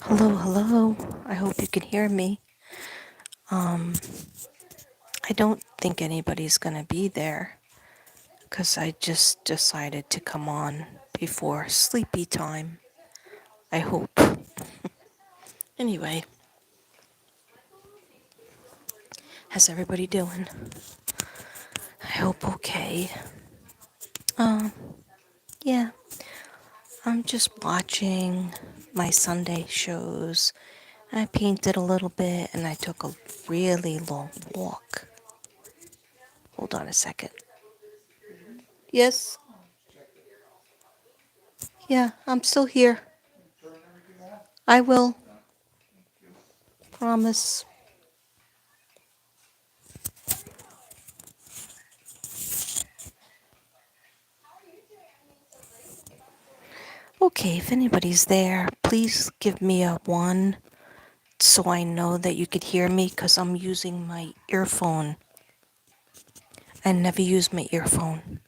Hello, hello. I hope you can hear me. I don't think anybody's gonna be there because I just decided to come on before sleepy time. I hope. Anyway, how's everybody doing? I hope okay. Um, yeah, I'm just watching my Sunday shows. I painted a little bit and I took a really long walk. Hold on a second. Yes, yeah, I'm still here. I will. Promise. Okay, if anybody's there, please give me a 1 so I know that you could hear me because I'm using my earphone. I never use my earphone,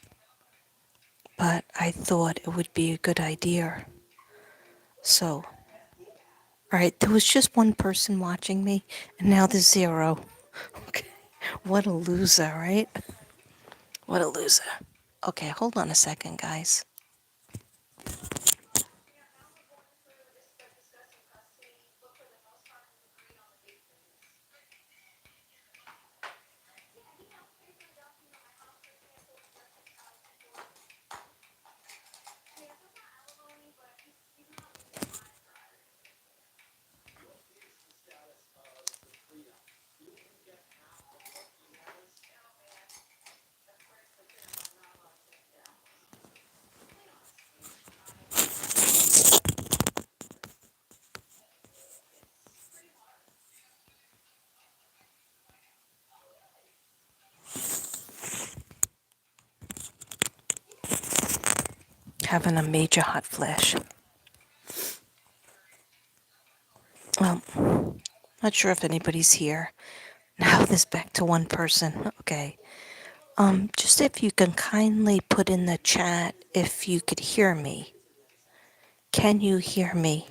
but I thought it would be a good idea. So, alright, there was just one person watching me, and now there's 0. Okay, what a loser, right? What a loser. Okay, hold on a second, guys. Having a major hot flash. Well, not sure if anybody's here. Now there's back to one person. Okay. Just if you can kindly put in the chat if you could hear me. Can you hear me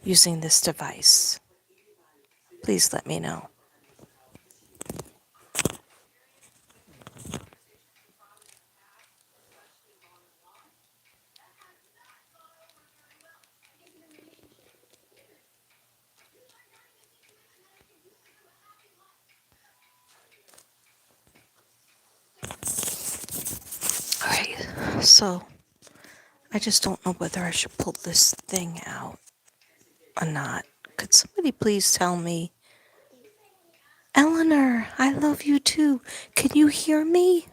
using this device? Please let me know. Alright, so I just don't know whether I should pull this thing out or not. Could somebody please tell me? Eleanor, I love you too. Can you hear me?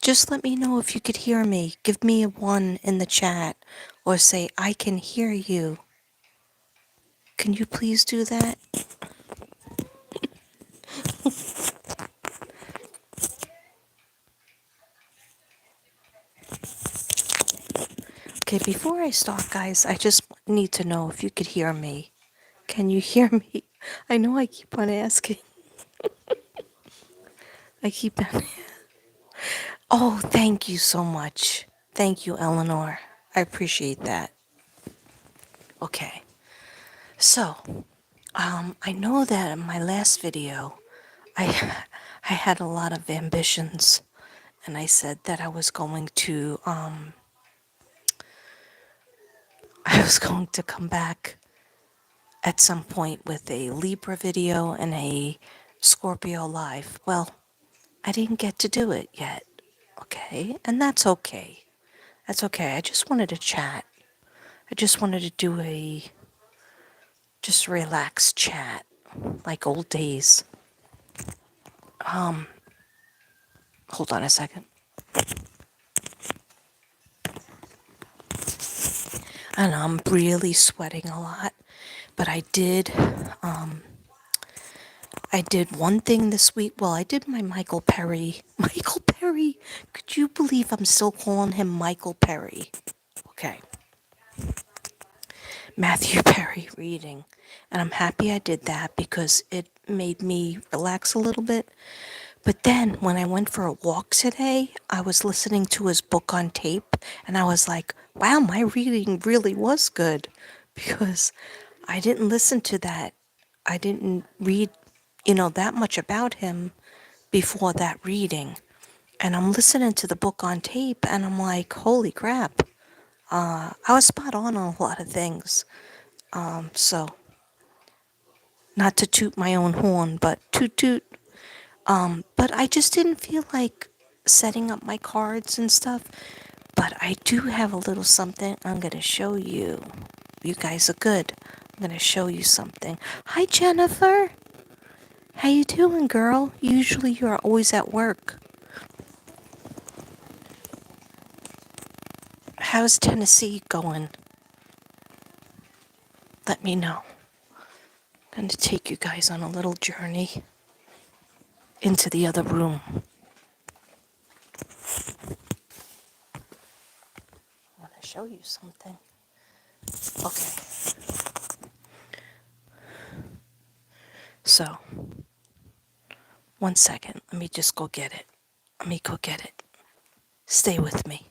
Just let me know if you could hear me. Give me a 1 in the chat or say, I can hear you. Can you please do that? Okay, before I start, guys, I just need to know if you could hear me. Can you hear me? I know I keep on asking. I keep on. Oh, thank you so much. Thank you, Eleanor. I appreciate that. Okay, so I know that in my last video, I I had a lot of ambitions, and I said that I was going to I was going to come back at some point with a Libra video and a Scorpio live. Well, I didn't get to do it yet. Okay, and that's okay. That's okay. I just wanted to chat. I just wanted to do a just relaxed chat like old days. Hold on a second. And I'm really sweating a lot, but I did one thing this week. Well, I did my Michael Perry. Michael Perry. Could you believe I'm still calling him Michael Perry? Okay. Matthew Perry reading. And I'm happy I did that because it made me relax a little bit. But then when I went for a walk today, I was listening to his book on tape and I was like, wow, my reading really was good because I didn't listen to that. I didn't read, that much about him before that reading. And I'm listening to the book on tape and I'm like, holy crap. I was spot on a lot of things. So, not to toot my own horn, but toot toot. But I just didn't feel like setting up my cards and stuff. But I do have a little something I'm going to show you. You guys are good. I'm going to show you something. Hi, Jennifer. How you doing, girl? Usually you're always at work. How's Tennessee going? Let me know. I'm going to take you guys on a little journey into the other room. I want to show you something. Okay. So, 1 second. Let me just go get it. Let me go get it. Stay with me.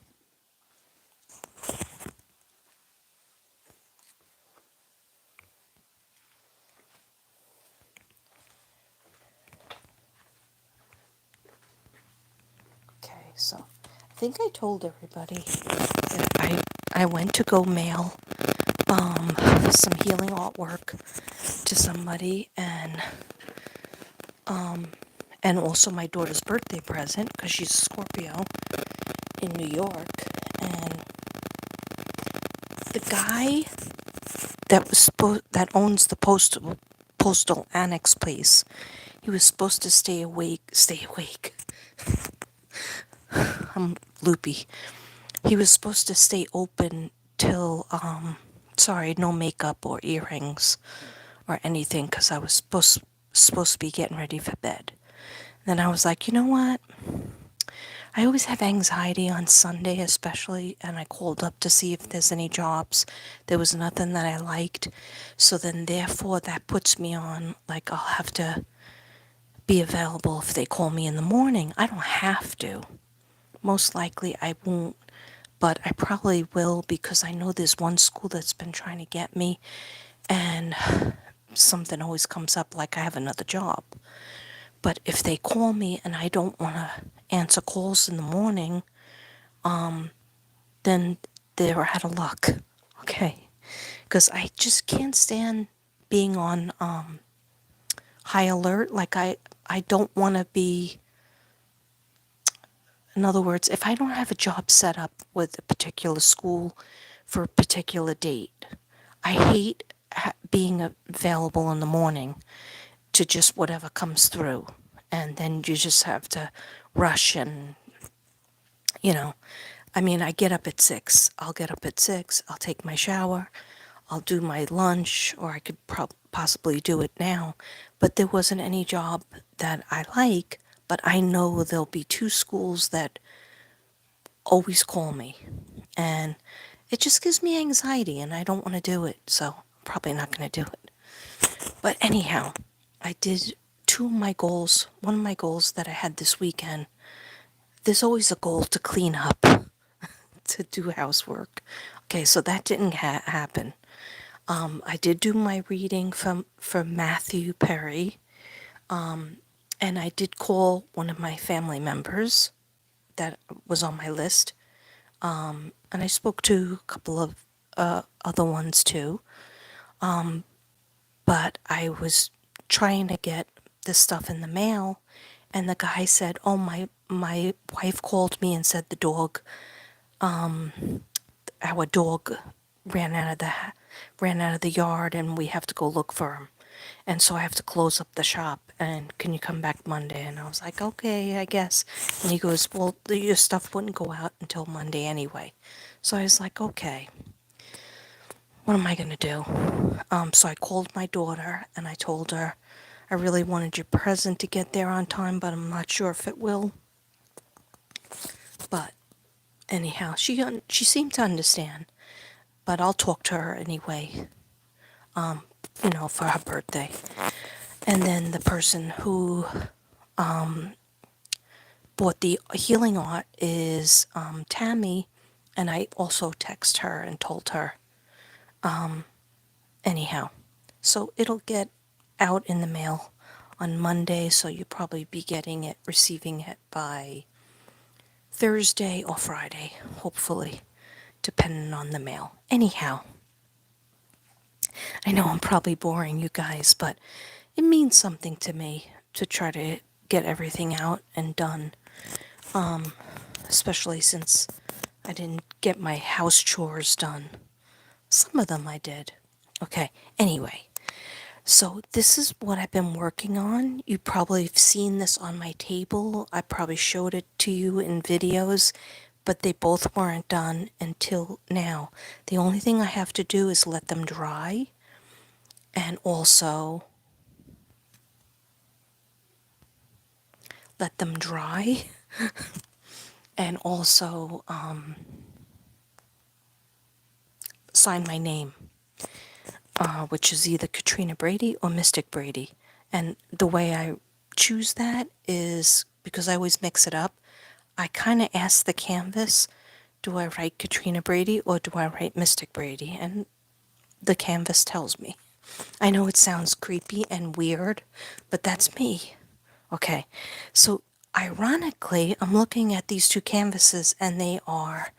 Okay, so I think I told everybody that I went to go mail some healing artwork to somebody and also my daughter's birthday present because she's a Scorpio in New York. And the guy that owns the postal annex place, he was supposed to stay awake. I'm loopy. He was supposed to stay open till no makeup or earrings or anything because I was supposed to be getting ready for bed. Then I was like, you know what? I always have anxiety on Sunday, especially, and I called up to see if there's any jobs. There was nothing that I liked. So then, therefore, that puts me on, like, I'll have to be available if they call me in the morning. I don't have to. Most likely, I won't, but I probably will because I know there's one school that's been trying to get me, and something always comes up, like I have another job. But if they call me and I don't want to answer calls in the morning, then they're out of luck. Okay. Because I just can't stand being on high alert. Like, I don't want to be, in other words, if I don't have a job set up with a particular school for a particular date, I hate being available in the morning to just whatever comes through. And then you just have to rush and, I mean, I get up at 6. I'll get up at 6. I'll take my shower. I'll do my lunch, or I could possibly do it now. But there wasn't any job that I like, but I know there'll be 2 schools that always call me. And it just gives me anxiety, and I don't want to do it. So I'm probably not going to do it. But anyhow, I did 2 of my goals. One of my goals that I had this weekend, there's always a goal to clean up, to do housework. Okay, so that didn't happen. I did do my reading from Matthew Perry, and I did call one of my family members that was on my list, and I spoke to a couple of other ones too. But I was trying to get this stuff in the mail, and the guy said, "Oh, my wife called me and said our dog ran out of the yard, and we have to go look for him, and so I have to close up the shop. And can you come back Monday?" And I was like, "Okay, I guess." And he goes, "Well, your stuff wouldn't go out until Monday anyway." So I was like, "Okay, what am I gonna do?" So I called my daughter and I told her, "I really wanted your present to get there on time, but I'm not sure if it will." But anyhow, she seemed to understand. But I'll talk to her anyway, for her birthday. And then the person who But the healing art is Tammy, and I also text her and told her. Anyhow, so it'll get out in the mail on Monday, so you'll probably be receiving it by Thursday or Friday, hopefully, depending on the mail. Anyhow, I know I'm probably boring you guys, but it means something to me to try to get everything out and done, especially since I didn't get my house chores done. Some of them I did. Okay, anyway, so this is what I've been working on. You probably have seen this on my table. I probably showed it to you in videos, but they both weren't done until now. The only thing I have to do is let them dry, and also let them dry and also sign my name, which is either Katrina Brady or Mystic Brady. And the way I choose that is because I always mix it up. I kind of ask the canvas, do I write Katrina Brady or do I write Mystic Brady? And the canvas tells me. I know it sounds creepy and weird, but that's me. Okay, so ironically, I'm looking at these two canvases and they are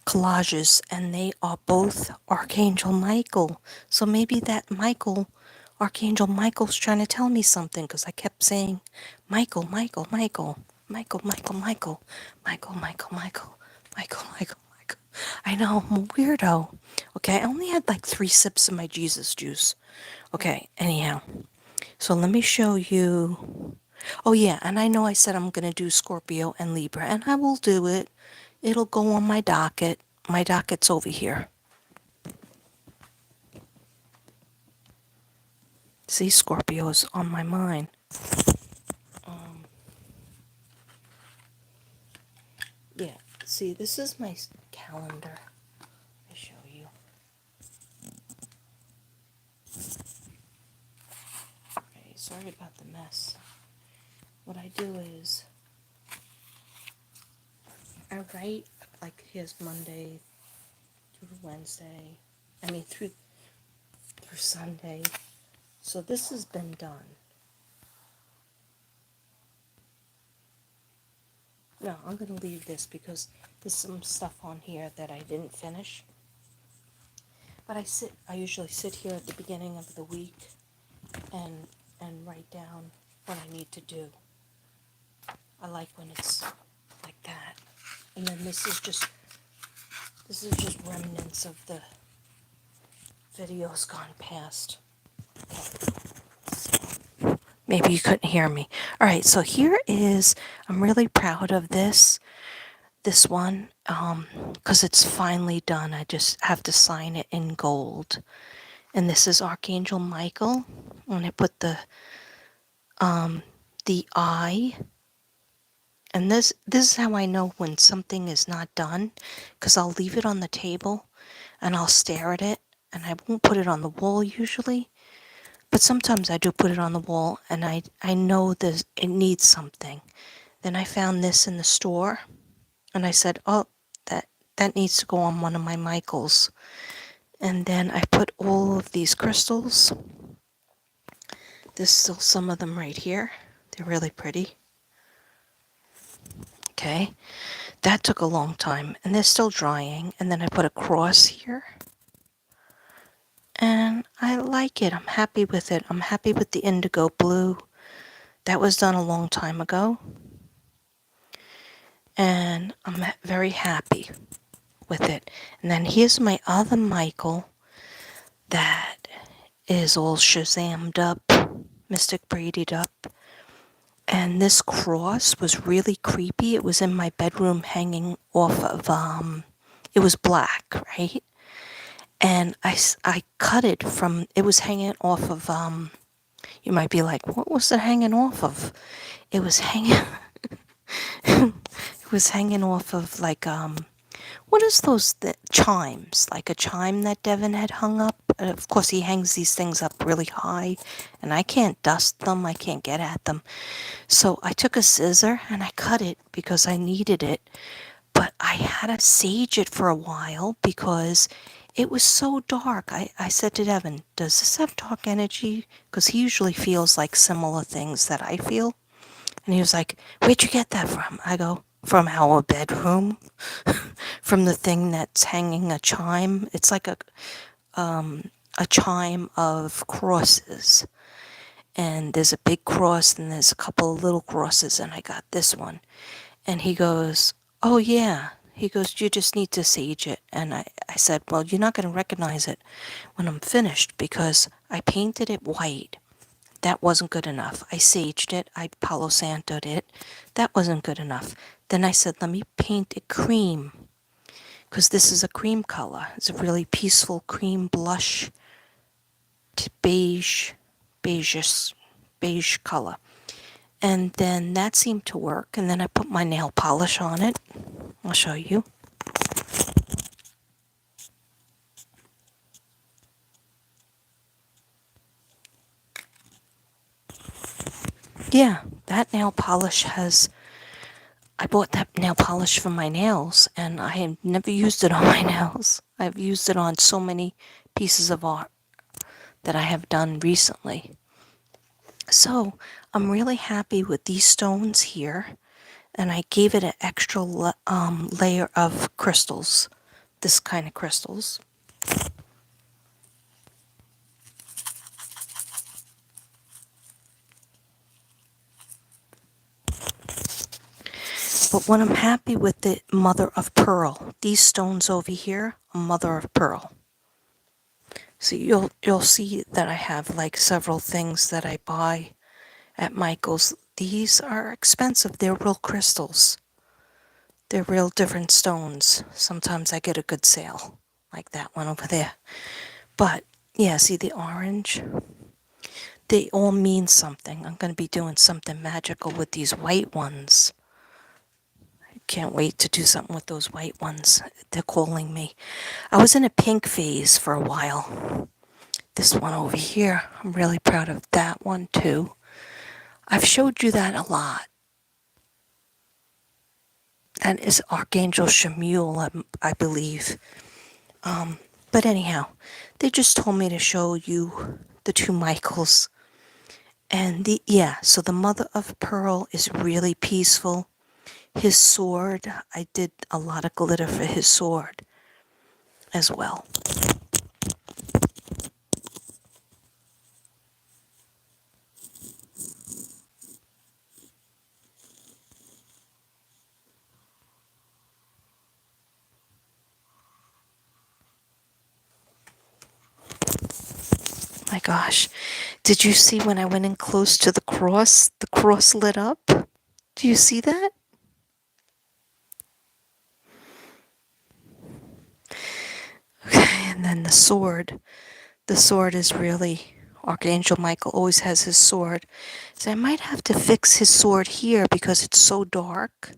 collages and they are both Archangel Michael. So maybe that Archangel Michael's trying to tell me something because I kept saying Michael, Michael, Michael, Michael, Michael, Michael, Michael, Michael, Michael, Michael, Michael, Michael. I know, I'm a weirdo. Okay, I only had like 3 sips of my Jesus juice. Okay, anyhow. So let me show you. Oh, yeah, and I know I said I'm going to do Scorpio and Libra, and I will do it. It'll go on my docket. My docket's over here. See, Scorpio's on my mind. Yeah, see, this is my calendar. I show you. Okay, sorry about the mess. What I do is I write, like, here's Monday through Wednesday. Through Sunday. So this has been done. No, I'm going to leave this because there's some stuff on here that I didn't finish. But I usually sit here at the beginning of the week and write down what I need to do. I like when it's like that. And then this is just remnants of the videos gone past. Okay. Maybe you couldn't hear me. All right, so here is, I'm really proud of this one, because it's finally done. I just have to sign it in gold. And this is Archangel Michael. And I put the eye. And this is how I know when something is not done, because I'll leave it on the table and I'll stare at it, and I won't put it on the wall usually. But sometimes I do put it on the wall, and I know that it needs something. Then I found this in the store, and I said, oh, that needs to go on one of my Michaels. And then I put all of these crystals. There's still some of them right here. They're really pretty. Okay, that took a long time, and they're still drying. And then I put a cross here. And I like it. I'm happy with it. I'm happy with the indigo blue. That was done a long time ago. And I'm very happy with it. And then here's my other Michael that is all Shazammed up, Mystic Braided up. And this cross was really creepy. It was in my bedroom hanging off of, it was black, right? And I cut it from, it was hanging off of, you might be like, what was it hanging off of? It was hanging, it was hanging off of like, what is those chimes? Like a chime that Devin had hung up of course, he hangs these things up really high, and I can't dust them. I can't get at them. So I took a scissor and I cut it because I needed it. But I had to sage it for a while because it was so dark. I said to Devin, does this have dark energy? Because he usually feels like similar things that I feel. And he was like, where'd you get that from? I go, from our bedroom, from the thing that's hanging a chime. It's like a chime of crosses. And there's a big cross and there's a couple of little crosses, and I got this one. And he goes, oh yeah. He goes, you just need to sage it. And I said, well, you're not going to recognize it when I'm finished because I painted it white. That wasn't good enough. I saged it. I Palo Santo'd it. That wasn't good enough. Then I said, let me paint it cream because this is a cream color. It's a really peaceful cream blush, beige color. And then that seemed to work. And then I put my nail polish on it. I'll show you. Yeah, that nail polish I bought that nail polish for my nails, and I have never used it on my nails. I've used it on so many pieces of art that I have done recently. So I'm really happy with these stones here, and I gave it an extra layer of crystals, this kind of crystals. But what I'm happy with the mother of pearl, these stones over here are mother of pearl. So you'll see that I have like several things that I buy at Michael's. These are expensive. They're real crystals. They're real different stones. Sometimes I get a good sale, like that one over there. But yeah, see the orange? They all mean something. I'm going to be doing something magical with these white ones. Can't wait to do something with those white ones. They're calling me. I was in a pink phase for a while. This one over here, I'm really proud of that one too. I've showed you that a lot. That is Archangel Shemuel, I believe. But anyhow, they just told me to show you the two Michaels. And so the mother of pearl is really peaceful. His sword, I did a lot of glitter for his sword as well. My gosh, did you see when I went in close to the cross lit up? Do you see that? Okay, and then the sword. The sword is really, Archangel Michael always has his sword. So I might have to fix his sword here because it's so dark.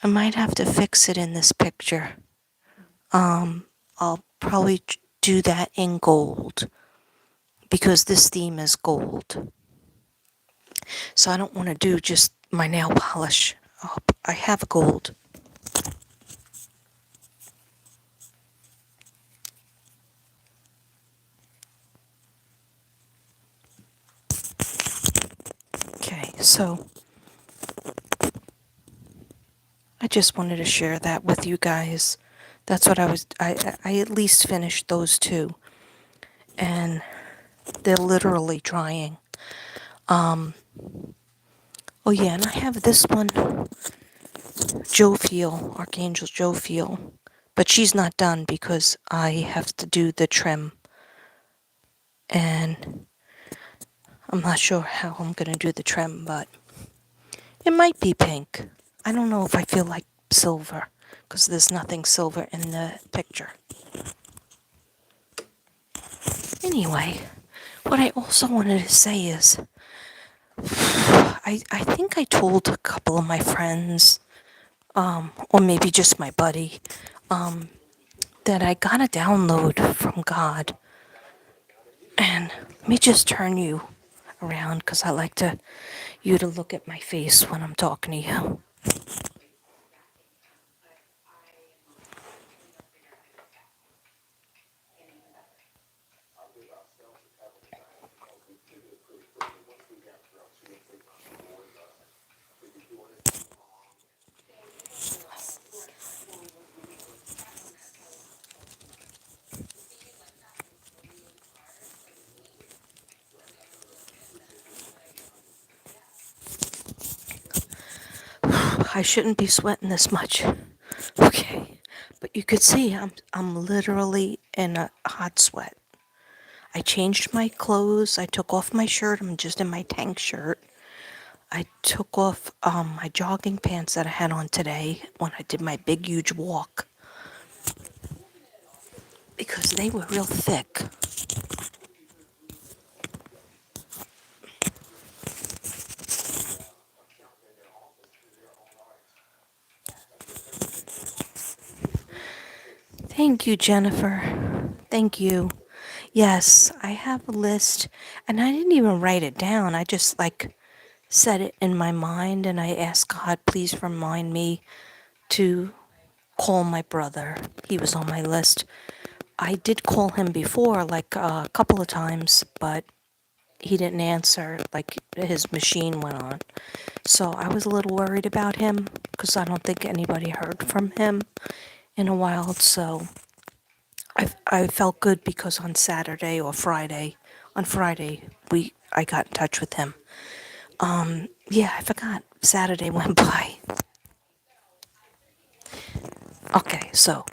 I might have to fix it in this picture. I'll probably do that in gold because this theme is gold. So I don't want to do just my nail polish. I have gold. Okay, so I just wanted to share that with you guys. That's what I at least finished those two. And they're literally drying. Oh yeah, and I have this one, Jophiel, Archangel Jophiel. But she's not done because I have to do the trim. And I'm not sure how I'm going to do the trim, but it might be pink. I don't know if I feel like silver because there's nothing silver in the picture. Anyway, what I also wanted to say is I think I told a couple of my friends, or maybe just my buddy, that I got a download from God. And let me just turn you around because I like to you to look at my face when I'm talking to you. I shouldn't be sweating this much. Okay. But you could see I'm literally in a hot sweat. I changed my clothes. I took off my shirt. I'm just in my tank shirt. I took off my jogging pants that I had on today when I did my big, huge walk because they were real thick. Thank you, Jennifer. Thank you. Yes, I have a list, and I didn't even write it down. I just like said it in my mind, and I asked God, please remind me to call my brother. He was on my list. I did call him before, like a couple of times, but he didn't answer. Like his machine went on. So I was a little worried about him because I don't think anybody heard from him in a while. So I felt good because on Saturday or Friday, on Friday, I got in touch with him. Yeah, I forgot. Saturday went by. Okay, so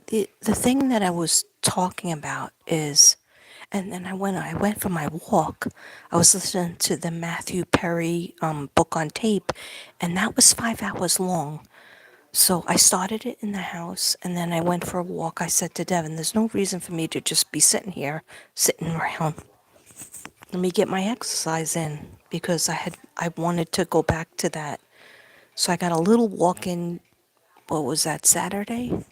the thing that I was talking about is, and then I went for my walk. I was listening to the Matthew Perry book on tape, and that was 5 hours long. So I started it in the house, and then I went for a walk. I said to Devin, "There's no reason for me to just be sitting here, sitting around. Let me get my exercise in because I wanted to go back to that." So I got a little walk in. What was that, Saturday?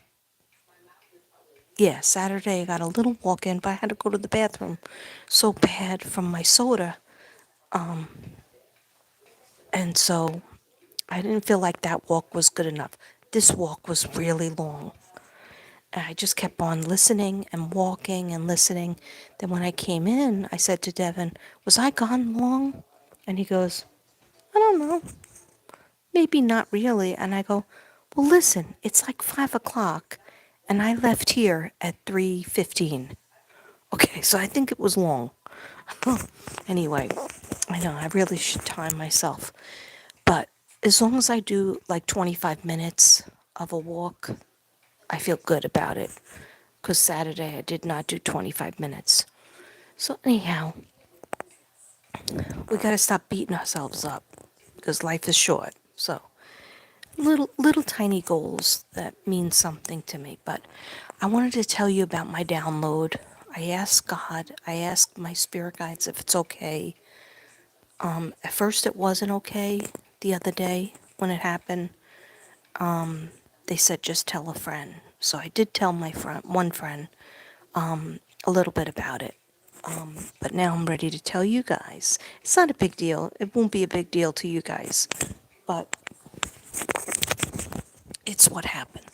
Yeah, Saturday I got a little walk in, but I had to go to the bathroom so bad from my soda. And so I didn't feel like that walk was good enough. This walk was really long. And I just kept on listening and walking and listening. Then when I came in, I said to Devin, "Was I gone long?" And he goes, "I don't know. Maybe not really." And I go, "Well, listen, it's like 5 o'clock, and I left here at 3:15. Okay, so I think it was long." Anyway, I know I really should time myself. But as long as I do like 25 minutes of a walk, I feel good about it. Because Saturday I did not do 25 minutes. So, anyhow, we got to stop beating ourselves up because life is short. So, little tiny goals that mean something to me. But I wanted to tell you about my download. I asked God, I asked my spirit guides if it's okay. At first, it wasn't okay the other day when it happened. They said just tell a friend. So I did tell my friend, one friend, a little bit about it. But now I'm ready to tell you guys. It's not a big deal. It won't be a big deal to you guys. But it's what happened.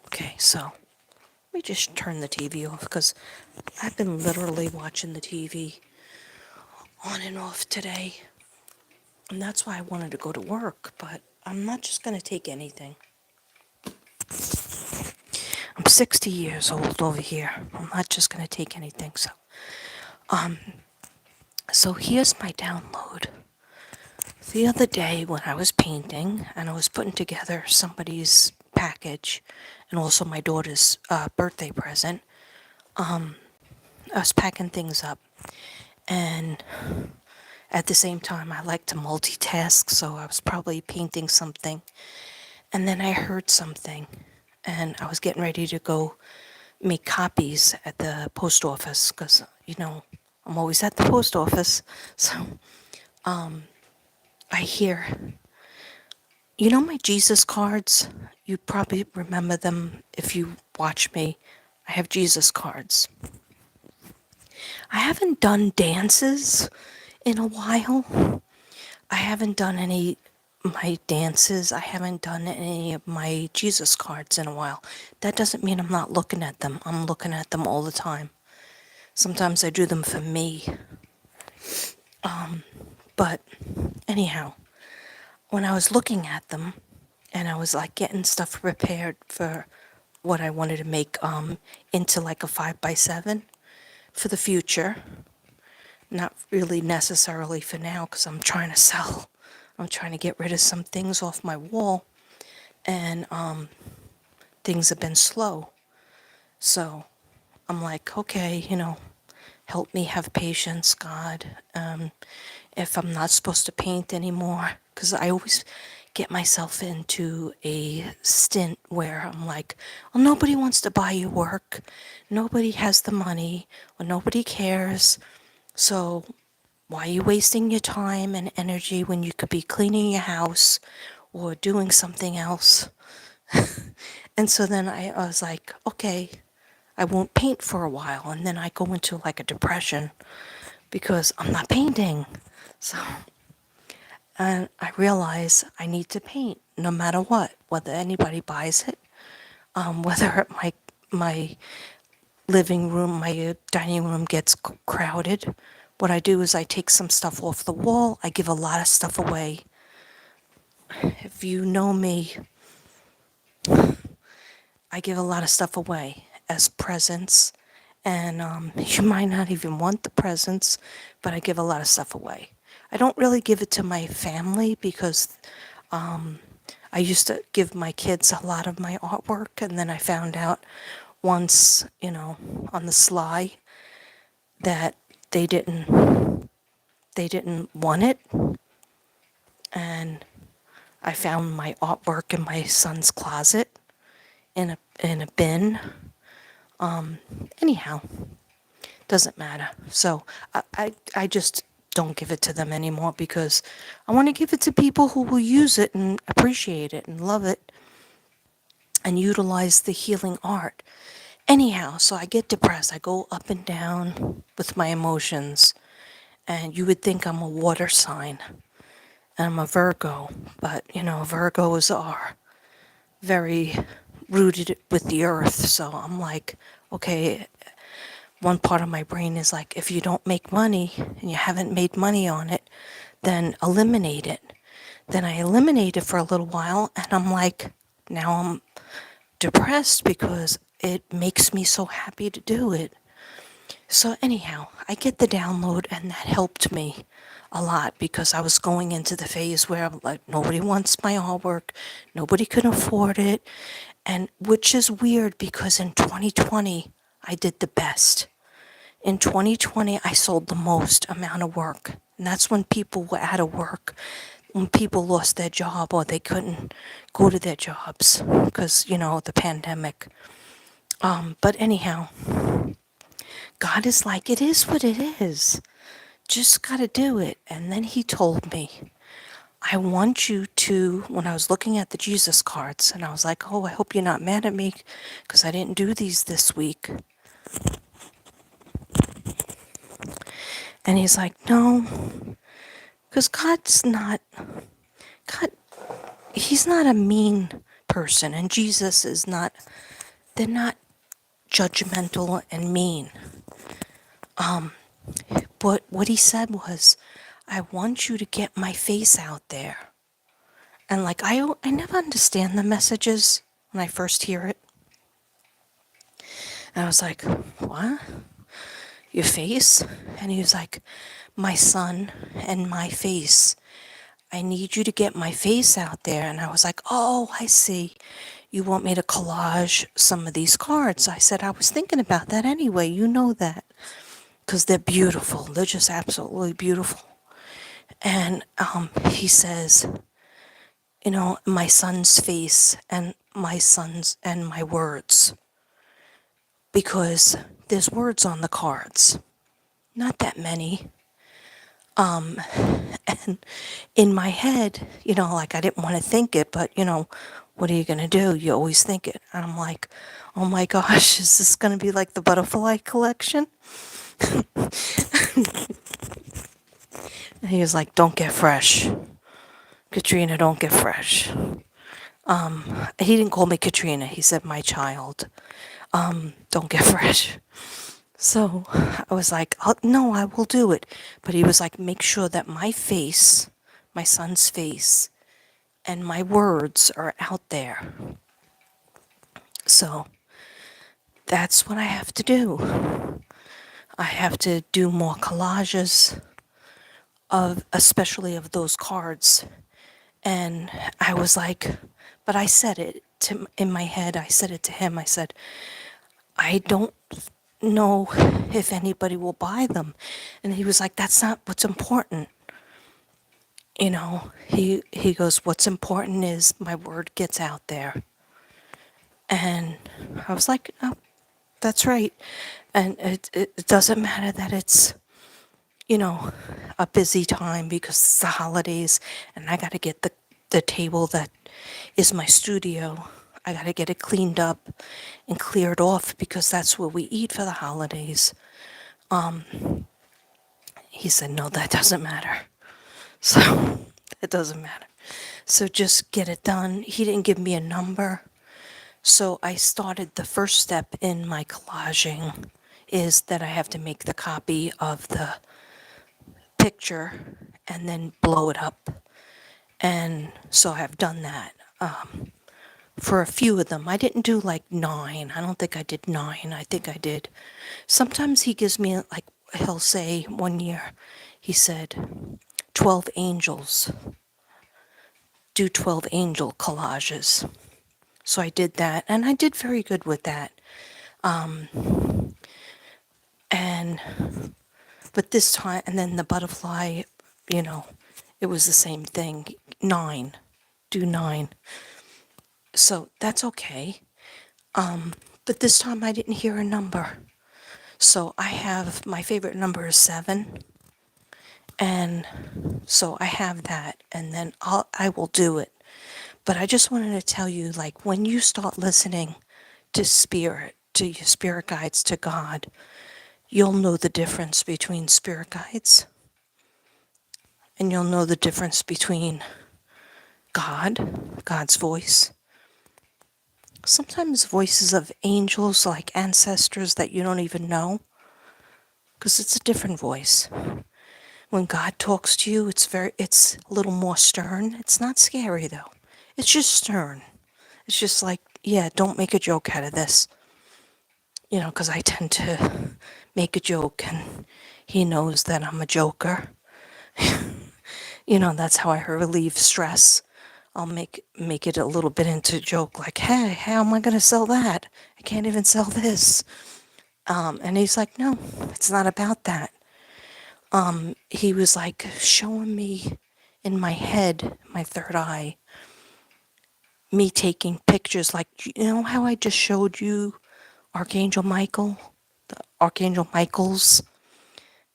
Okay, so let me just turn the TV off because I've been literally watching the TV on and off today. And that's why I wanted to go to work, but I'm not just going to take anything. I'm 60 years old over here. I'm not just going to take anything. So here's my download. The other day when I was painting and I was putting together somebody's package and also my daughter's birthday present, I was packing things up. And at the same time, I like to multitask, so I was probably painting something. And then I heard something, and I was getting ready to go make copies at the post office because, I'm always at the post office. So I hear, my Jesus cards? You probably remember them if you watch me. I have Jesus cards. I haven't done dances in a while. I haven't done any my dances. I haven't done any of my Jesus cards in a while. That doesn't mean I'm not looking at them. I'm looking at them all the time. Sometimes I do them for me. But anyhow, when I was looking at them and I was like getting stuff prepared for what I wanted to make into like a 5x7 for the future, not really necessarily for now because I'm trying to sell. I'm trying to get rid of some things off my wall, and things have been slow. So I'm like, okay, help me have patience, God. If I'm not supposed to paint anymore, because I always get myself into a stint where I'm like, well, nobody wants to buy your work, nobody has the money, or nobody cares. So why are you wasting your time and energy when you could be cleaning your house or doing something else? And so then I was like, okay, I won't paint for a while. And then I go into like a depression because I'm not painting. So, and I realize I need to paint no matter what, whether anybody buys it, whether my living room, my dining room gets crowded. What I do is I take some stuff off the wall. I give a lot of stuff away. If you know me, I give a lot of stuff away as presents. And you might not even want the presents, but I give a lot of stuff away. I don't really give it to my family because I used to give my kids a lot of my artwork, and then I found out once, on the sly, that they didn't want it, and I found my artwork in my son's closet in a bin. Anyhow, doesn't matter. So I just don't give it to them anymore because I want to give it to people who will use it and appreciate it and love it and utilize the healing art. Anyhow, so I get depressed. I go up and down with my emotions. And you would think I'm a water sign. And I'm a Virgo. But, Virgos are very rooted with the earth. So I'm like, okay, one part of my brain is like, if you don't make money and you haven't made money on it, then eliminate it. Then I eliminate it for a little while. And I'm like, now I'm depressed because it makes me so happy to do it. So anyhow, I get the download and that helped me a lot because I was going into the phase where I'm like, nobody wants my artwork, nobody can afford it, and which is weird because in 2020 I did the best. In 2020 I sold the most amount of work, and that's when people were out of work, when people lost their job or they couldn't go to their jobs because, the pandemic. But anyhow, God is like, it is what it is. Just got to do it. And then he told me, I want you to, when I was looking at the Jesus cards, and I was like, oh, I hope you're not mad at me because I didn't do these this week. And he's like, no, because God, he's not a mean person. And Jesus is not, they're not judgmental and mean. But what he said was, I want you to get my face out there. And like, I never understand the messages when I first hear it. And I was like, what? Your face? And he was like, my son and my face. I need you to get my face out there. And I was like, oh, I see. You want me to collage some of these cards. I said, I was thinking about that anyway. You know that. Because they're beautiful. They're just absolutely beautiful. And he says, my son's face and my words. Because there's words on the cards. Not that many. And in my head, like I didn't want to think it, but what are you going to do? You always think it. And I'm like, oh my gosh, is this going to be like the butterfly collection? And he was like, don't get fresh. Katrina, don't get fresh. He didn't call me Katrina. He said, my child. Don't get fresh. So I was like, no, I will do it. But he was like, make sure that my face, my son's face, and my words are out there. So that's what I have to do. I have to do more collages of, especially of those cards. And I was like, but I said it in my head. I said it to him. I said, I don't know if anybody will buy them. And he was like, that's not what's important. You know, he goes, what's important is my word gets out there. And I was like, oh, that's right. And it doesn't matter that it's, you know, a busy time because it's the holidays and I got to get the table that is my studio. I got to get it cleaned up and cleared off because that's where we eat for the holidays. He said, no, that doesn't matter. So it doesn't matter. So just get it done. He didn't give me a number. So I started the first step in my collaging is that I have to make the copy of the picture and then blow it up. And so I've done that for a few of them. I didn't do like 9. I don't think I did 9. I think I did. Sometimes he gives me like, he'll say one year, he said, 12 angels. Do 12 angel collages. So I did that, and I did very good with that. And but this time, and then the butterfly, you know, it was the same thing. 9, do 9. So that's okay. But this time I didn't hear a number. So I have, my favorite number is 7. And so I have that, and then I will do it. But I just wanted to tell you, like, when you start listening to spirit, to your spirit guides, to God, you'll know the difference between spirit guides, and you'll know the difference between God, God's voice. Sometimes voices of angels, like ancestors that you don't even know, because it's a different voice. When God talks to you, it's a little more stern. It's not scary though. It's just stern. It's just like, yeah, don't make a joke out of this. You know, because I tend to make a joke and he knows that I'm a joker. You know, that's how I relieve stress. I'll make it a little bit into a joke, like, hey, how am I going to sell that? I can't even sell this. And he's like, no, it's not about that. He was like showing me in my head, my third eye, me taking pictures, like, you know how I just showed you Archangel Michael, the Archangel Michaels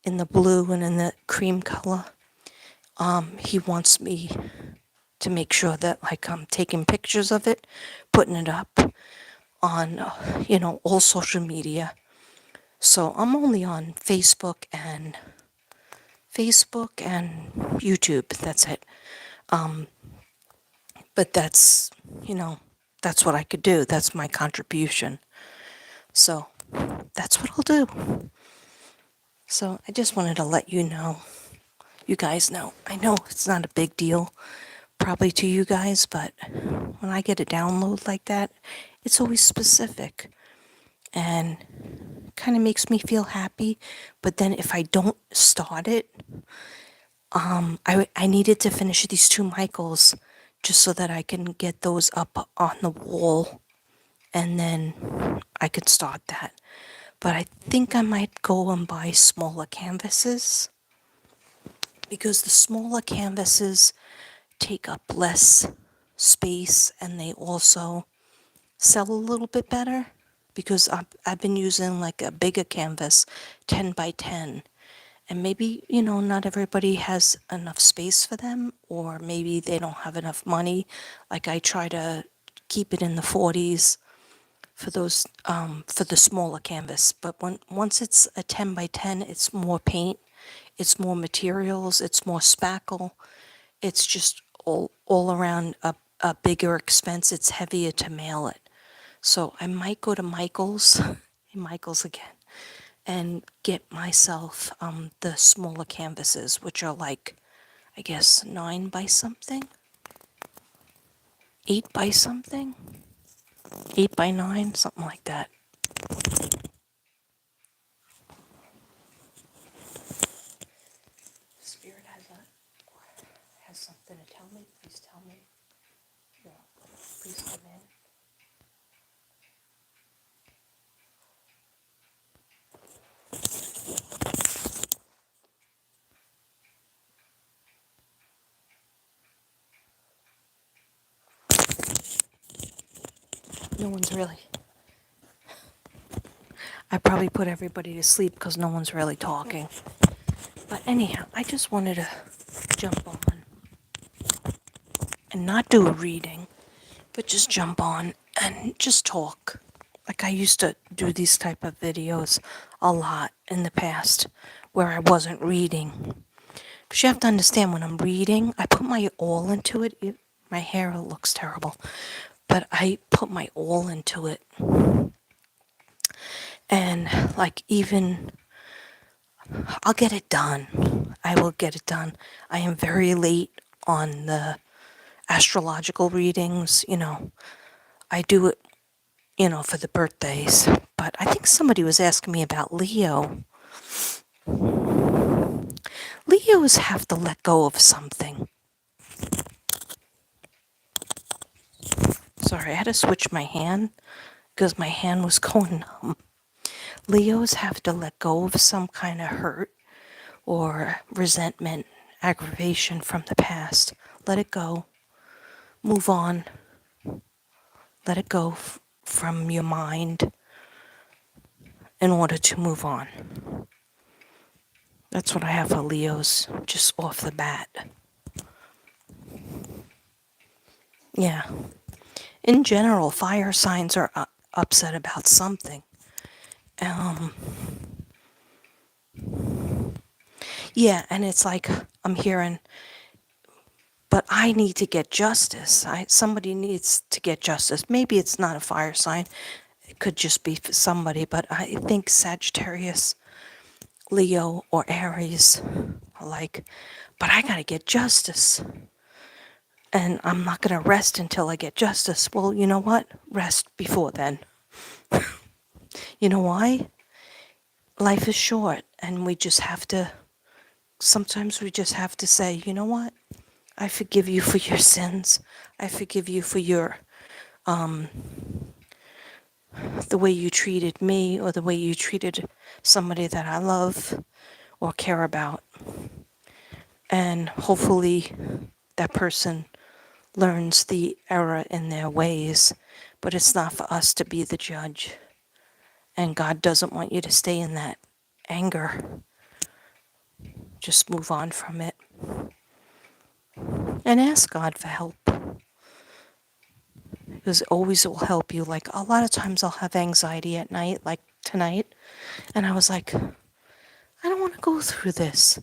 in the blue and in the cream color. He wants me to make sure that, like, I'm taking pictures of it, putting it up on, you know, all social media. So I'm only on Facebook and YouTube. That's it. But that's, you know, that's what I could do. That's my contribution. So that's what I'll do. So I just wanted to let you know, you guys know. I know it's not a big deal, probably to you guys, but when I get a download like that, it's always specific and kind of makes me feel happy. But then if I don't start it, I needed to finish these 2 Michaels just so that I can get those up on the wall and then I could start that. But I think I might go and buy smaller canvases because the smaller canvases take up less space and they also sell a little bit better because I've been using like a bigger canvas, 10 by 10. And maybe, you know, not everybody has enough space for them, or maybe they don't have enough money. Like I try to keep it in the 40s for those for the smaller canvas. But once it's a 10 by 10, it's more paint, it's more materials, it's more spackle. It's just all around a bigger expense. It's heavier to mail it. So I might go to Michael's, Michael's again, and get myself the smaller canvases, which are like, I guess, 9 by something, 8 by something, 8 by 9, something like that. Spirit has something to tell me. Please tell me. Yeah. Please come in. No one's really. I probably put everybody to sleep because no one's really talking. But anyhow, I just wanted to jump on and not do a reading, but just jump on and just talk. Like I used to do these type of videos a lot in the past where I wasn't reading. Because you have to understand when I'm reading, I put my all into it. My hair looks terrible, but I put my all into it. And like even I'll get it done. I will get it done. I am very late on the astrological readings, I do it, for the birthdays. But I think somebody was asking me about Leo. Leos have to let go of something. Sorry, I had to switch my hand because my hand was going numb. Leos have to let go of some kind of hurt or resentment, aggravation from the past. Let it go. Move on. Let it go from your mind in order to move on. That's what I have for Leos, just off the bat. Yeah. In general, fire signs are upset about something. Yeah, and it's like I'm hearing, but I need to get justice. Somebody needs to get justice. Maybe it's not a fire sign. It could just be for somebody, but I think Sagittarius, Leo, or Aries are like, but I gotta get justice. And I'm not gonna rest until I get justice. Well, you know what? Rest before then. You know why? Life is short, and sometimes we just have to say, you know what? I forgive you for your sins. I forgive you for the way you treated me or the way you treated somebody that I love or care about. And hopefully that person learns the error in their ways, but it's not for us to be the judge. And God doesn't want you to stay in that anger. Just move on from it. And ask God for help. Because it always will help you. Like a lot of times I'll have anxiety at night, like tonight. And I was like, I don't want to go through this.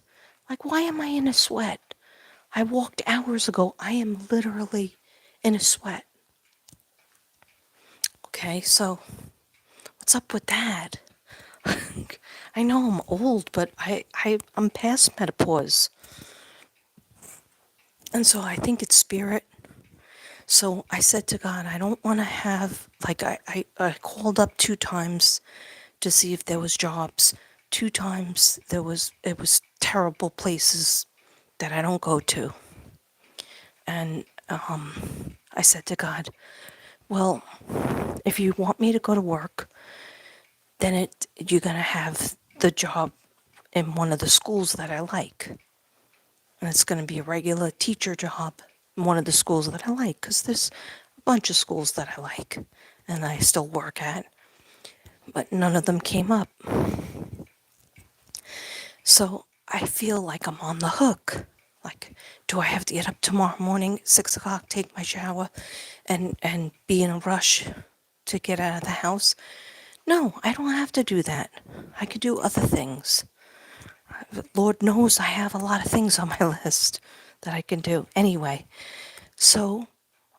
Like, why am I in a sweat? I walked hours ago. I am literally in a sweat. Okay, so what's up with that? I know I'm old, but I'm past menopause. And so I think it's spirit. So I said to God, I don't want to have, like, I called up 2 times to see if there was jobs. 2 times it was terrible places that I don't go to. And I said to God, well, if you want me to go to work, then you're going to have the job in one of the schools that I like. And it's going to be a regular teacher job in one of the schools that I like, because there's a bunch of schools that I like and I still work at, but none of them came up. So I feel like I'm on the hook. Like, do I have to get up tomorrow morning, 6 o'clock, take my shower, and be in a rush to get out of the house. No, I don't have to do that. I could do other things. Lord knows I have a lot of things on my list that I can do. Anyway, so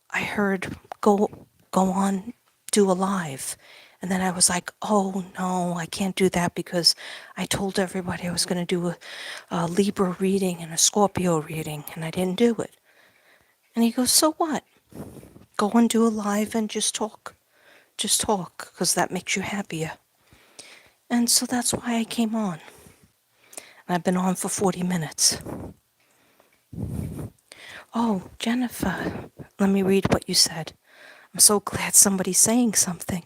I heard go on, do a live. And then I was like, oh no, I can't do that because I told everybody I was going to do a Libra reading and a Scorpio reading, and I didn't do it. And he goes, so what? Go and do a live and just talk. Just talk, because that makes you happier. And so that's why I came on. And I've been on for 40 minutes. Oh, Jennifer, let me read what you said. I'm so glad somebody's saying something.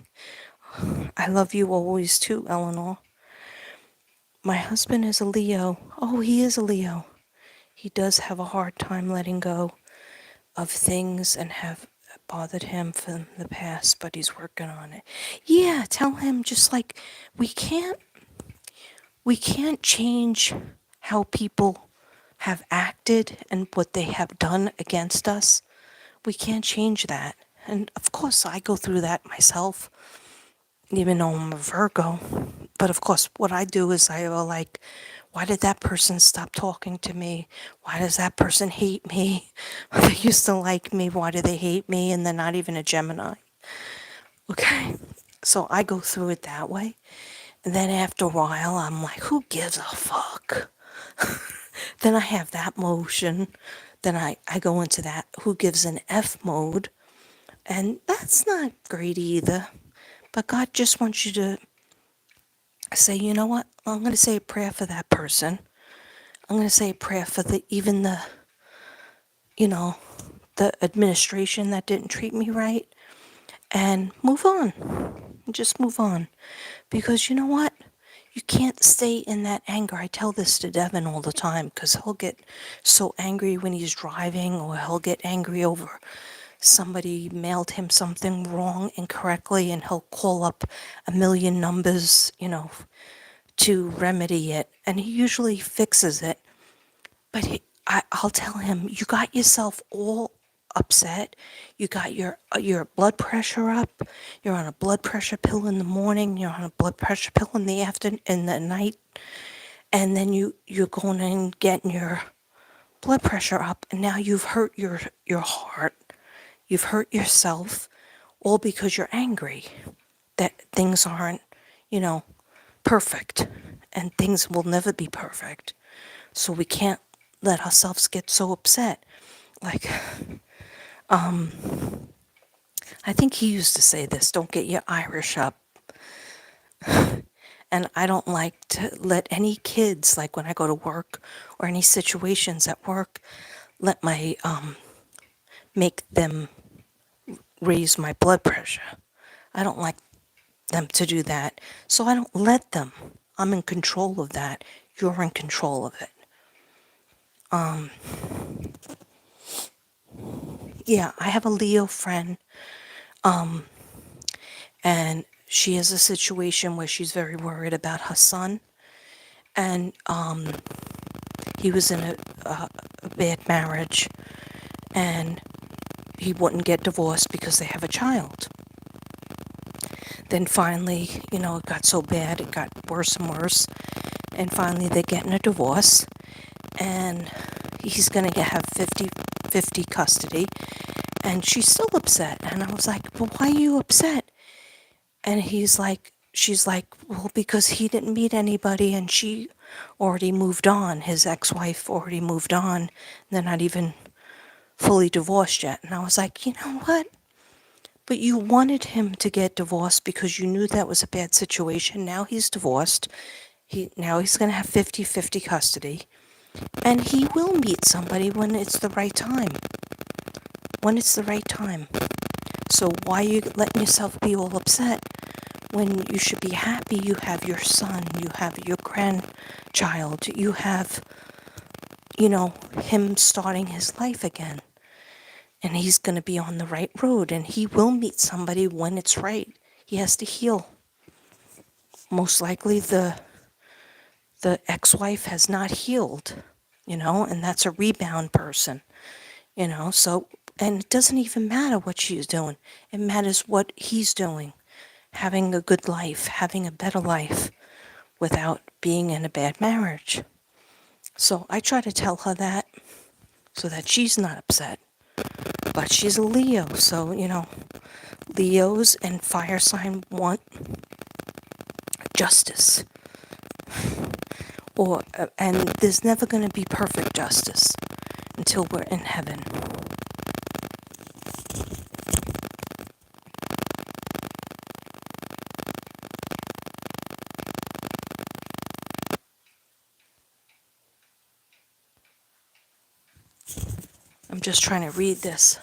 I love you always too, Eleanor. My husband is a Leo. Oh, he is a Leo. He does have a hard time letting go of things and have bothered him from the past, but he's working on it. Yeah, tell him just like we can't change how people have acted and what they have done against us. We can't change that. And of course, I go through that myself, even though I'm a Virgo. But of course, what I do is I go like, why did that person stop talking to me? Why does that person hate me? They used to like me. Why do they hate me? And they're not even a Gemini. Okay. So I go through it that way. And then after a while, I'm like, who gives a fuck? Then I have that motion. Then I go into that who gives an F mode. And that's not great either. But God just wants you to say, you know what? I'm going to say a prayer for that person. I'm going to say a prayer for even the, the administration that didn't treat me right. And move on. Just move on. Because you know what? You can't stay in that anger. I tell this to Devin all the time because he'll get so angry when he's driving, or he'll get angry over somebody mailed him something wrong incorrectly, and he'll call up a million numbers, to remedy it. And he usually fixes it. But I'll tell him, you got yourself all upset. You got your blood pressure up. You're on a blood pressure pill in the morning. You're on a blood pressure pill in the afternoon, in the night, and then you're going and getting your blood pressure up, and now you've hurt your heart. You've hurt yourself, all because you're angry that things aren't, perfect, and things will never be perfect. So we can't let ourselves get so upset. Like, I think he used to say this, don't get your Irish up. And I don't like to let any kids, like when I go to work or any situations at work, let make them raise my blood pressure. I don't like them to do that. So I don't let them. I'm in control of that. You're in control of it. Yeah, I have a Leo friend, and she has a situation where she's very worried about her son. And he was in a bad marriage, and he wouldn't get divorced because they have a child. Then finally, it got so bad, it got worse and worse. And finally, they're getting a divorce, and he's going to have 50-50 custody. And she's still upset. And I was like, well, why are you upset? And she's like, well, because he didn't meet anybody and she already moved on. His ex-wife already moved on. They're not even fully divorced yet. And I was like, you know what? But you wanted him to get divorced because you knew that was a bad situation. Now he's divorced. Now he's going to have 50-50 custody. And he will meet somebody when it's the right time. When it's the right time. So why are you letting yourself be all upset when you should be happy? You have your son, you have your grandchild, you have, him starting his life again. And he's going to be on the right road, and he will meet somebody when it's right. He has to heal. Most likely the ex-wife has not healed, and that's a rebound person, so And it doesn't even matter what she's doing. It matters what he's doing. Having a good life, having a better life without being in a bad marriage. So I try to tell her that so that she's not upset. But she's a Leo, so, Leos and fire sign want justice. And there's never going to be perfect justice until we're in heaven. I'm just trying to read this.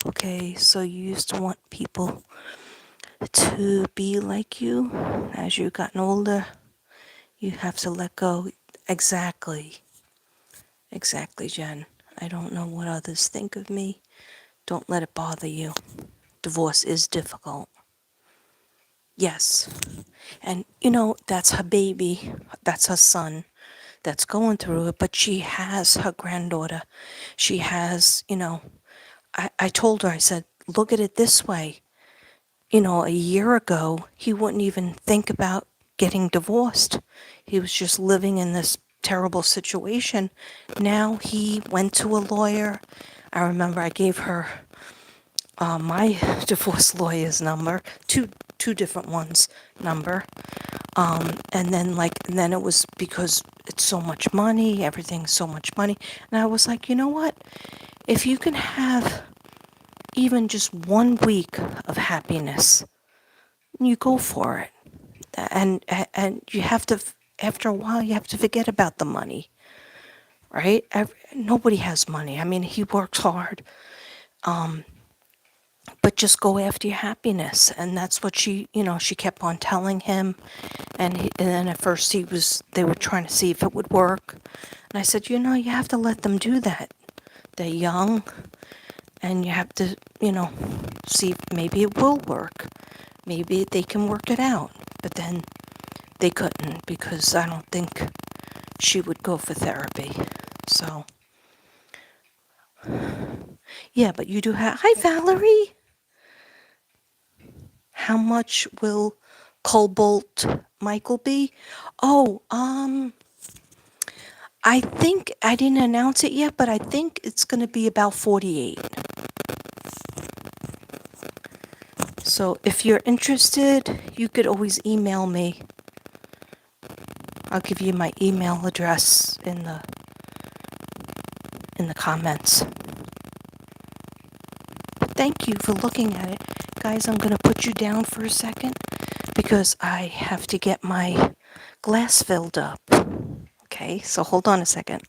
Okay, so you used to want people to be like you. As you've gotten older, you have to let go. Exactly, Jen. I don't know what others think of me. Don't let it bother you. Divorce is difficult. Yes. And, that's her baby. That's her son that's going through it. But she has her granddaughter. She has, I told her, I said, look at it this way. A year ago, he wouldn't even think about getting divorced. He was just living in this terrible situation. Now he went to a lawyer. I remember I gave her my divorce lawyer's number, two different ones number. And then it was because it's so much money, everything's so much money. And I was like, you know what? If you can have even just 1 week of happiness, you go for it. And you have to, after a while, you have to forget about the money, right? Nobody has money. I mean, he works hard, but just go after your happiness. And that's what she kept on telling him. And then at first they were trying to see if it would work. And I said, you have to let them do that. They're young, and you have to, see if maybe it will work. Maybe they can work it out. But then they couldn't, because I don't think she would go for therapy. So, yeah, but you do have, hi Valerie! How much will Cobalt Michael be? Oh, I think I didn't announce it yet, but I think it's going to be about 48. So if you're interested, you could always email me. I'll give you my email address in the comments. But thank you for looking at it. Guys, I'm going to put you down for a second because I have to get my glass filled up. Okay, so hold on a second.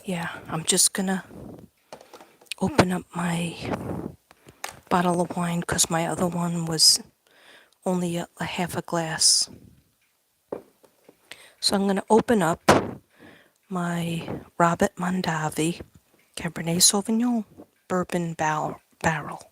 Yeah, I'm just going to open up my bottle of wine because my other one was only a half a glass. So I'm going to open up my Robert Mondavi Cabernet Sauvignon bourbon barrel.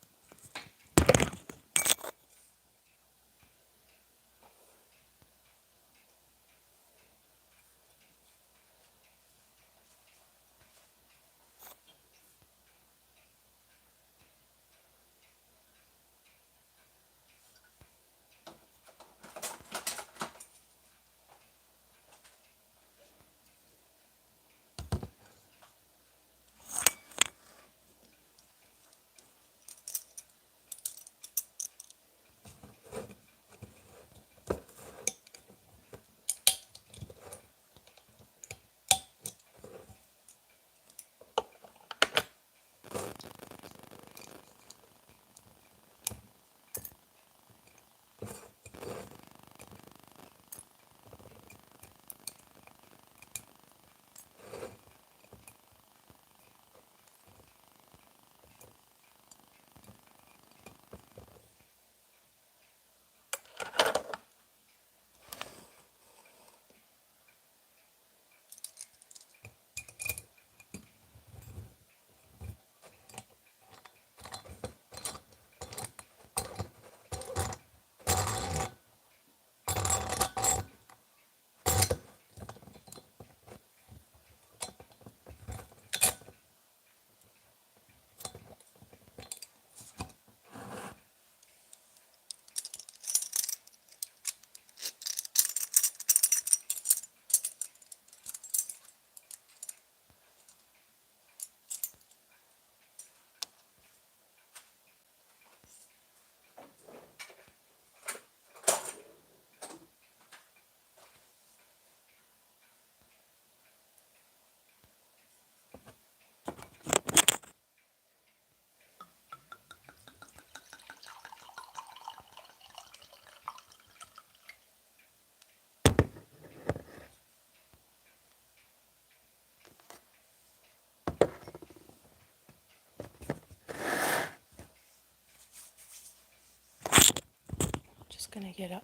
gonna get a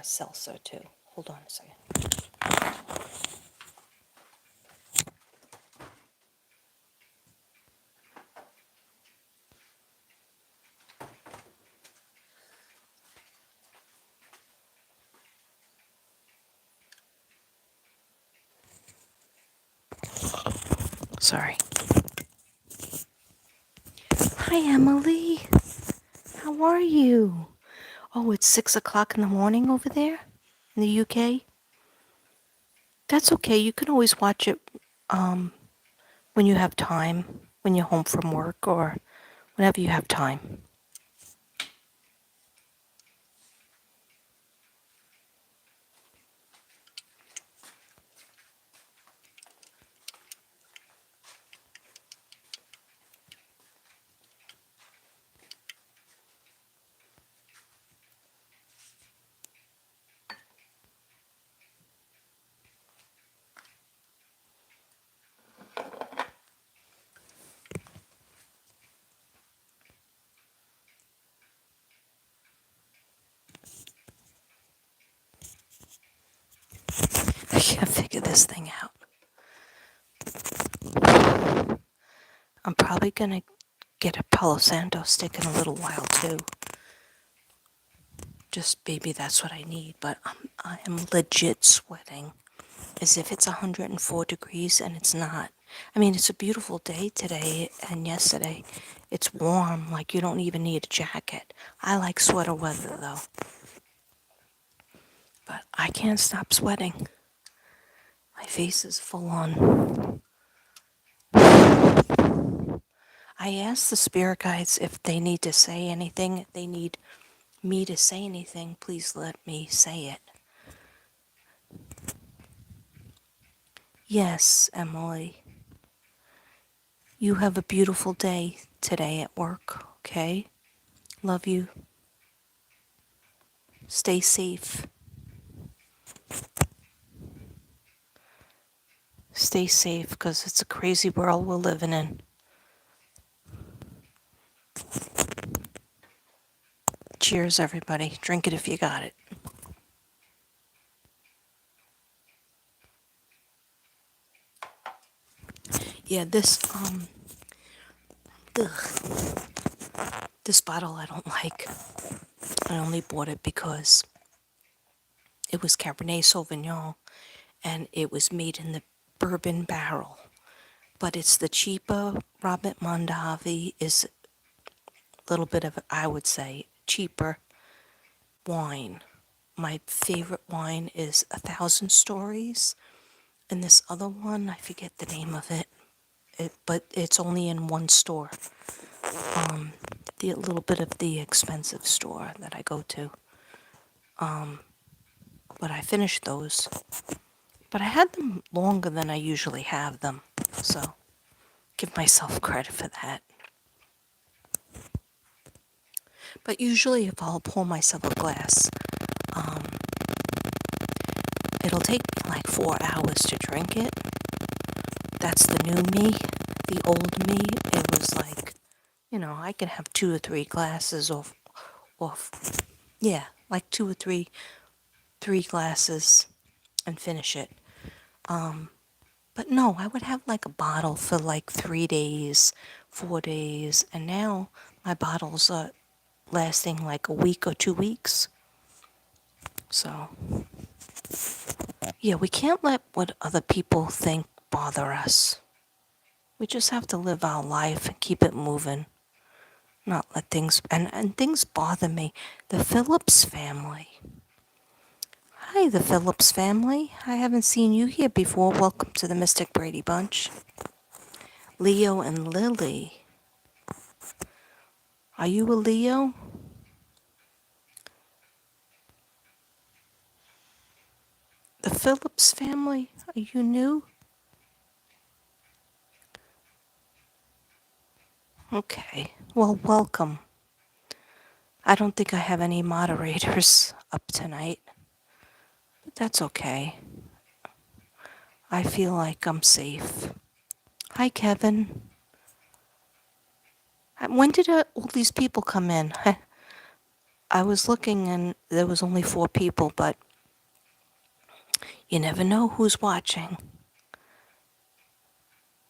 seltzer too. Hold on a second. Sorry. Hi, Emily. How are you? Oh, it's 6 o'clock in the morning over there in the UK. That's okay. You can always watch it when you have time, when you're home from work, or whenever you have time. I can't figure this thing out. I'm probably gonna get a Palo Santo stick in a little while too. Just maybe that's what I need, but I am legit sweating as if it's 104 degrees and it's not. I mean, it's a beautiful day today and yesterday. It's warm, like you don't even need a jacket. I like sweater weather though. But I can't stop sweating. My face is full on. I asked the spirit guides if they need to say anything. If they need me to say anything, please let me say it. Yes, Emily. You have a beautiful day today at work, okay? Love you. Stay safe. Stay safe because it's a crazy world we're living in. Cheers, everybody. Drink it if you got it. Yeah, ugh, this bottle I don't like. I only bought it because it was Cabernet Sauvignon and it was made in the bourbon barrel. But it's the cheaper. Robert Mondavi is a little bit of, I would say, cheaper wine. My favorite wine is 1,000 Stories, and this other one, I forget the name of it, but it's only in one store. The little bit of the expensive store that I go to. But I finished those. But I had them longer than I usually have them, so give myself credit for that. But usually, if I'll pour myself a glass, um, it'll take me like 4 hours to drink it. That's the new me. The old me, it was like, I can have 2 or 3 glasses of, yeah, like three glasses and finish it. But no, I would have like a bottle for like 3 days, 4 days, and now my bottles are lasting like a week or 2 weeks. So, yeah, we can't let what other people think bother us. We just have to live our life and keep it moving. Not let things, and things bother me. The Phillips family. Hi, the Phillips family. I haven't seen you here before. Welcome to the Mystic Brady Bunch. Leo and Lily. Are you a Leo? The Phillips family? Are you new? Okay. Well, welcome. I don't think I have any moderators up tonight, but that's okay. I feel like I'm safe. Hi, Kevin. When did all these people come in? I was looking and there was only 4 people, but you never know who's watching.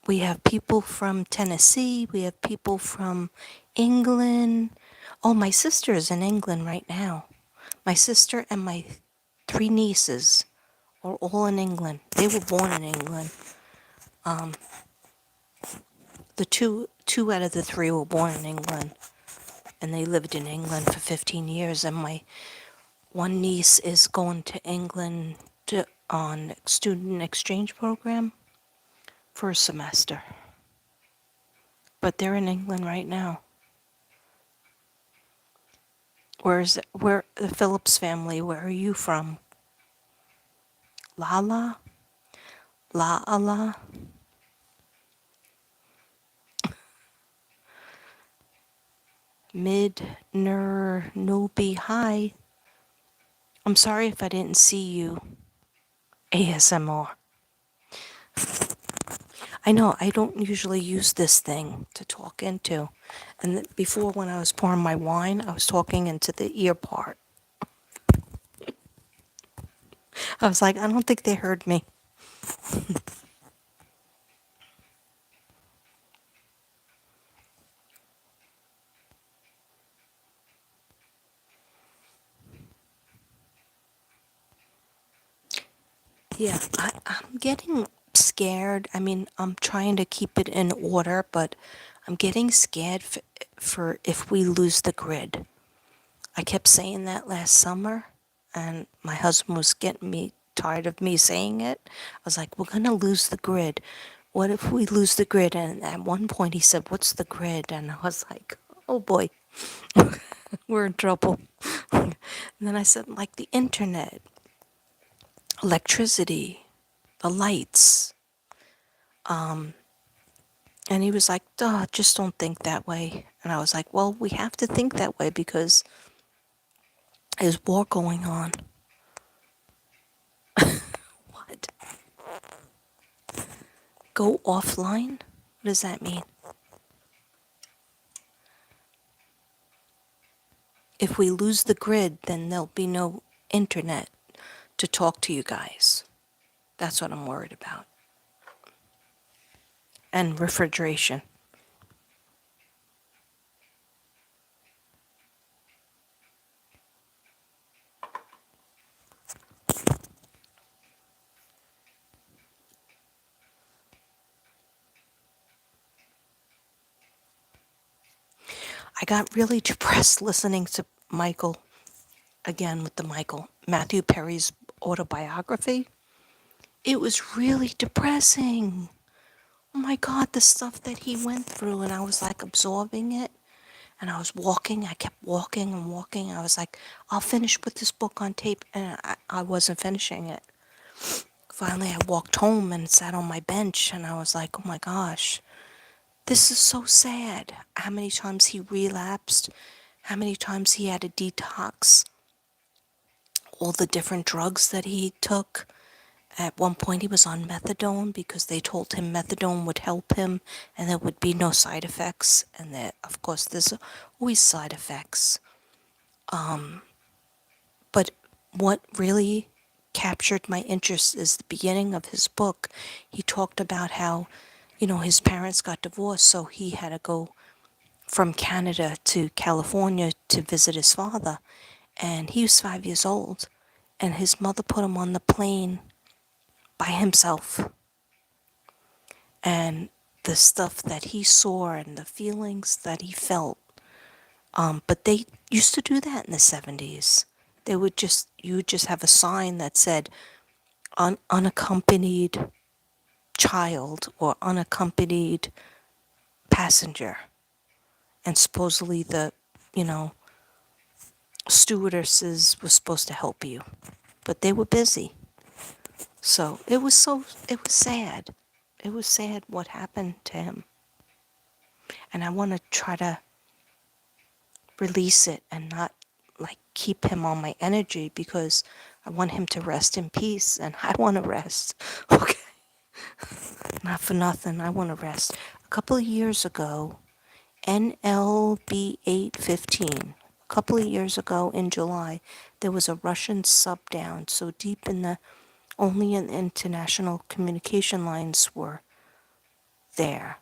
We have people from Tennessee. We have people from England. Oh, my sister is in England right now. My sister and my 3 nieces are all in England. They were born in England. The two out of the 3 were born in England, and they lived in England for 15 years. And my one niece is going to England on student exchange program for a semester. But they're in England right now. Where the Phillips family? Where are you from? Lala, La Allah. Mid Nur Nubi. Hi. I'm sorry if I didn't see you. ASMR. I know I don't usually use this thing to talk into. And before, when I was pouring my wine, I was talking into the ear part. I was like, I don't think they heard me. Yeah, I'm getting scared. I mean, I'm trying to keep it in order, but I'm getting scared for if we lose the grid. I kept saying that last summer, and my husband was getting me tired of me saying it. I was like, we're going to lose the grid. What if we lose the grid? And at one point he said, what's the grid? And I was like, oh boy, we're in trouble. And then I said, like the internet, electricity, the lights. And he was like, duh, just don't think that way. And I was like, well, we have to think that way because there's war going on. What? Go offline? What does that mean? If we lose the grid, then there'll be no internet to talk to you guys. That's what I'm worried about. And refrigeration. I got really depressed listening to Michael, again with the Michael, Matthew Perry's autobiography. It was really depressing. Oh my God, the stuff that he went through, and I was like absorbing it. And I was walking, I kept walking and walking. I was like, I'll finish with this book on tape, and I wasn't finishing it. Finally, I walked home and sat on my bench, and I was like, oh my gosh, this is so sad. How many times he relapsed, how many times he had to detox, all the different drugs that he took. At one point, he was on methadone because they told him methadone would help him and there would be no side effects. And that, of course, there's always side effects. But what really captured my interest is the beginning of his book. He talked about how, his parents got divorced, so he had to go from Canada to California to visit his father. And he was 5 years old, and his mother put him on the plane by himself. And the stuff that he saw and the feelings that he felt. But they used to do that in the 70s. You would just have a sign that said unaccompanied child or unaccompanied passenger. And supposedly the, you know, stewardesses were supposed to help you. But they were busy. So it was sad. It was sad what happened to him. And I want to try to release it and not like keep him on my energy because I want him to rest in peace and I want to rest. Okay. Not for nothing. I want to rest. A couple of years ago, NLB 815. A couple of years ago in July, there was a Russian sub down so deep in the only in international communication lines were there.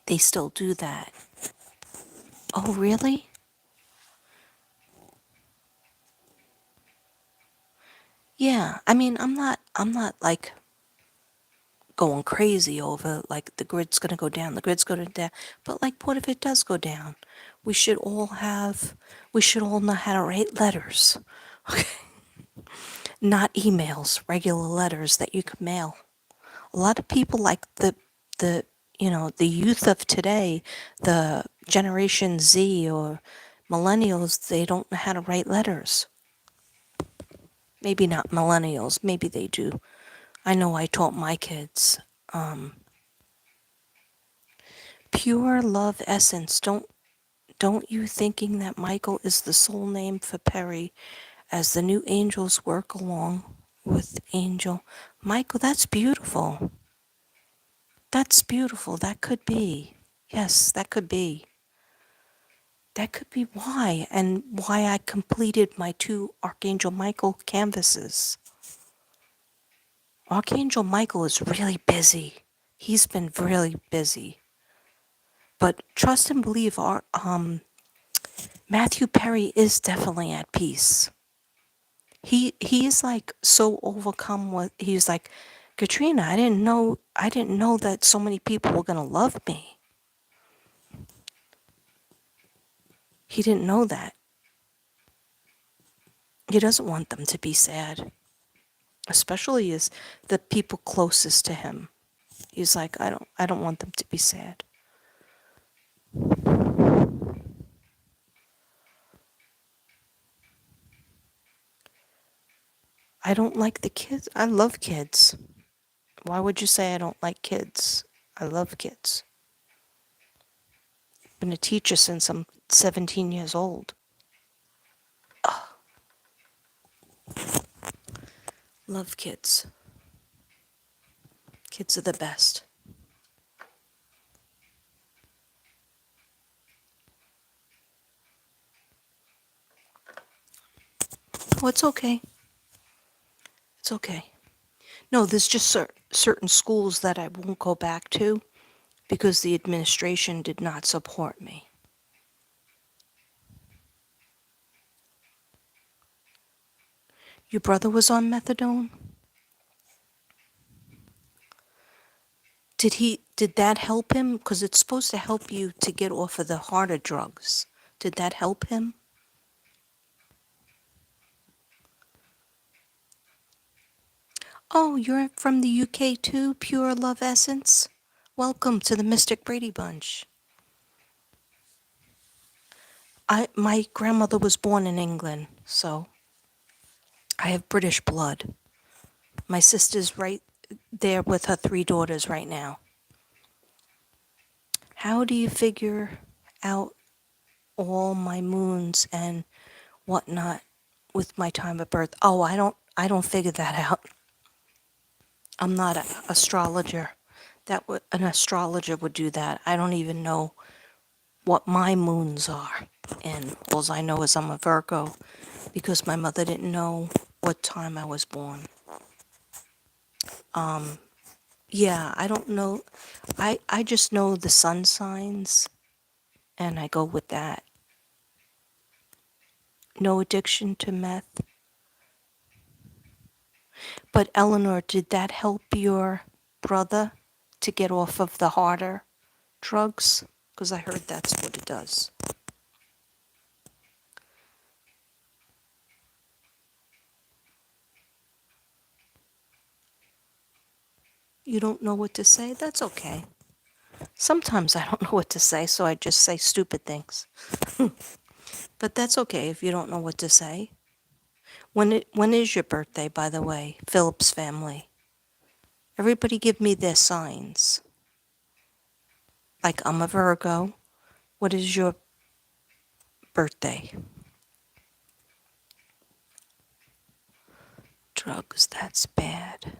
They still do that. Oh, really? Yeah. I mean, I'm not like going crazy over like the grid's going to go down, the grid's going to down. But like, what if it does go down? We should all have, we should all know how to write letters. Okay. Not emails, regular letters that you could mail. A lot of people like the, the youth of today, the Generation Z or millennials, they don't know how to write letters. Maybe not millennials, maybe they do. I know I taught my kids. Pure love essence. Don't you thinking that Michael is the soul name for Perry as the new angels work along with Angel? Michael, that's beautiful. That's beautiful. That could be. Yes, that could be. That could be why, and why I completed my 2 Archangel Michael canvases. Archangel Michael is really busy. He's been really busy. But trust and believe, Matthew Perry is definitely at peace. He's like so overcome with, he's like, Katrina, I didn't know that so many people were gonna love me. He didn't know that. He doesn't want them to be sad, especially as the people closest to him. He's like, I don't want them to be sad. I don't like the kids. I love kids. Why would you say I don't like kids? I love kids. Been a teacher since I'm 17 years old. Love kids. Kids are the best. Oh, it's okay. It's okay. No, there's just certain schools that I won't go back to because the administration did not support me. Your brother was on methadone? Did that help him? Because it's supposed to help you to get off of the harder drugs. Did that help him? Oh, you're from the UK too, Pure Love Essence? Welcome to the Mystic Brady Bunch. My grandmother was born in England, so I have British blood. My sister's right there with her 3 daughters right now. How do you figure out all my moons and whatnot with my time of birth? Oh, I don't figure that out. I'm not an astrologer. An astrologer would do that. I don't even know what my moons are. And all I know is I'm a Virgo because my mother didn't know what time I was born. Yeah, I don't know. I just know the sun signs and I go with that. No addiction to meth. But Eleanor, did that help your brother to get off of the harder drugs? Because I heard that's what it does. You don't know what to say? That's okay. Sometimes I don't know what to say, so I just say stupid things. But that's okay if you don't know what to say. When is your birthday, by the way, Philip's family? Everybody give me their signs. Like I'm a Virgo. What is your birthday? Drugs, that's bad.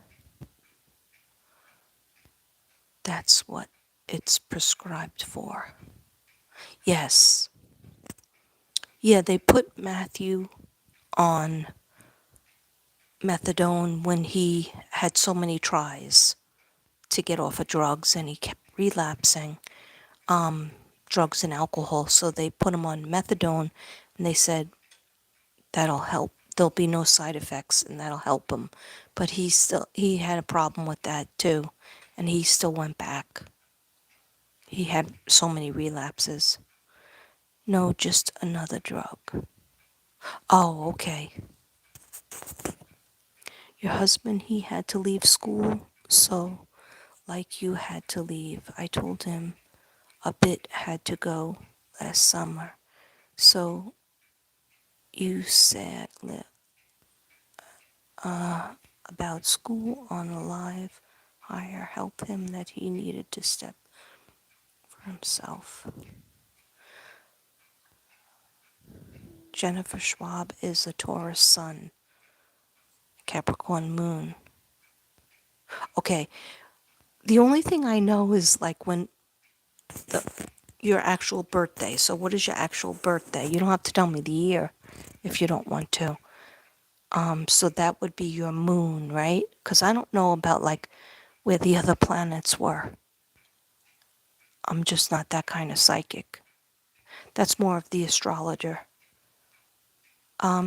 That's what it's prescribed for. Yes. Yeah, they put Matthew on methadone when he had so many tries to get off of drugs and he kept relapsing, drugs and alcohol. So they put him on methadone and they said that'll help. There'll be no side effects and that'll help him. But he had a problem with that too. And he still went back. He had so many relapses. No, just another drug. Oh, okay. Your husband, he had to leave school, so like you had to leave. I told him a bit had to go last summer. So you said about school on a live hire, help him that he needed to step for himself. Jennifer Schwab is a Taurus sun, Capricorn moon. Okay, the only thing I know is like when the your actual birthday. So what is your actual birthday? You don't have to tell me the year if you don't want to. So that would be your moon, right? Because I don't know about like where the other planets were. I'm just not that kind of psychic. That's more of the astrologer.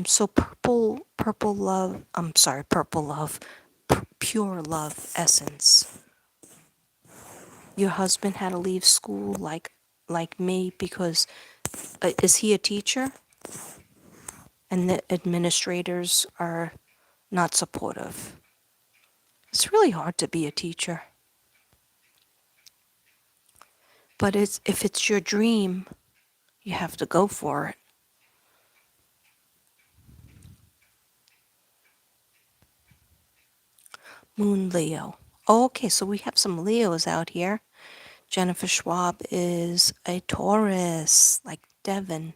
So purple love, I'm sorry, purple love, pure love essence. Your husband had to leave school like me because is he a teacher? And the administrators are not supportive. It's really hard to be a teacher. But if it's your dream, you have to go for it. Moon Leo. Oh, okay, so we have some Leos out here. Jennifer Schwab is a Taurus, like Devin.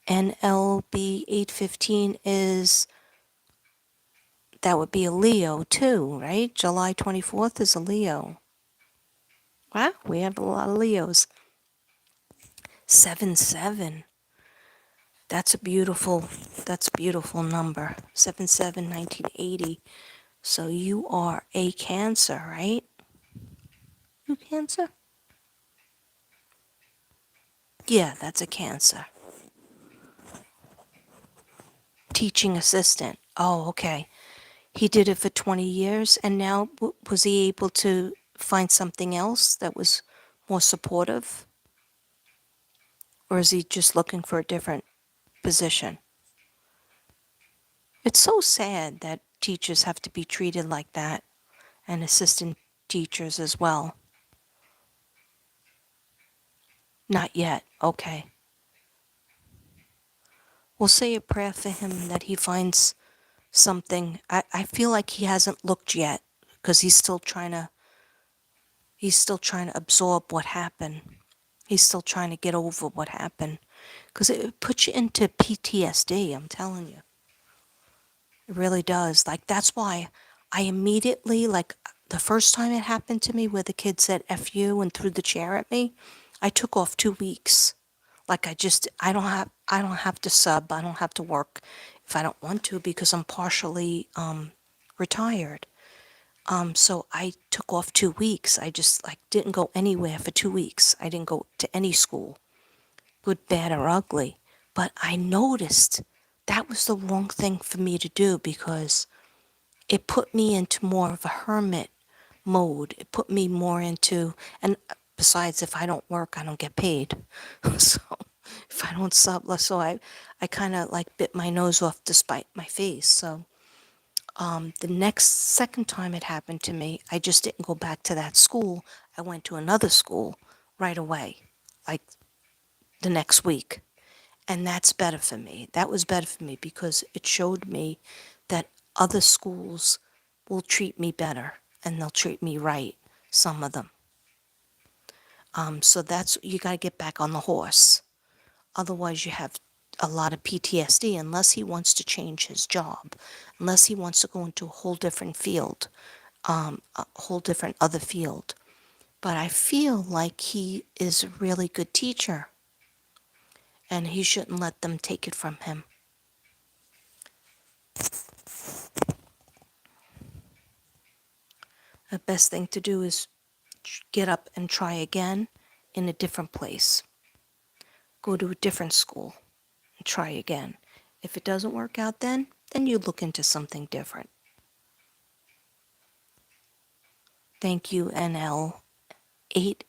NLB 815 is, that would be a Leo too, right? July 24th is a Leo. Wow, we have a lot of Leos. 77. That's a beautiful number. 77, 1980. So you are a Cancer, right? You Cancer? Yeah, that's a Cancer. Teaching assistant. Oh, okay. He did it for 20 years, and now was he able to find something else that was more supportive? Or is he just looking for a different position? It's so sad that teachers have to be treated like that, and assistant teachers as well. Not yet. Okay. We'll say a prayer for him that he finds something. I feel like he hasn't looked yet because he's still trying to absorb what happened. He's still trying to get over what happened because it puts you into PTSD, I'm telling you. It really does. Like, that's why I immediately, like, the first time it happened to me where the kid said F you and threw the chair at me, I took off 2 weeks. Like, I don't have to sub. I don't have to work if I don't want to because I'm partially retired. So I took off 2 weeks. I just like didn't go anywhere for 2 weeks. I didn't go to any school, good, bad, or ugly. But I noticed that was the wrong thing for me to do because it put me into more of a hermit mode. It put me more into, and besides, if I don't work, I don't get paid. So if I don't sub, so I kind of like bit my nose off to spite my face. So the next second time it happened to me, I just didn't go back to that school. I went to another school right away, like the next week. And that's better for me. That was better for me because it showed me that other schools will treat me better and they'll treat me right, some of them. So that's, you got to get back on the horse. Otherwise, you have a lot of PTSD unless he wants to change his job, unless he wants to go into a whole different field, a whole different other field. but I feel like he is a really good teacher, and he shouldn't let them take it from him. The best thing to do is get up and try again in a different place. Go to a different school and try again. If it doesn't work out then you look into something different. Thank you, NL8,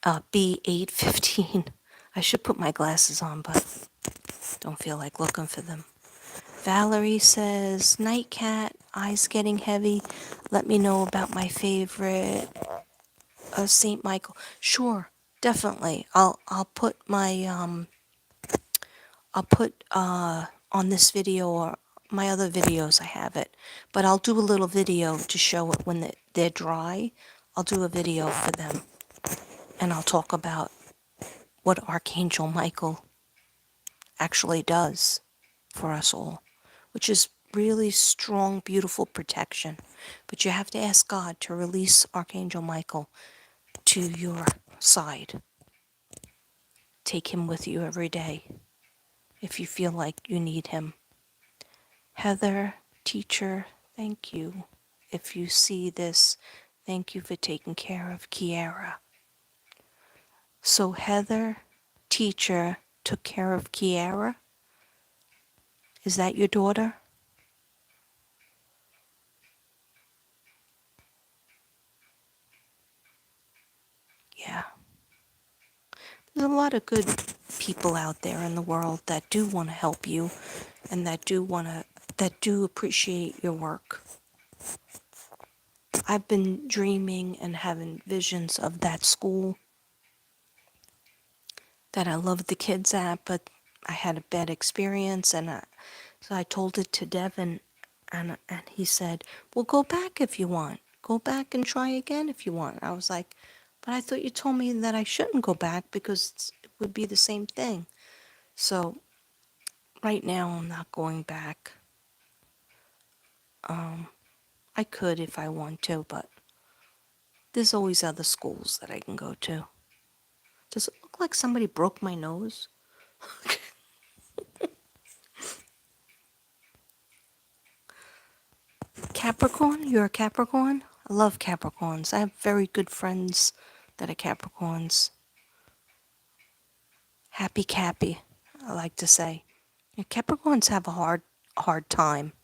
B815. I should put my glasses on, but don't feel like looking for them. Valerie says, Night Cat, eyes getting heavy. Let me know about my favorite St. Michael. Sure, definitely. I'll put my I'll put on this video or my other videos I have it. But I'll do a little video to show it when they're dry. I'll do a video for them. And I'll talk about what Archangel Michael actually does for us all, which is really strong, beautiful protection. But you have to ask God to release Archangel Michael to your side. Take him with you every day if you feel like you need him. Heather, teacher, thank you. If you see this, thank you for taking care of Kiara. So Heather, teacher, took care of Kiara? Is that your daughter? Yeah. There's a lot of good people out there in the world that do want to help you and that do appreciate your work. I've been dreaming and having visions of that school that I loved the kids at, but I had a bad experience, and so I told it to Devin, and he said, well, go back if you want. Go back and try again if you want. I was like, but I thought you told me that I shouldn't go back because it would be the same thing. So right now I'm not going back. I could if I want to, but there's always other schools that I can go to. Does it look like somebody broke my nose? Capricorn? You're a Capricorn? I love Capricorns. I have very good friends that are Capricorns. Happy Cappy, I like to say. And Capricorns have a hard time.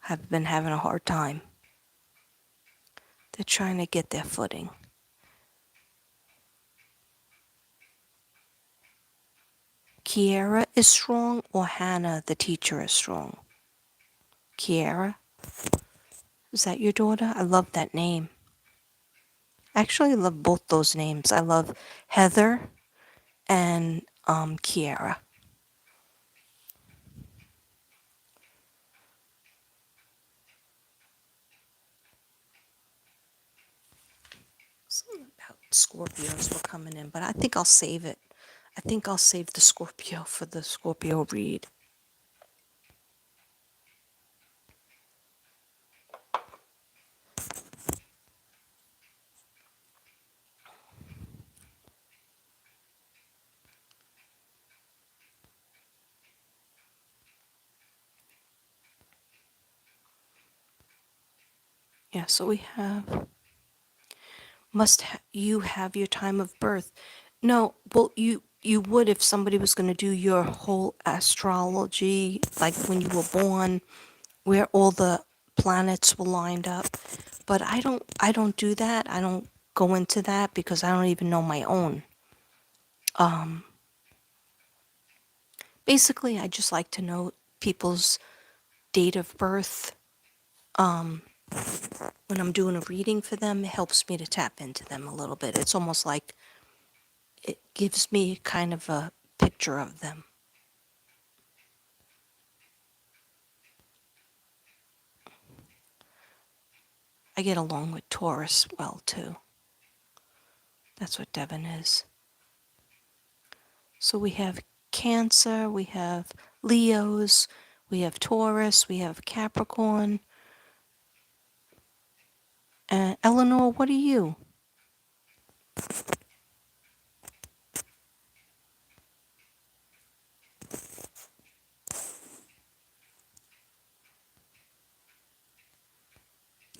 Have been having a hard time. They're trying to get their footing. Kiara is strong or Hannah, the teacher, is strong? Kiara? Is that your daughter? I love that name. Actually, I love both those names. I love Heather and Kiara. Something about Scorpios were coming in, but I think I'll save it. I think I'll save the Scorpio for the Scorpio read. Yeah, so we have, you have your time of birth? No, well, you would if somebody was going to do your whole astrology, like when you were born, where all the planets were lined up. But I don't do that. I don't go into that because I don't even know my own. Basically, I just like to know people's date of birth. When I'm doing a reading for them, it helps me to tap into them a little bit. It's almost like it gives me kind of a picture of them. I get along with Taurus well, too. That's what Devin is. So we have Cancer, we have Leos, we have Taurus, we have Capricorn. Eleanor, what are you?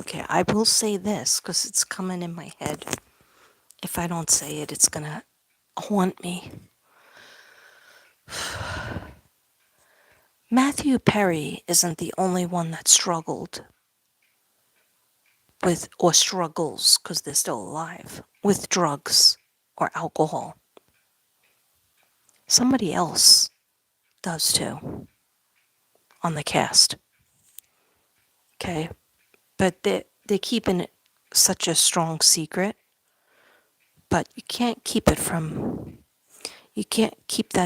Okay, I will say this because it's coming in my head. If I don't say it, it's gonna haunt me. Matthew Perry isn't the only one that struggled with, or struggles, because they're still alive, with drugs or alcohol. Somebody else does too on the cast. Okay, but they're keeping it such a strong secret. But you can't keep that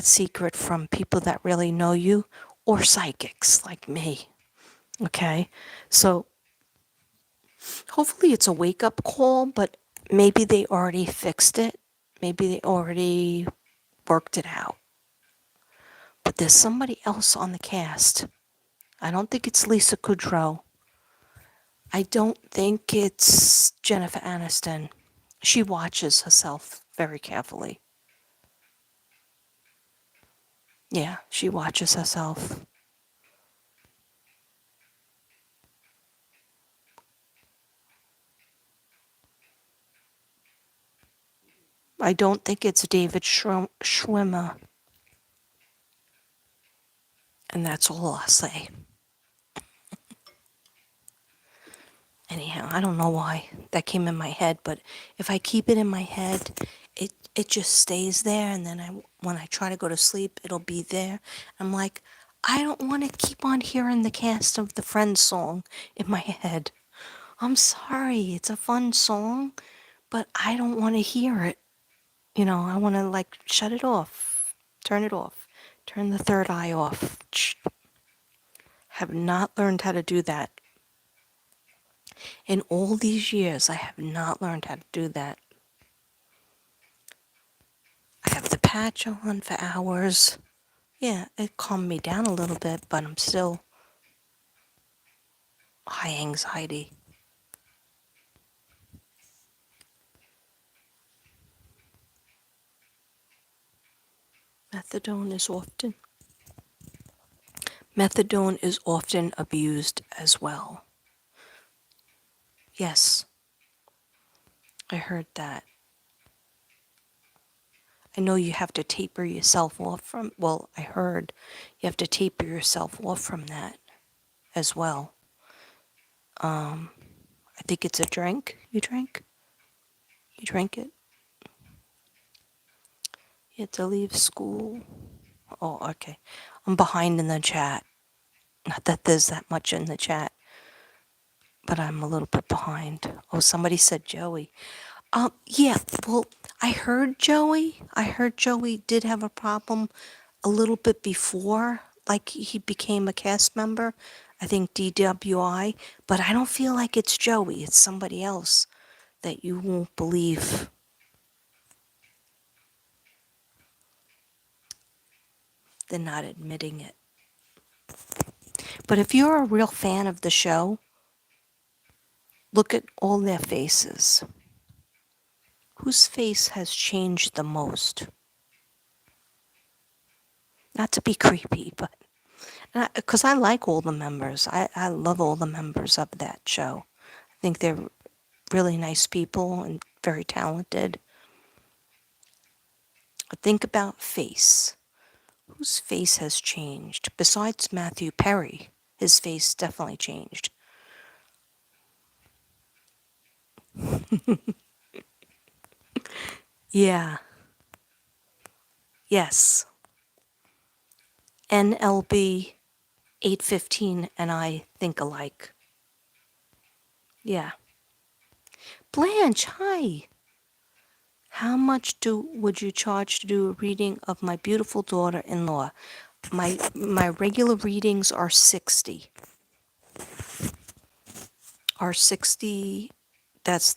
secret from people that really know you or psychics like me. Okay, so hopefully it's a wake up call, but maybe they already fixed it. Maybe they already worked it out. But there's somebody else on the cast. I don't think it's Lisa Kudrow. I don't think it's Jennifer Aniston. She watches herself very carefully. Yeah, she watches herself. I don't think it's David Schwimmer. And that's all I'll say. Anyhow, I don't know why that came in my head, but if I keep it in my head, it just stays there, and then when I try to go to sleep, it'll be there. I'm like, I don't want to keep on hearing the cast of the Friends song in my head. I'm sorry, it's a fun song, but I don't want to hear it. You know, I want to like shut it off, turn it off, turn the third eye off. Have not learned how to do that. In all these years, I have not learned how to do that. I have the patch on for hours. Yeah, it calmed me down a little bit, but I'm still high anxiety. Methadone is often Methadone is often abused as well. Yes, I heard that. I know you have to taper yourself off from, well, I heard you have to taper yourself off from that as well. I think it's a drink. You drink? You drink it? You have to leave school. Oh, okay. I'm behind in the chat. Not that there's that much in the chat, but I'm a little bit behind. Oh, somebody said Joey. Yeah, well, I heard Joey did have a problem a little bit before, like he became a cast member. I think DWI, but I don't feel like it's Joey. It's somebody else that you won't believe. They're not admitting it. But if you're a real fan of the show, look at all their faces. Whose face has changed the most? Not to be creepy, but because I like all the members. I love all the members of that show. I think they're really nice people and very talented. But think about face. Whose face has changed? Besides Matthew Perry, his face definitely changed. Yeah. Yes. NLB 815 and I think alike. Yeah. Blanche, hi. How much would you charge to do a reading of my beautiful daughter-in-law? My regular readings are 60. Are 60, that's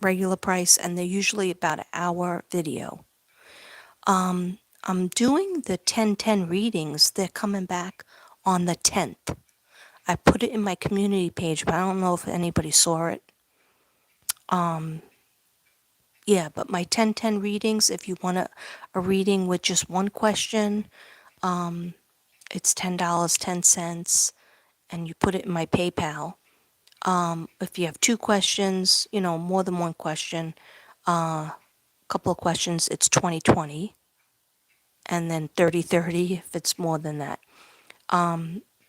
regular price, and they're usually about an hour video. I'm doing the 10/10 readings. They're coming back on the 10th. I put it in my community page, but I don't know if anybody saw it. Yeah, but my 1010 readings, if you want a reading with just one question, it's $10.10, and you put it in my PayPal. If you have two questions, more than one question, couple of questions, it's 2020, and then 3030 if it's more than that.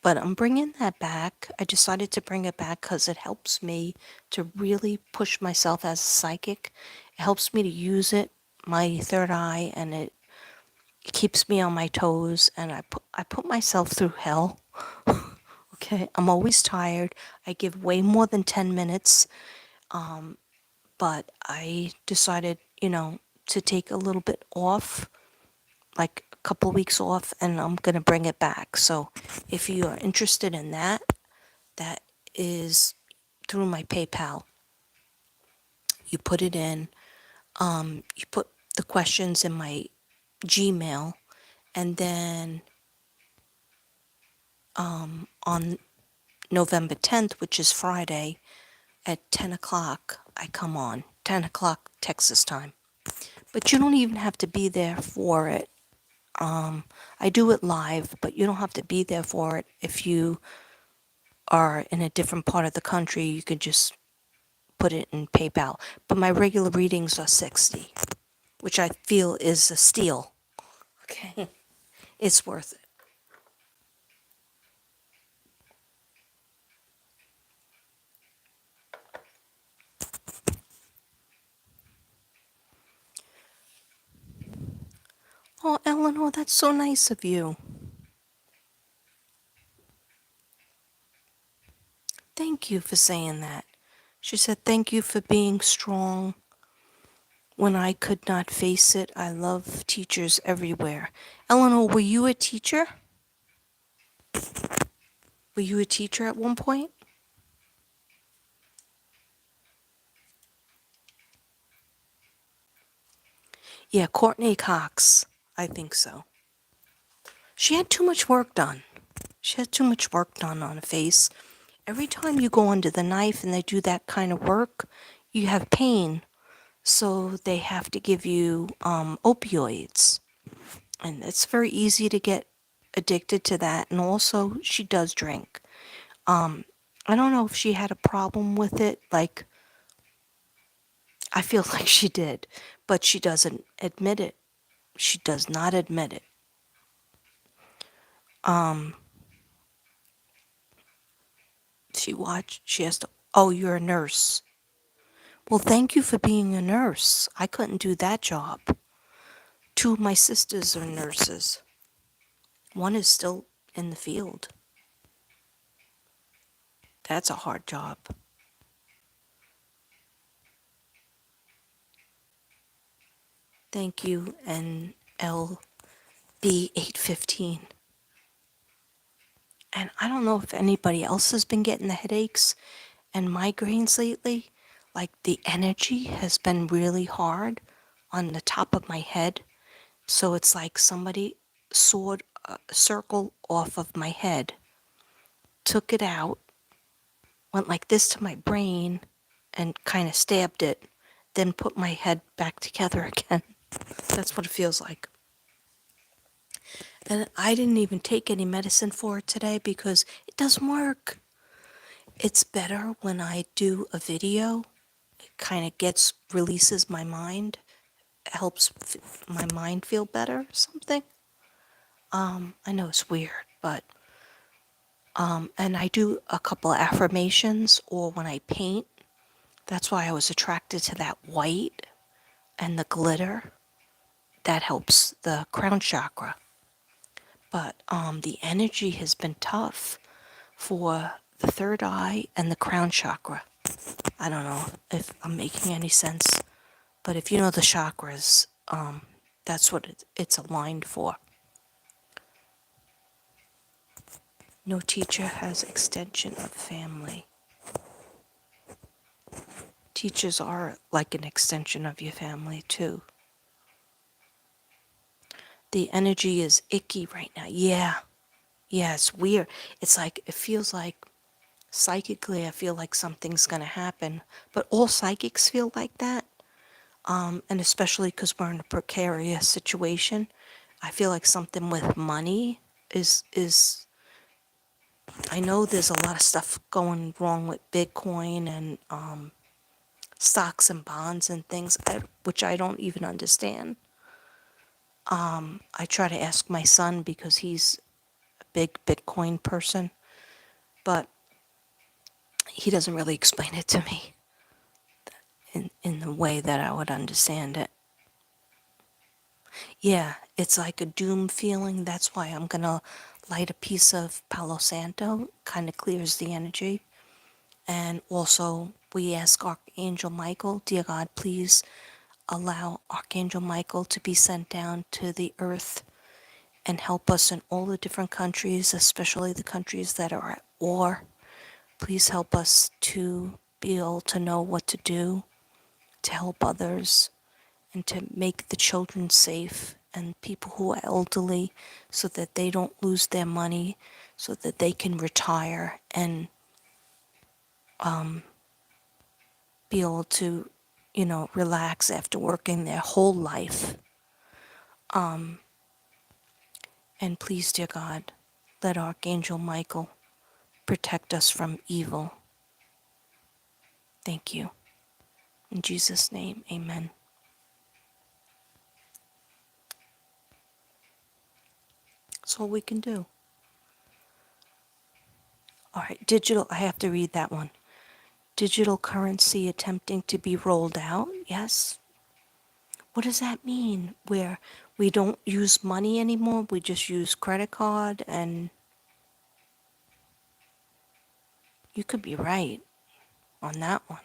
But I'm bringing that back. I decided to bring it back because it helps me to really push myself as a psychic. It helps me to use it, my third eye, and it keeps me on my toes. And I put myself through hell. Okay, I'm always tired. I give way more than 10 minutes, but I decided, to take a little bit off, like a couple of weeks off, and I'm going to bring it back. So if you are interested in that, that is through my PayPal. You put it in, you put the questions in my Gmail, and then on November 10th, which is Friday, at 10 o'clock, I come on. 10 o'clock Texas time. But you don't even have to be there for it. I do it live, but you don't have to be there for it. If you are in a different part of the country, you could just put it in PayPal. But my regular readings are 60, which I feel is a steal. Okay. It's worth it. Oh, Eleanor, that's so nice of you. Thank you for saying that. She said, thank you for being strong when I could not face it. I love teachers everywhere. Eleanor, were you a teacher? Were you a teacher at one point? Yeah, Courtney Cox. I think so. She had too much work done. She had too much work done on her face. Every time you go under the knife and they do that kind of work, you have pain. So they have to give you opioids. And it's very easy to get addicted to that. And also, she does drink. I don't know if she had a problem with it. Like, I feel like she did, but she doesn't admit it. She does not admit it. She has to, oh, you're a nurse. Well, thank you for being a nurse. I couldn't do that job. Two of my sisters are nurses. One is still in the field. That's a hard job. Thank you, NLB815. And I don't know if anybody else has been getting the headaches and migraines lately. Like the energy has been really hard on the top of my head. So it's like somebody sawed a circle off of my head, took it out, went like this to my brain, and kind of stabbed it, then put my head back together again. That's what it feels like. And I didn't even take any medicine for it today because it doesn't work. It's better when I do a video. It kind of releases my mind, helps my mind feel better or something. I know it's weird, but, and I do a couple of affirmations, or when I paint, that's why I was attracted to that white and the glitter. That helps the crown chakra. But the energy has been tough for the third eye and the crown chakra. I don't know if I'm making any sense, but if you know the chakras, that's what it's aligned for. No teacher has extension of family. Teachers are like an extension of your family too. The energy is icky right now. Yeah, it's weird. It's like, it feels like psychically, I feel like something's gonna happen, but all psychics feel like that. And especially because we're in a precarious situation, I feel like something with money is I know there's a lot of stuff going wrong with Bitcoin and stocks and bonds and things, which I don't even understand. I try to ask my son because he's a big Bitcoin person, but he doesn't really explain it to me in the way that I would understand it. Yeah, it's like a doom feeling. That's why I'm gonna light a piece of Palo Santo, kind of clears the energy. And also, we ask Archangel Michael, dear God, please allow Archangel Michael to be sent down to the earth and help us in all the different countries, especially the countries that are at war. Please help us to be able to know what to do to help others and to make the children safe and people who are elderly so that they don't lose their money, so that they can retire and be able to, relax after working their whole life. And please, dear God, let Archangel Michael protect us from evil. Thank you. In Jesus' name, amen. That's all we can do. All right, digital, I have to read that one. Digital currency attempting to be rolled out, yes. What does that mean? Where we don't use money anymore, we just use credit card, and you could be right on that one.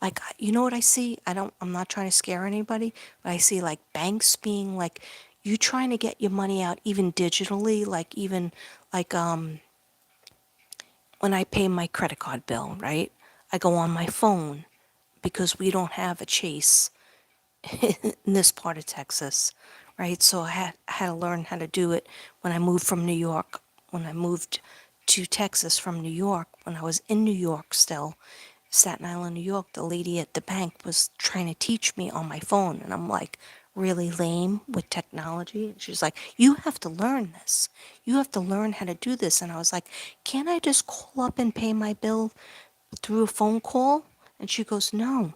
Like, you know what I see? I'm not trying to scare anybody, but I see like banks being like, you trying to get your money out even digitally, like even like when I pay my credit card bill, right? I go on my phone because we don't have a Chase in this part of Texas, right? So I had to learn how to do it when I moved from New York. When I moved to Texas from New York, when I was in New York still, Staten Island, New York, the lady at the bank was trying to teach me on my phone, and I'm like really lame with technology. And she's like, "You have to learn this. You have to learn how to do this." And I was like, "Can't I just call up and pay my bill through a phone call?" And she goes, "No.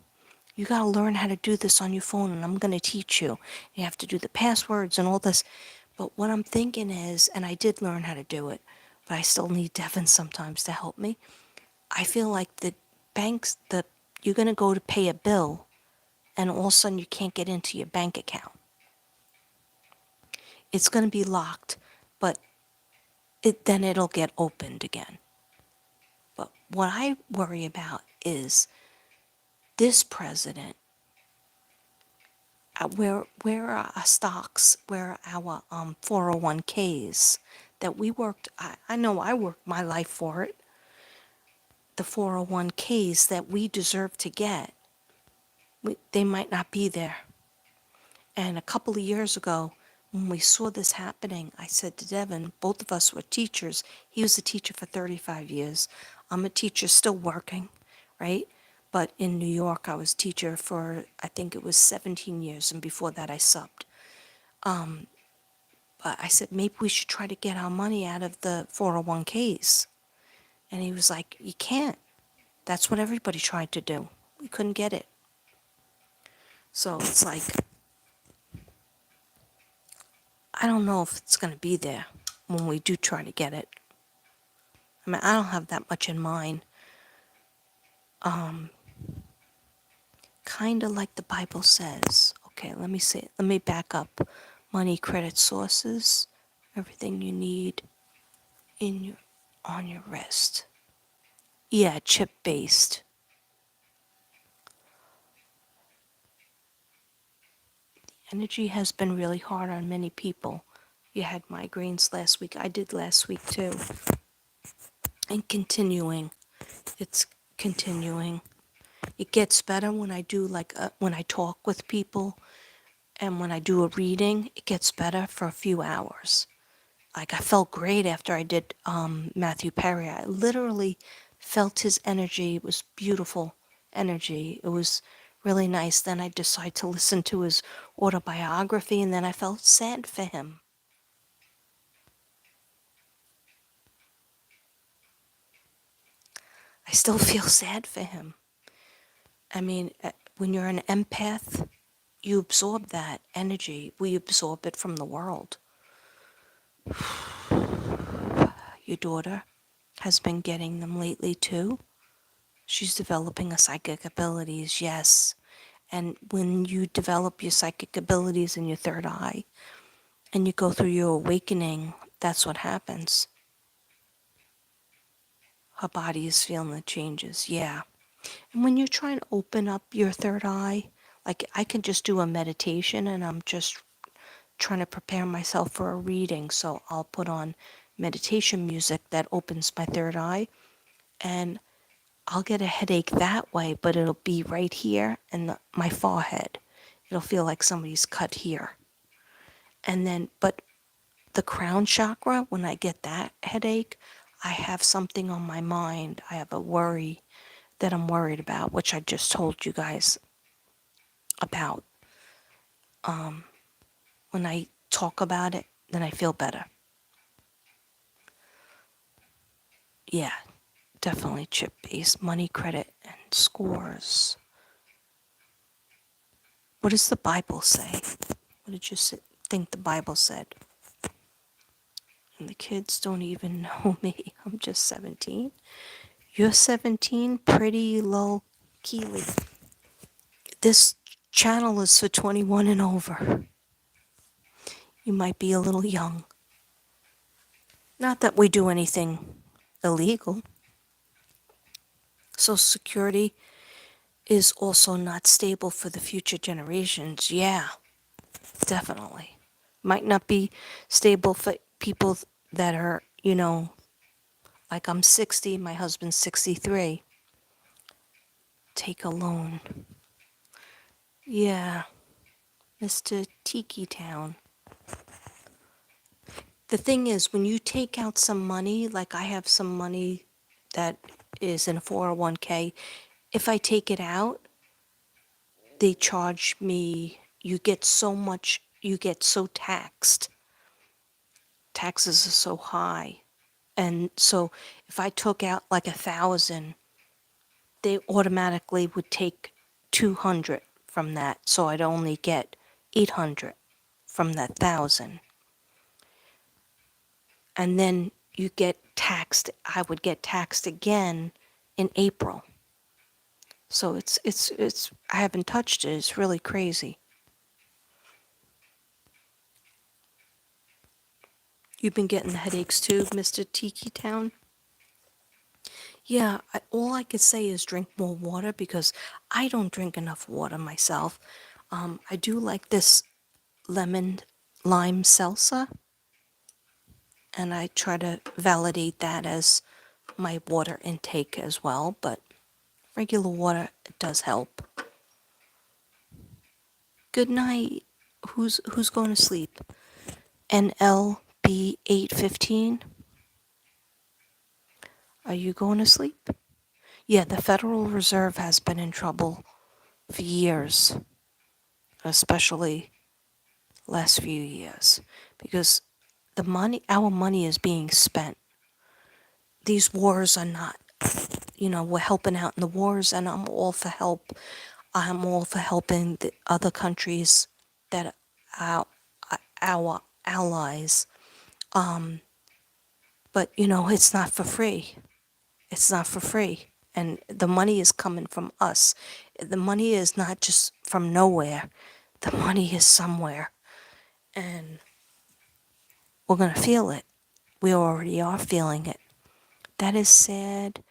You got to learn how to do this on your phone, and I'm going to teach you. You have to do the passwords and all this." But what I'm thinking is, and I did learn how to do it, but I still need Devin sometimes to help me. I feel like the banks, you're going to go to pay a bill, and all of a sudden you can't get into your bank account. It's going to be locked, but then it'll get opened again. But what I worry about is this president. Where are our stocks? Where are our 401ks that we worked? I know I worked my life for it. The 401ks that we deserve to get, they might not be there. And a couple of years ago, when we saw this happening, I said to Devin, both of us were teachers. He was a teacher for 35 years. I'm a teacher still working, right? But in New York, I was teacher for, I think it was 17 years, and before that I subbed. But I said, maybe we should try to get our money out of the 401ks. And he was like, you can't. That's what everybody tried to do. We couldn't get it. So it's like, I don't know if it's going to be there when we do try to get it. I mean, I don't have that much in mind. Kind of like the Bible says. Okay, let me say, let me back up. Money, credit sources, everything you need in your on your wrist. Yeah, chip based. Energy has been really hard on many people. You had migraines last week. I did last week too. And continuing. It's continuing. It gets better when I do when I talk with people and when I do a reading, it gets better for a few hours. Like I felt great after I did Matthew Perry. I literally felt his energy. It was beautiful. energy. It was really nice. Then I decided to listen to his autobiography, and then I felt sad for him. I still feel sad for him. I mean, when you're an empath, you absorb that energy. We absorb it from the world. Your daughter has been getting them lately too. She's developing a psychic abilities, yes. And when you develop your psychic abilities in your third eye and you go through your awakening, that's what happens. Her body is feeling the changes, yeah. And when you're trying to open up your third eye, like I can just do a meditation and I'm just trying to prepare myself for a reading. So I'll put on meditation music that opens my third eye and I'll get a headache that way, but it'll be right here in my forehead. It'll feel like somebody's cut here. And then, but the crown chakra, when I get that headache, I have something on my mind. I have a worry that I'm worried about, which I just told you guys about. When I talk about it, then I feel better. Yeah, definitely chip based money, credit, and scores. What does the Bible say? What did you think the Bible said? And the kids don't even know me. I'm just 17. You're 17, pretty low Keely. This channel is for 21 and over. You might be a little young. Not that we do anything illegal. Social Security is also not stable for the future generations. Yeah, definitely. Might not be stable for people that are, like I'm 60, my husband's 63. Take a loan. Yeah, Mr. Tiki Town. The thing is, when you take out some money, like I have some money that is in a 401k, if I take it out, they charge me, you get so much, you get so taxed. Taxes are so high. And so if I took out like 1,000, they automatically would take 200 from that. So I'd only get 800 from that 1,000. And then you get taxed, I would get taxed again in April. So it's I haven't touched it. It's really crazy. You've been getting the headaches too, Mr. Tiki Town? Yeah, all I could say is drink more water because I don't drink enough water myself. I do like this lemon lime salsa, and I try to validate that as my water intake as well, but regular water does help. Good night. Who's going to sleep? NLB 815. Are you going to sleep? Yeah, the Federal Reserve has been in trouble for years, especially last few years, because our money is being spent. These wars are not, we're helping out in the wars, and I'm all for help. I'm all for helping the other countries that are our allies. But, it's not for free. It's not for free. And the money is coming from us. The money is not just from nowhere. The money is somewhere. And we're going to feel it. We already are feeling it. That is sad.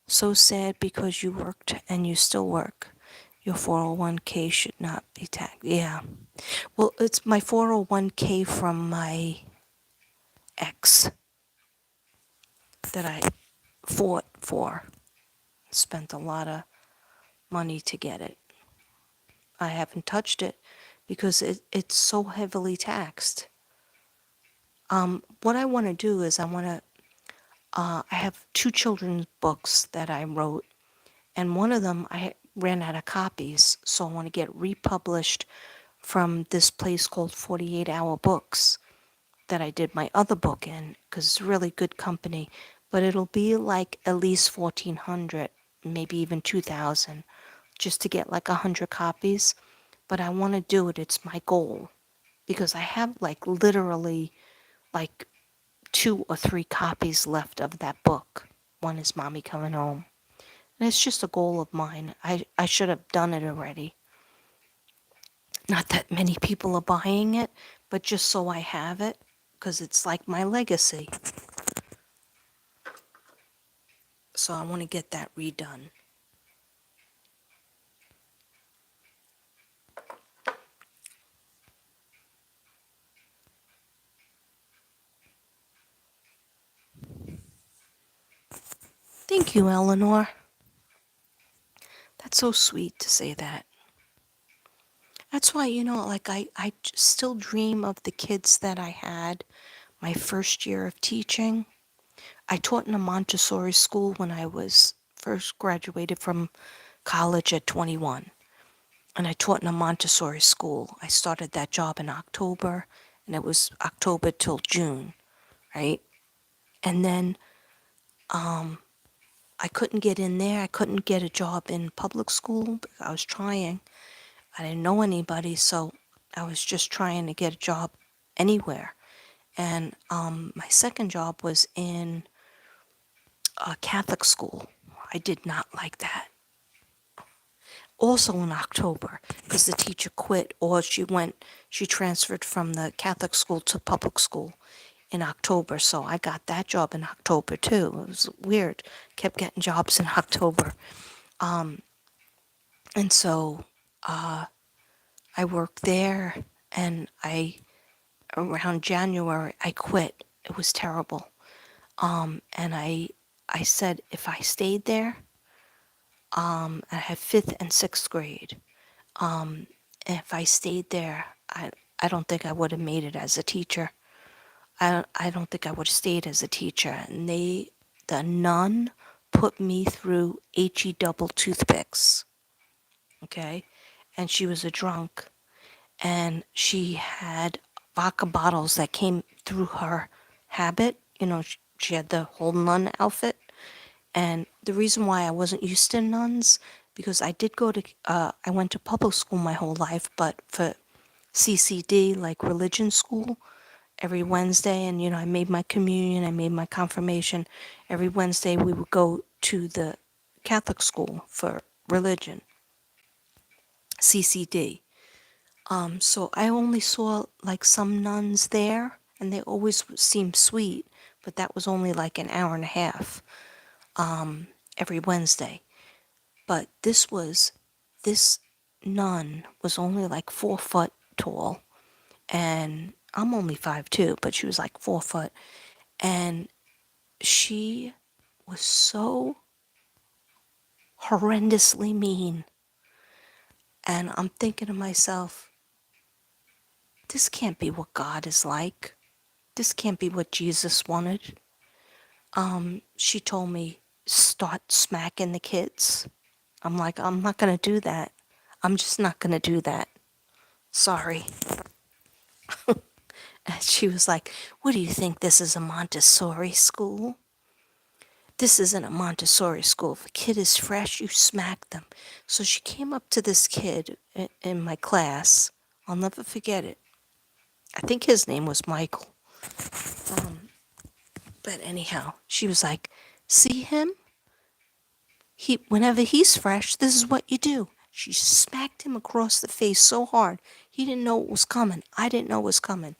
So sad because you worked and you still work. Your 401k should not be taxed. Yeah. Well, it's my 401k from my ex that I fought for. Spent a lot of money to get it. I haven't touched it because it's so heavily taxed. What I want to do is I have two children's books that I wrote, and one of them ran out of copies, so I want to get republished from this place called 48 Hour Books that I did my other book in, because it's really good company. But it'll be like at least 1,400, maybe even 2,000, just to get like 100 copies. But I want to do it. It's my goal, because I have like literally like 2 or 3 copies left of that book. One is Mommy Coming Home. And it's just a goal of mine. I should have done it already. Not that many people are buying it, but just so I have it, because it's like my legacy. So I want to get that redone. Thank you, Eleanor. That's so sweet to say that. That's why, like I still dream of the kids that I had my first year of teaching. I taught in a Montessori school when I was first graduated from college at 21. And I taught in a Montessori school. I started that job in October, and it was October till June, right? And then I couldn't get in there. I couldn't get a job in public school. I was trying. I didn't know anybody, so I was just trying to get a job anywhere. And my second job was in a Catholic school. I did not like that. Also in October, because the teacher quit, or she transferred from the Catholic school to public school in October. So I got that job in October too. It was weird. Kept getting jobs in October. And so I worked there, and around January, I quit. It was terrible. And I said if I stayed there, I had fifth and sixth grade. If I stayed there, I don't think I would have made it as a teacher. I don't think I would have stayed as a teacher. And the nun put me through HE double toothpicks. Okay. And she was a drunk, and she had vodka bottles that came through her habit. She had the whole nun outfit. And the reason why I wasn't used to nuns, because I went to public school my whole life, but for CCD, like religion school, every Wednesday, and I made my communion, I made my confirmation. Every Wednesday we would go to the Catholic school for religion, CCD. So I only saw like some nuns there, and they always seemed sweet, but that was only like an hour and a half every Wednesday. But this nun was only like 4 foot tall, and I'm only 5'2", but she was like 4 foot, and she was so horrendously mean. And I'm thinking to myself, this can't be what God is like. This can't be what Jesus wanted. She told me, start smacking the kids. I'm like, I'm not going to do that. I'm just not going to do that. Sorry. And she was like, what do you think, this is a Montessori school? This isn't a Montessori school. If a kid is fresh, you smack them. So she came up to this kid in my class. I'll never forget it. I think his name was Michael. But anyhow, she was like, see him? Whenever he's fresh, this is what you do. She smacked him across the face so hard, he didn't know it was coming. I didn't know it was coming.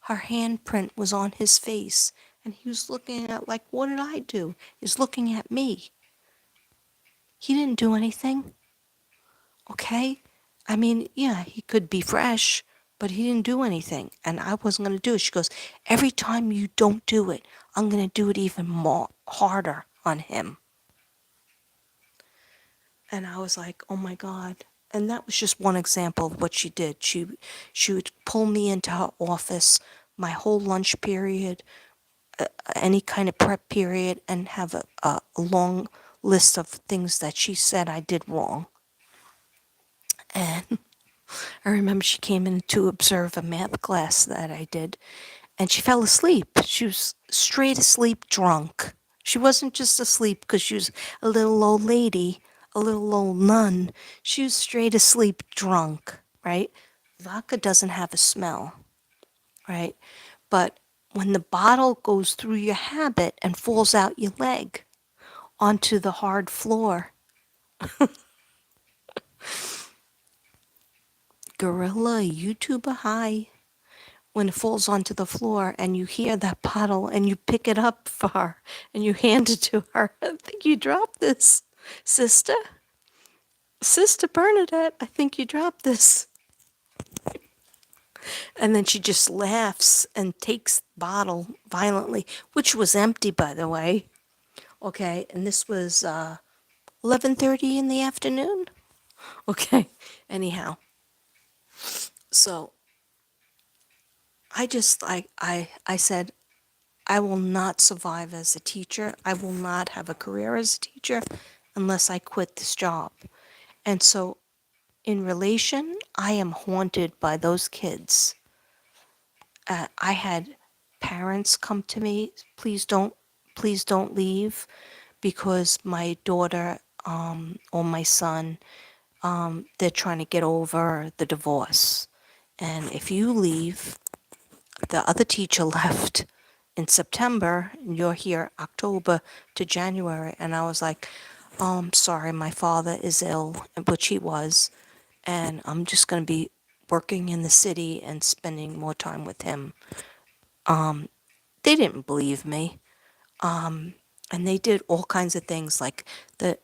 Her handprint was on his face, and he was looking at like, what did I do? He's looking at me. He didn't do anything. Okay? I mean, yeah, he could be fresh, but he didn't do anything, and I wasn't going to do it. She goes, every time you don't do it, I'm going to do it even more harder on him. And I was like, oh my God. And that was just one example of what she did. She would pull me into her office my whole lunch period, any kind of prep period, and have a long list of things that she said I did wrong. And I remember she came in to observe a math class that I did, and she fell asleep. She was straight asleep drunk. She wasn't just asleep because she was a little old lady, a little old nun. She was straight asleep drunk, right? Vodka doesn't have a smell, right? But when the bottle goes through your habit and falls out your leg onto the hard floor, gorilla, YouTuber, hi. When it falls onto the floor and you hear that bottle and you pick it up for her and you hand it to her, I think you dropped this, sister. Sister Bernadette, I think you dropped this. And then she just laughs and takes the bottle violently, which was empty, by the way. Okay, and this was 11:30 in the afternoon. Okay, anyhow, so I said I will not survive as a teacher. I will not have a career as a teacher unless I quit this job. And so, in relation, I am haunted by those kids. I had parents come to me, please don't leave, because my daughter or my son, they're trying to get over the divorce. And if you leave, the other teacher left in September, and you're here October to January. And I was like, sorry, my father is ill, which he was, and I'm just going to be working in the city and spending more time with him. They didn't believe me. And they did all kinds of things like the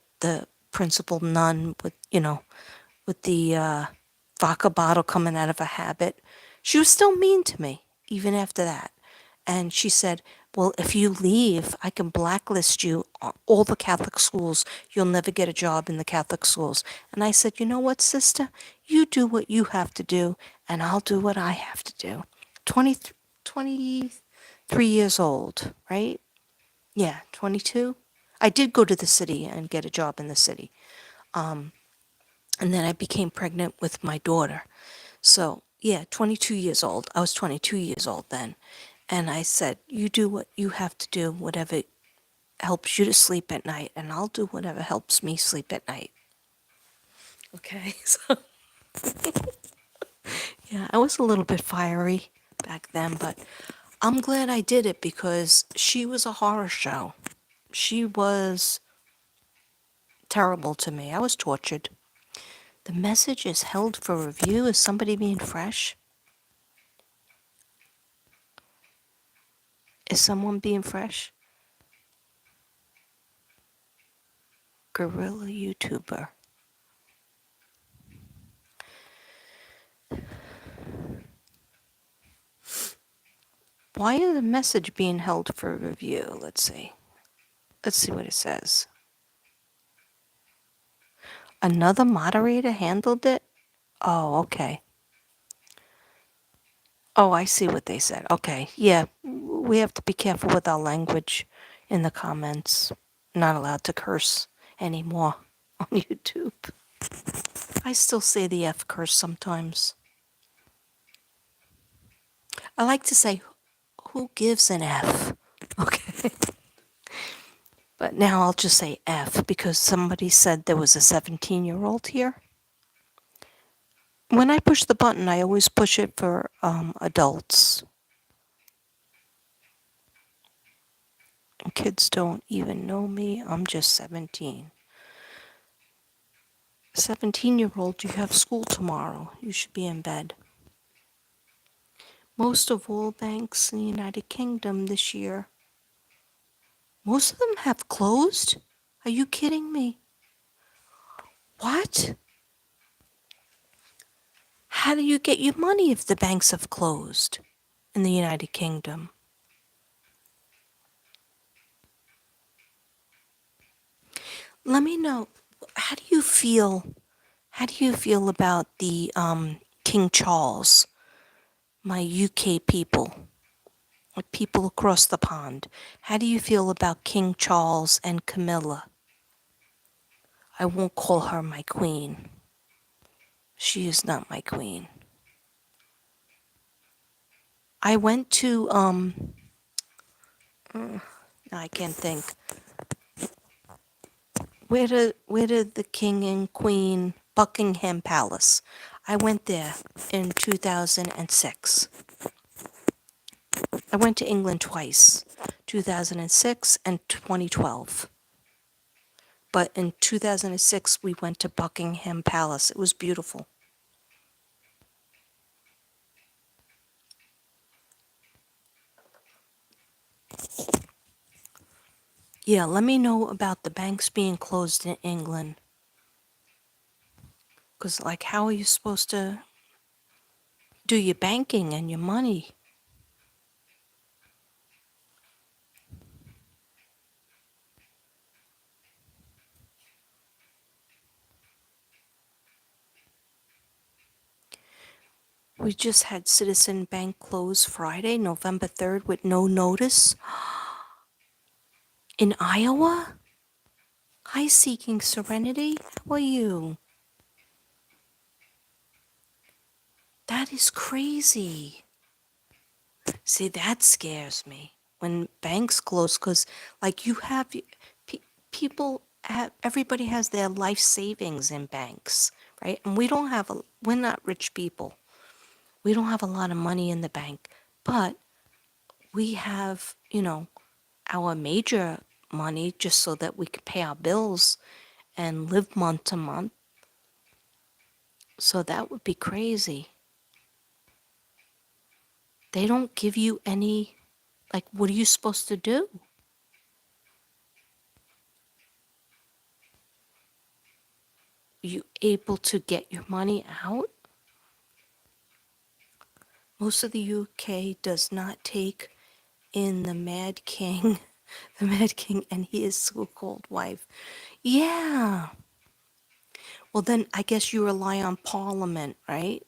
principal nun with, with the vodka bottle coming out of a habit. She was still mean to me, even after that. And she said, well, if you leave, I can blacklist you on all the Catholic schools. You'll never get a job in the Catholic schools. And I said, you know what, sister? You do what you have to do, and I'll do what I have to do. 23 years old, right? Yeah, 22. I did go to the city and get a job in the city. And then I became pregnant with my daughter. So, yeah, 22 years old. I was 22 years old then. And I said, you do what you have to do, whatever helps you to sleep at night, and I'll do whatever helps me sleep at night. Okay, so yeah, I was a little bit fiery back then, but I'm glad I did it because she was a horror show. She was terrible to me. I was tortured. The message is held for review. Is somebody being fresh? Is someone being fresh? Gorilla YouTuber. Why is the message being held for review? Let's see. Let's see what it says. Another moderator handled it? Oh, okay. Oh, I see what they said. Okay. Yeah, we have to be careful with our language in the comments. Not allowed to curse anymore on YouTube. I still say the F curse sometimes. I like to say, who gives an F? Okay. But now I'll just say F because somebody said there was a 17-year-old here. When I push the button, I always push it for adults. Kids don't even know me. I'm just 17. 17-year-old, you have school tomorrow. You should be in bed. Most of all banks in the United Kingdom this year, most of them have closed? Are you kidding me? What? How do you get your money if the banks have closed in the United Kingdom? Let me know. How do you feel? How do you feel about the King Charles, my UK people, like people across the pond? How do you feel about King Charles and Camilla? I won't call her my queen. She is not my queen. I went to, I can't think. Where did the king and queen, Buckingham Palace? I went there in 2006. I went to England twice, 2006 and 2012. But in 2006, we went to Buckingham Palace. It was beautiful. Yeah, let me know about the banks being closed in England. Because, like, how are you supposed to do your banking and your money? We just had Citizen Bank close Friday, November 3rd, with no notice. In Iowa? Hi, Seeking Serenity. How are you? That is crazy. See, that scares me when banks close because, like, you have people have everybody has their life savings in banks, right? And we're not rich people. We don't have a lot of money in the bank, but we have, our major money just so that we could pay our bills and live month to month. So that would be crazy. They don't give you any, like, what are you supposed to do? Are you able to get your money out? Most of the UK does not take in the Mad King, the Mad King and his so-called wife. Yeah. Well, then I guess you rely on Parliament, right?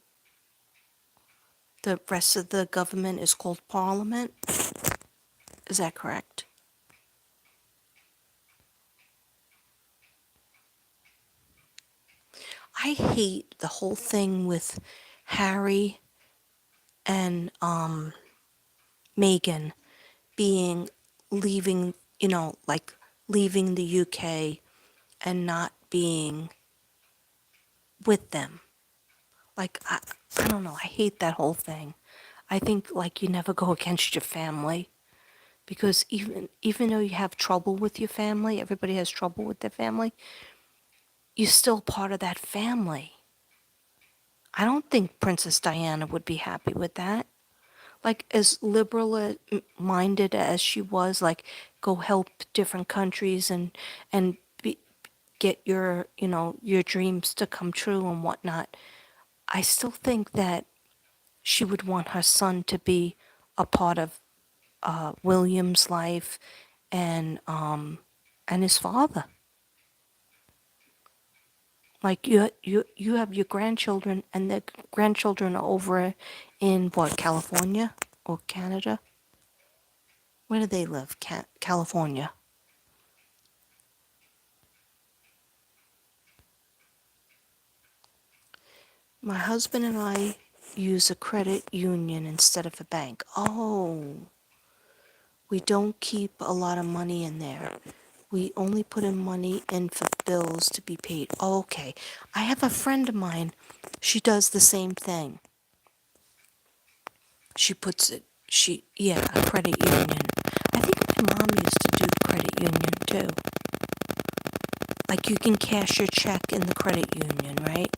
The rest of the government is called Parliament. Is that correct? I hate the whole thing with Harry and Meghan being leaving, like leaving the UK and not being with them. Like, I don't know, I hate that whole thing. I think, like, you never go against your family because even though you have trouble with your family, everybody has trouble with their family, you're still part of that family. I don't think Princess Diana would be happy with that. Like, as liberal minded as she was, like, go help different countries and get your dreams to come true and whatnot. I still think that she would want her son to be a part of William's life and his father. Like, you have your grandchildren, and the grandchildren are over in what, California or Canada? Where do they live? California. My husband and I use a credit union instead of a bank. Oh, we don't keep a lot of money in there. We only put in money in for bills to be paid. Okay. I have a friend of mine. She does the same thing. She puts it, yeah, a credit union. I think my mom used to do credit union too. Like, you can cash your check in the credit union, right?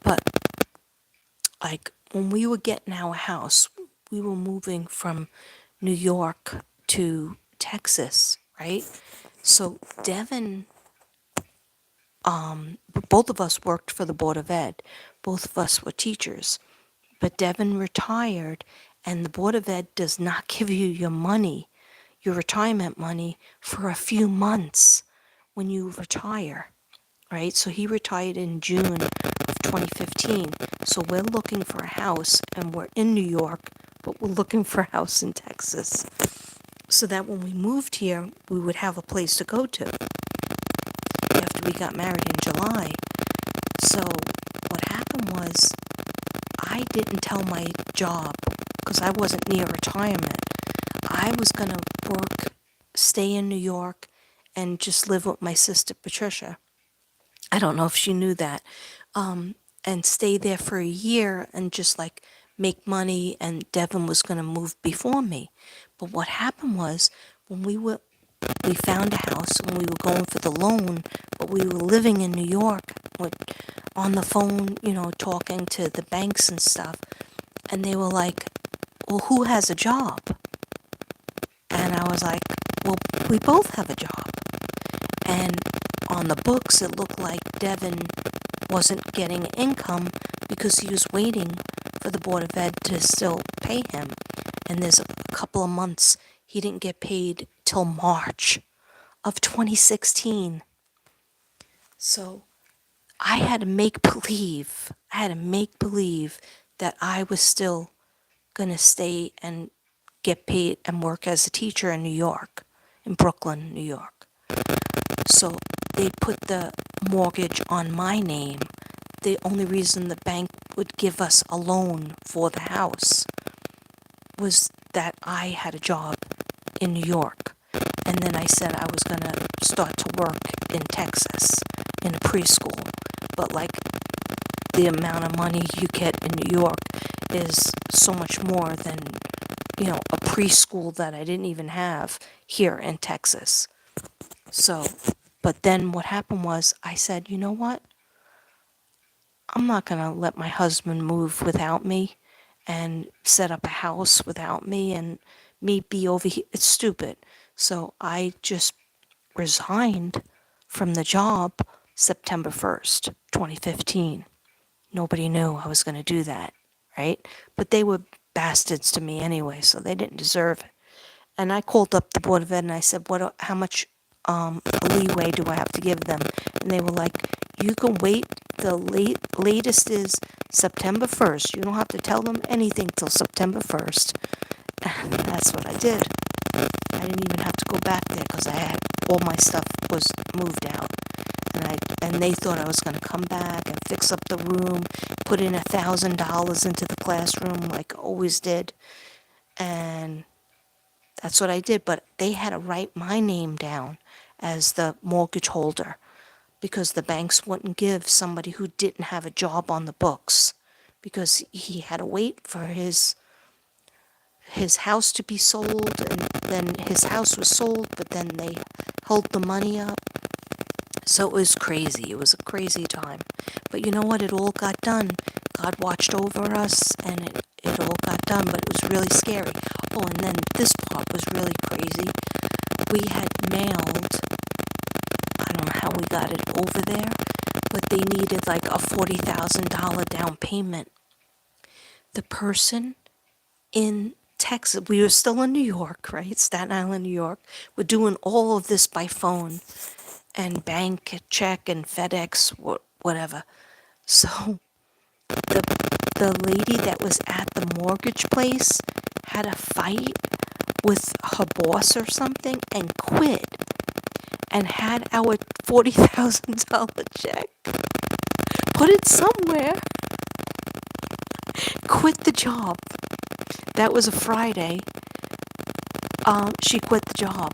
But, like, when we were getting our house, we were moving from New York to Texas, right? So Devin, both of us worked for the Board of Ed. Both of us were teachers. But Devin retired, and the Board of Ed does not give you your money, your retirement money, for a few months when you retire, right? So he retired in June of 2015. So we're looking for a house, and we're in New York, but we're looking for a house in Texas. so that when we moved here, we would have a place to go to after we got married in July. So what happened was I didn't tell my job because I wasn't near retirement. I was going to work, stay in New York, and just live with my sister Patricia. I don't know if she knew that. And stay there for a year and just like make money, and Devin was going to move before me. But what happened was when we found a house and we were going for the loan, but we were living in New York with, on the phone, talking to the banks and stuff. And they were like, well, who has a job? And I was like, well, we both have a job. And on the books, it looked like Devin wasn't getting income because he was waiting for the Board of Ed to still pay him. And there's a couple of months he didn't get paid till March of 2016. So I had to make believe, that I was still going to stay and get paid and work as a teacher in New York, in Brooklyn, New York. So they put the mortgage on my name. The only reason the bank would give us a loan for the house was that I had a job in New York. And then I said I was going to start to work in Texas in a preschool. But like the amount of money you get in New York is so much more than, a preschool that I didn't even have here in Texas. So, but then what happened was I said, you know what? I'm not going to let my husband move without me and set up a house without me and me be over here. It's stupid. So I just resigned from the job September 1st, 2015. Nobody knew I was going to do that, right? But they were bastards to me anyway, so they didn't deserve it. And I called up the Board of Ed and I said, how much leeway do I have to give them? And they were like, you can wait. The latest is September 1st. You don't have to tell them anything till September 1st. And that's what I did. I didn't even have to go back there because all my stuff was moved out. And they thought I was going to come back and fix up the room, put in $1,000 into the classroom like I always did. And that's what I did. But they had to write my name down as the mortgage holder because the banks wouldn't give somebody who didn't have a job on the books because he had to wait for his house to be sold, and then his house was sold, but then they held the money up. So it was crazy. It was a crazy time. But you know what? It all got done. God watched over us, and it all got done, but it was really scary. Oh, and then this part was really crazy. We had mailed, I don't know how we got it over there, but they needed like a $40,000 down payment. The person in Texas, we were still in New York, right? Staten Island, New York. We're doing all of this by phone and bank, check, and FedEx, whatever. So the lady that was at the mortgage place had a fight with her boss or something and quit and had our $40,000 check. Put it somewhere. Quit the job. That was a Friday. She quit the job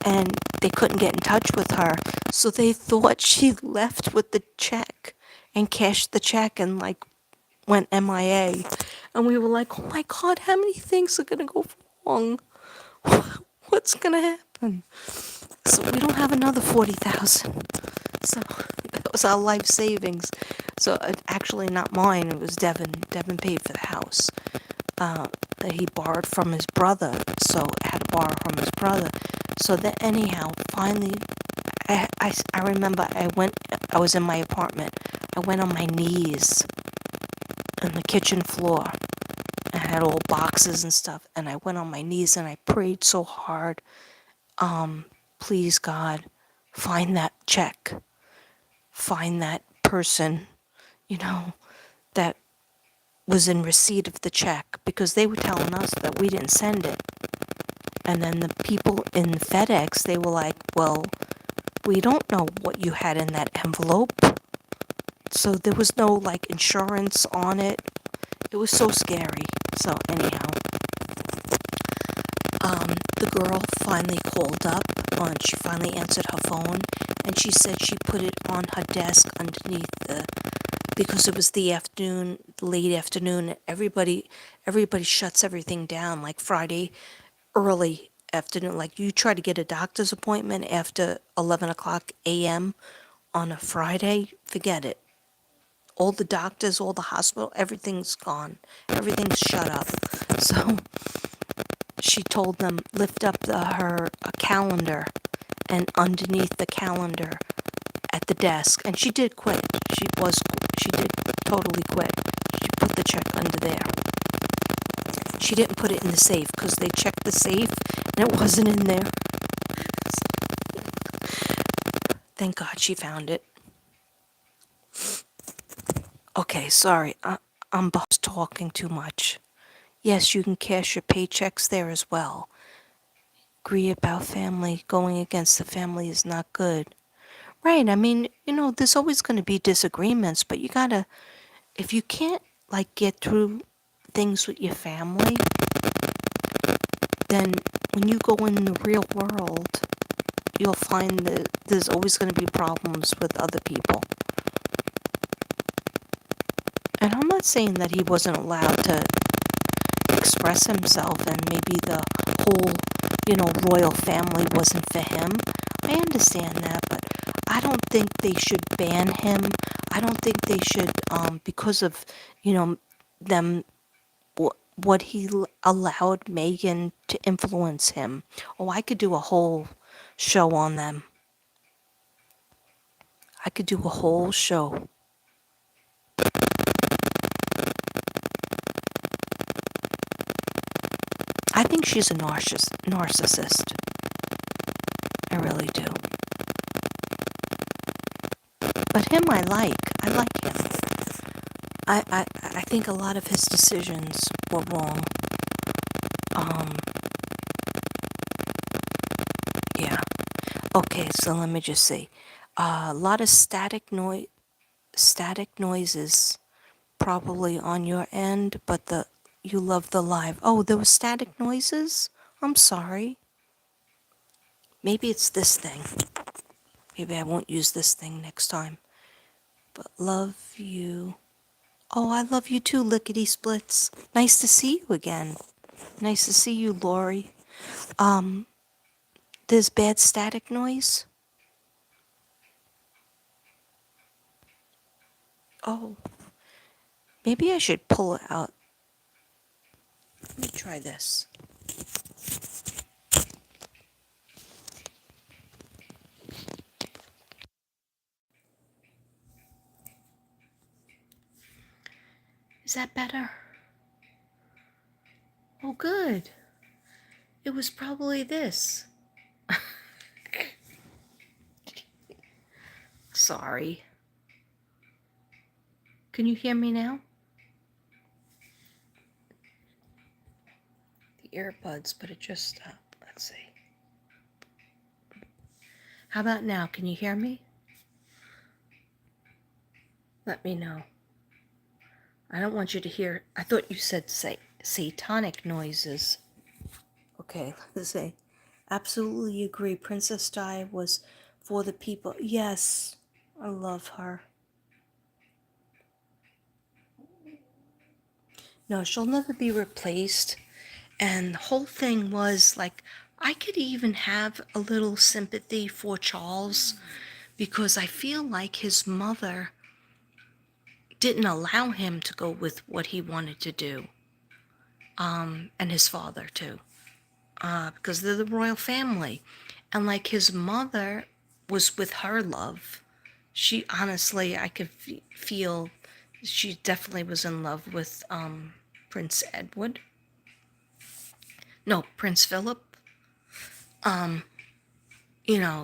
and they couldn't get in touch with her. So they thought she left with the check and cashed the check and like went MIA. And we were like, oh my God, how many things are going to go wrong? What's going to happen? So we don't have another 40,000. So that was our life savings. So actually not mine, it was Devin. Devin paid for the house. That he borrowed from his brother, so I had to borrow from his brother. So that anyhow, finally, I remember I was in my apartment. I went on my knees on the kitchen floor. I had all boxes and stuff, and I went on my knees and I prayed so hard. Please God, find that check. Find that person, that was in receipt of the check, because they were telling us that we didn't send it. And then the people in FedEx, they were like, well, we don't know what you had in that envelope. So there was no like insurance on it. It was so scary. So anyhow, the girl finally called up, and she finally answered her phone, and she said she put it on her desk underneath because it was the afternoon, late afternoon. Everybody shuts everything down like Friday, early afternoon. Like you try to get a doctor's appointment after 11 o'clock a.m. on a Friday, forget it. All the doctors, all the hospital, everything's gone. Everything's shut up. So she told them lift up her calendar, and underneath the calendar at the desk, and she did quit. She did totally quit. She put the check under there. She didn't put it in the safe because they checked the safe and it wasn't in there. Thank God she found it. Okay, sorry. I'm talking too much. Yes, you can cash your paychecks there as well. Agree about family. Going against the family is not good. Right. I mean, there's always going to be disagreements, but you gotta, if you can't, like, get through things with your family, then when you go in the real world, you'll find that there's always going to be problems with other people. And I'm not saying that he wasn't allowed to express himself and maybe the whole, royal family wasn't for him. I understand that, but I don't think they should ban him. I don't think they should, because of, them, what he allowed Megan to influence him. Oh, I could do a whole show on them. I could do a whole show. I think she's a narcissist. I really do. But him I like. I like him. I think a lot of his decisions were wrong. Yeah. Okay, so let me just say. A lot of static noises probably on your end, but you love the live. Oh, there was static noises? I'm sorry. Maybe it's this thing. Maybe I won't use this thing next time. But love you. Oh, I love you too, Lickety Splits. Nice to see you again. Nice to see you, Lori. There's bad static noise? Oh, maybe I should pull it out. Let me try this. Is that better? Oh, good. It was probably this. Sorry. Can you hear me now? The earbuds, but it just stopped. Let's see. How about now? Can you hear me? Let me know. I don't want you to hear. I thought you said satanic noises. Okay, let's see. Absolutely agree. Princess Di was for the people. Yes, I love her. No, she'll never be replaced. And the whole thing was like, I could even have a little sympathy for Charles because I feel like his mother didn't allow him to go with what he wanted to do. And his father too. Because they're the royal family. And like his mother was with her love. She honestly, I could feel she definitely was in love with Prince Edward. No, Prince Philip.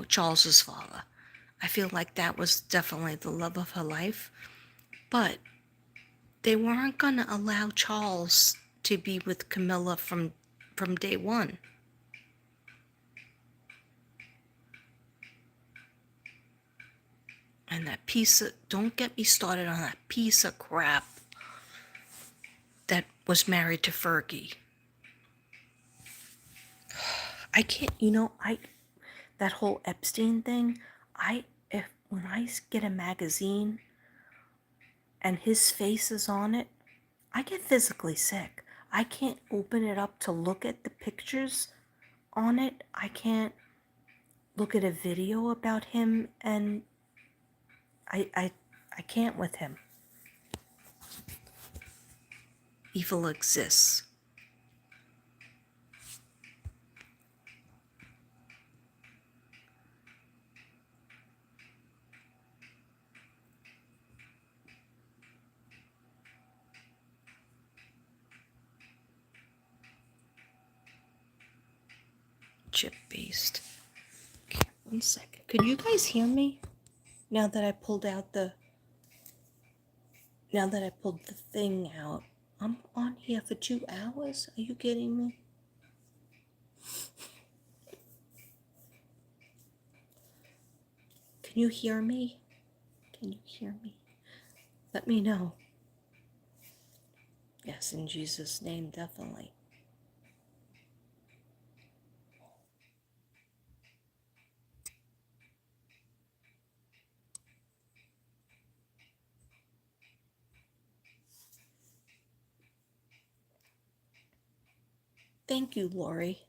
Charles's father. I feel like that was definitely the love of her life. But they weren't going to allow Charles to be with Camilla from day one. And that piece of, don't get me started on that piece of crap that was married to Fergie. I can't, that whole Epstein thing, when I get a magazine and his face is on it, I get physically sick. I can't open it up to look at the pictures on it. I can't look at a video about him, and I can't with him. Evil exists. Chip based. Okay, 1 second. Could you guys hear me? Now that I pulled the thing out. I'm on here for 2 hours. Are you kidding me? Can you hear me? Can you hear me? Let me know. Yes, in Jesus' name, definitely. Thank you, Lori.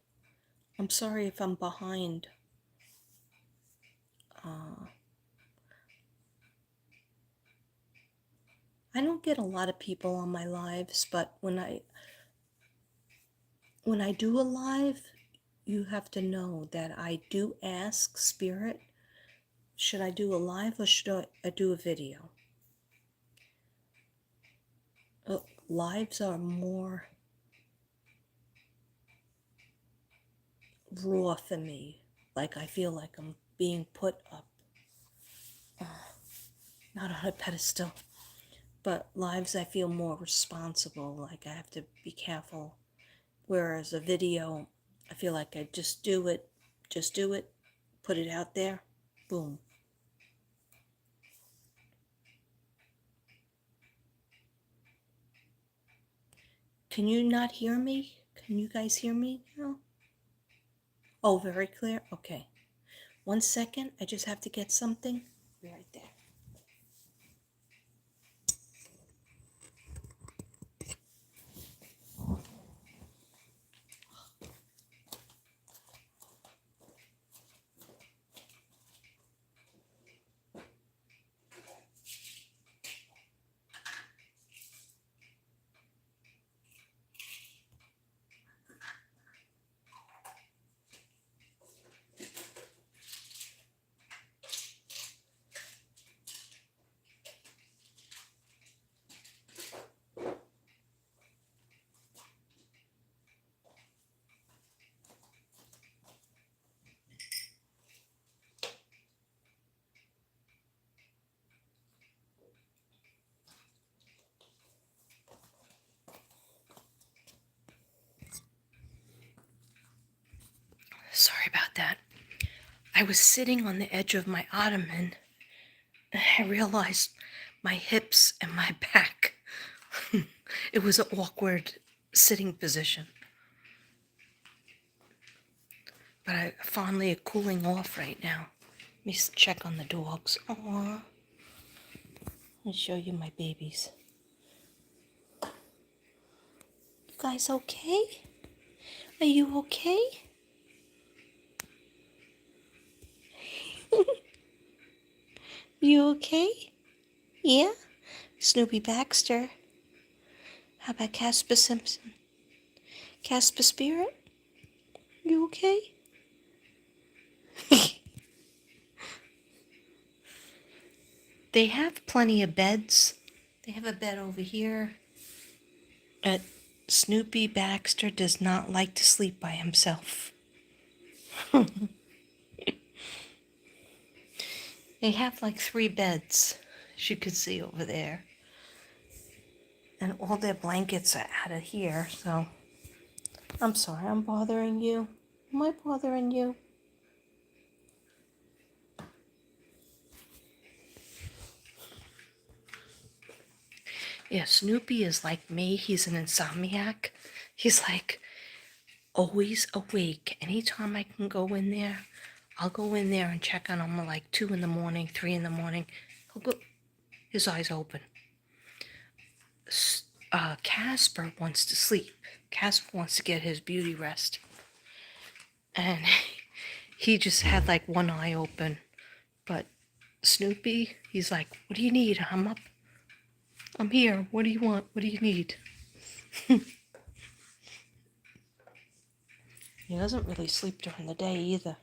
I'm sorry if I'm behind. I don't get a lot of people on my lives, but when I do a live, you have to know that I do ask Spirit, should I do a live or should I do a video? Lives are more raw for me. Like I feel like I'm being put up, not on a pedestal, but lives I feel more responsible, like I have to be careful. Whereas a video, I feel like I just do it, put it out there, boom. Can you not hear me? Can you guys hear me now? Oh, very clear? Okay. 1 second, I just have to get something. Be right there. Sorry about that. I was sitting on the edge of my ottoman and I realized my hips and my back. It was an awkward sitting position. But I finally cooling off right now. Let me check on the dogs. Aww. Let me show you my babies. You guys okay? Are you okay? You okay? Yeah? Snoopy Baxter. How about Casper Simpson? Casper Spirit? You okay? They have plenty of beds. They have a bed over here. Snoopy Baxter does not like to sleep by himself. They have like 3 beds, as you can see over there. And all their blankets are out of here, so I'm sorry I'm bothering you. Am I bothering you? Yeah, Snoopy is like me. He's an insomniac. He's like always awake. Anytime I can go in there, I'll go in there and check on him at like 2 in the morning, 3 in the morning. He'll go, his eyes open. Casper wants to sleep. Casper wants to get his beauty rest. And he just had like one eye open. But Snoopy, he's like, what do you need? I'm up. I'm here. What do you want? What do you need? He doesn't really sleep during the day either.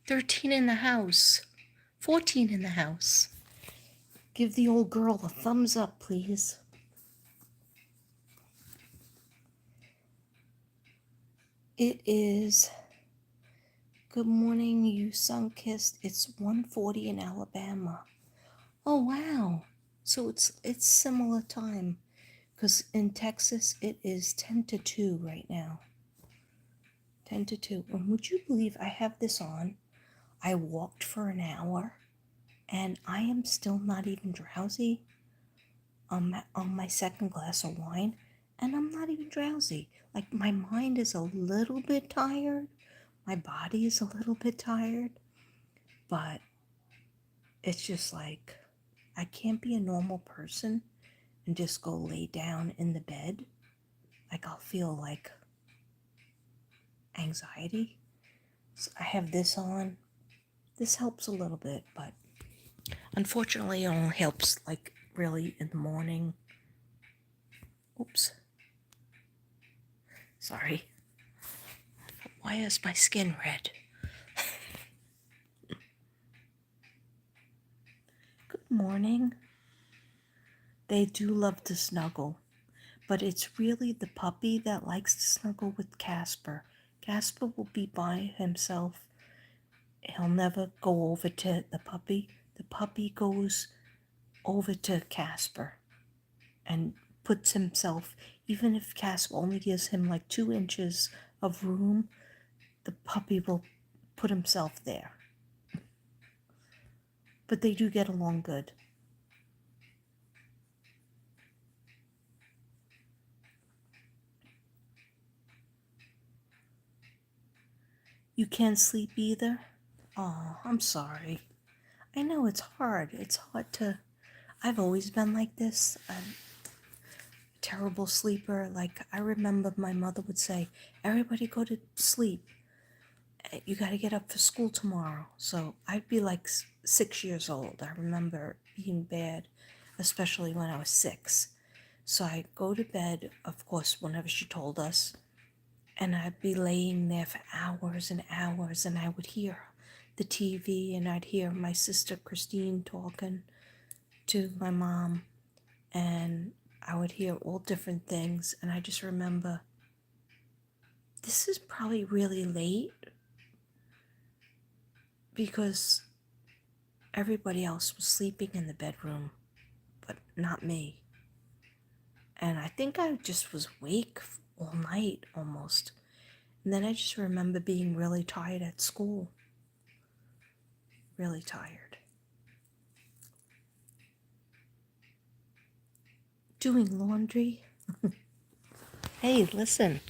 "13 in the house. 14 in the house. Give the old girl a thumbs up, please." It is, good morning, you sun-kissed. It's 1:40 in Alabama. Oh, wow. So it's similar time. Because in Texas, it is 10 to 2 right now. 10 to 2. And would you believe I have this on? I walked for an hour, and I am still not even drowsy on my second glass of wine, and I'm not even drowsy. Like, my mind is a little bit tired. My body is a little bit tired. But it's just like, I can't be a normal person and just go lay down in the bed. Like, I'll feel like anxiety. So I have this on. This helps a little bit, but unfortunately it only helps like really in the morning. Oops. Sorry. Why is my skin red? Good morning. They do love to snuggle, but it's really the puppy that likes to snuggle with Casper. Casper will be by himself. He'll never go over to the puppy. The puppy goes over to Casper and puts himself, even if Casper only gives him like 2 inches of room, the puppy will put himself there. But they do get along good. You can't sleep either? Oh, I'm sorry. I know it's hard. It's hard to. I've always been like this. I'm a terrible sleeper. Like, I remember my mother would say, everybody go to sleep. You got to get up for school tomorrow. So I'd be like 6 years old. I remember being bad, especially when I was 6. So I'd go to bed, of course, whenever she told us. And I'd be laying there for hours and hours, and I would hear the TV, and I'd hear my sister Christine talking to my mom, and I would hear all different things. And I just remember, this is probably really late because everybody else was sleeping in the bedroom, but not me. And I think I just was awake all night almost. And then I just remember being really tired at school. Really tired. Doing laundry. Hey, listen,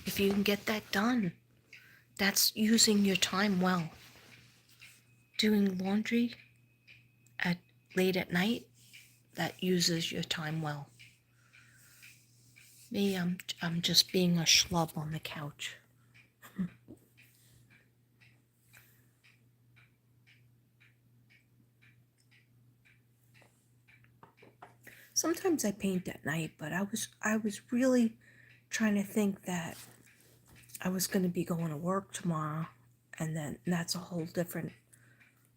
if you can get that done, that's using your time well. Doing laundry at late at night, that uses your time well. Me, I'm just being a schlub on the couch. Sometimes I paint at night, but I was really trying to think that I was going to be going to work tomorrow, and then that's a whole different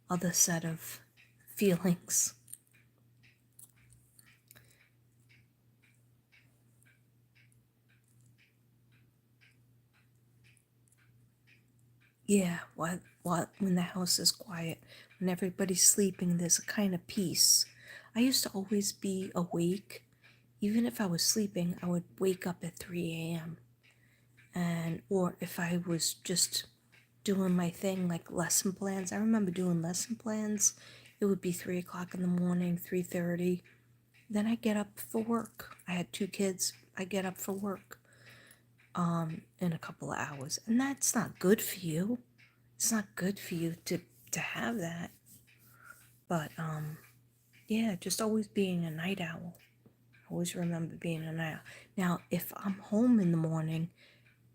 other set of feelings. Yeah, when the house is quiet, when everybody's sleeping, there's a kind of peace. I used to always be awake. Even if I was sleeping, I would wake up at 3 a.m. Or if I was just doing my thing, like lesson plans. I remember doing lesson plans. It would be 3 o'clock in the morning, 3:30. Then I get up for work. I had 2 kids. I get up for work in a couple of hours. And that's not good for you. It's not good for you to have that. But yeah, just always being a night owl. Always remember being a night owl. Now, if I'm home in the morning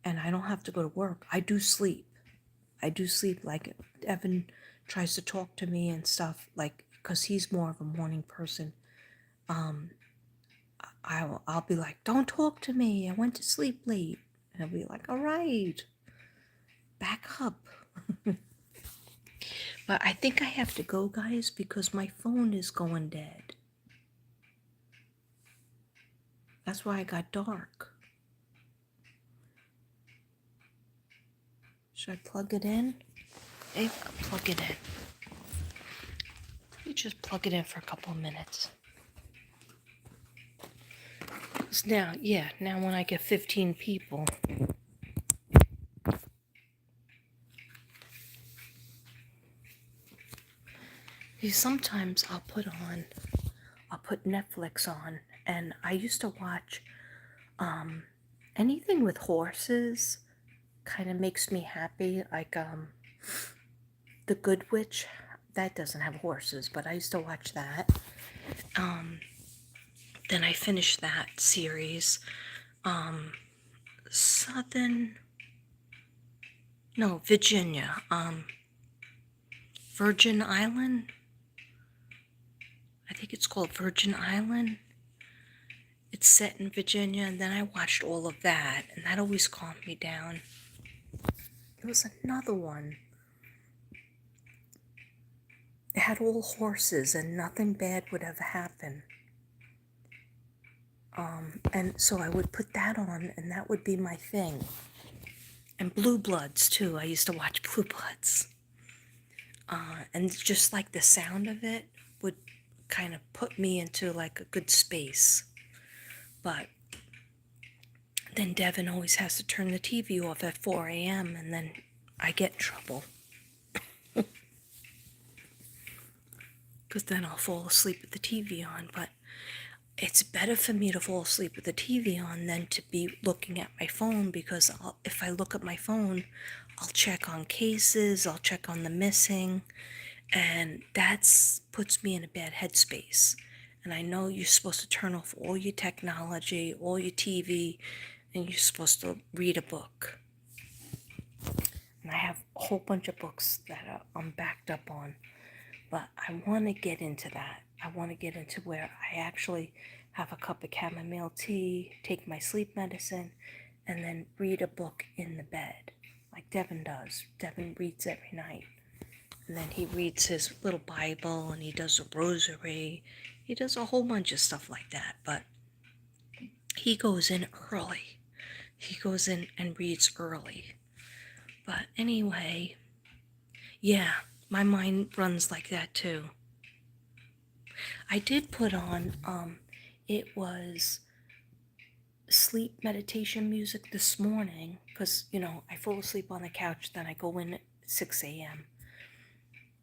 and I don't have to go to work, I do sleep. I do sleep. Like Evan tries to talk to me and stuff, like, because he's more of a morning person. I'll be like, don't talk to me. I went to sleep late. And I'll be like, all right, back up. But I think I have to go, guys, because my phone is going dead. That's why I got dark. Should I plug it in? Maybe I'll plug it in. You just plug it in for a couple of minutes. Now when I get 15 people. Sometimes I'll put Netflix on, and I used to watch anything with horses. Kind of makes me happy, like The Good Witch. That doesn't have horses, but I used to watch that. Then I finished that series. Virginia. Virgin Island. I think it's called Virgin Island. It's set in Virginia, and then I watched all of that, and that always calmed me down. There was another one. It had all horses, and nothing bad would ever happen. And so I would put that on, and that would be my thing. And Blue Bloods, too. I used to watch Blue Bloods. And just like the sound of it would kind of put me into like a good space. But then Devin always has to turn the TV off at 4 a.m. and then I get in trouble. Because then I'll fall asleep with the TV on. But it's better for me to fall asleep with the TV on than to be looking at my phone, because if I look at my phone, I'll check on cases, I'll check on the missing, and that puts me in a bad headspace. And I know you're supposed to turn off all your technology, all your TV, and you're supposed to read a book. And I have a whole bunch of books that I'm backed up on. But I want to get into that. I want to get into where I actually have a cup of chamomile tea, take my sleep medicine, and then read a book in the bed, like Devin does. Devin reads every night. And then he reads his little Bible, and he does a rosary. He does a whole bunch of stuff like that. But he goes in early. He goes in and reads early. But anyway, yeah, my mind runs like that too. I did put on, it was sleep meditation music this morning, because, I fall asleep on the couch, then I go in at 6 a.m.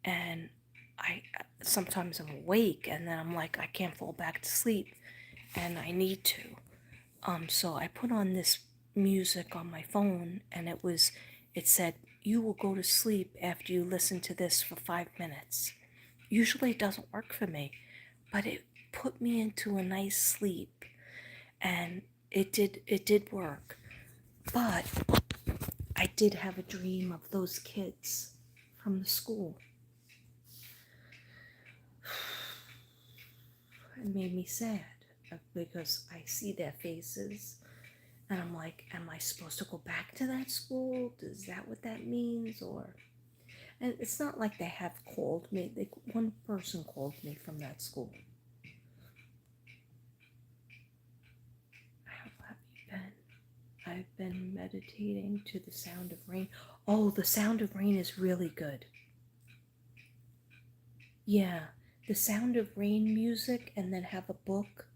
And sometimes I'm awake, and then I'm like, I can't fall back to sleep, and I need to. So I put on this music on my phone, and it said, you will go to sleep after you listen to this for 5 minutes. Usually it doesn't work for me, but it put me into a nice sleep, and it did work. But I did have a dream of those kids from the school. It made me sad, because I see their faces, and I'm like, am I supposed to go back to that school? Is that what that means? And it's not like they have called me. One person called me from that school. How have you been? I've been meditating to the sound of rain. Oh, the sound of rain is really good. Yeah, the sound of rain music, and then have a book.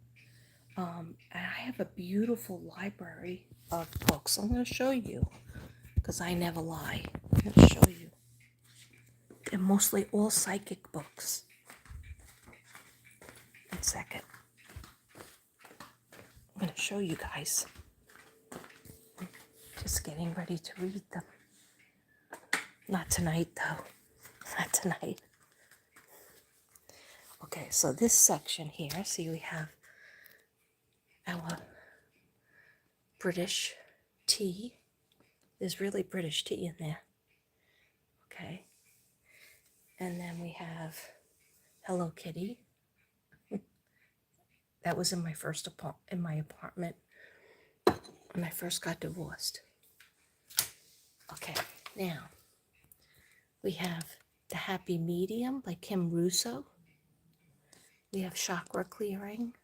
And I have a beautiful library of books. I'm going to show you, because I never lie. I'm going to show you. They're mostly all psychic books. 1 second. I'm going to show you guys. Just getting ready to read them. Not tonight, though. Not tonight. Okay, so this section here, see, we have our British tea. There's really British tea in there. Okay. And then we have Hello Kitty. That was in my apartment when I first got divorced. Okay, now we have The Happy Medium by Kim Russo. We have Chakra Clearing.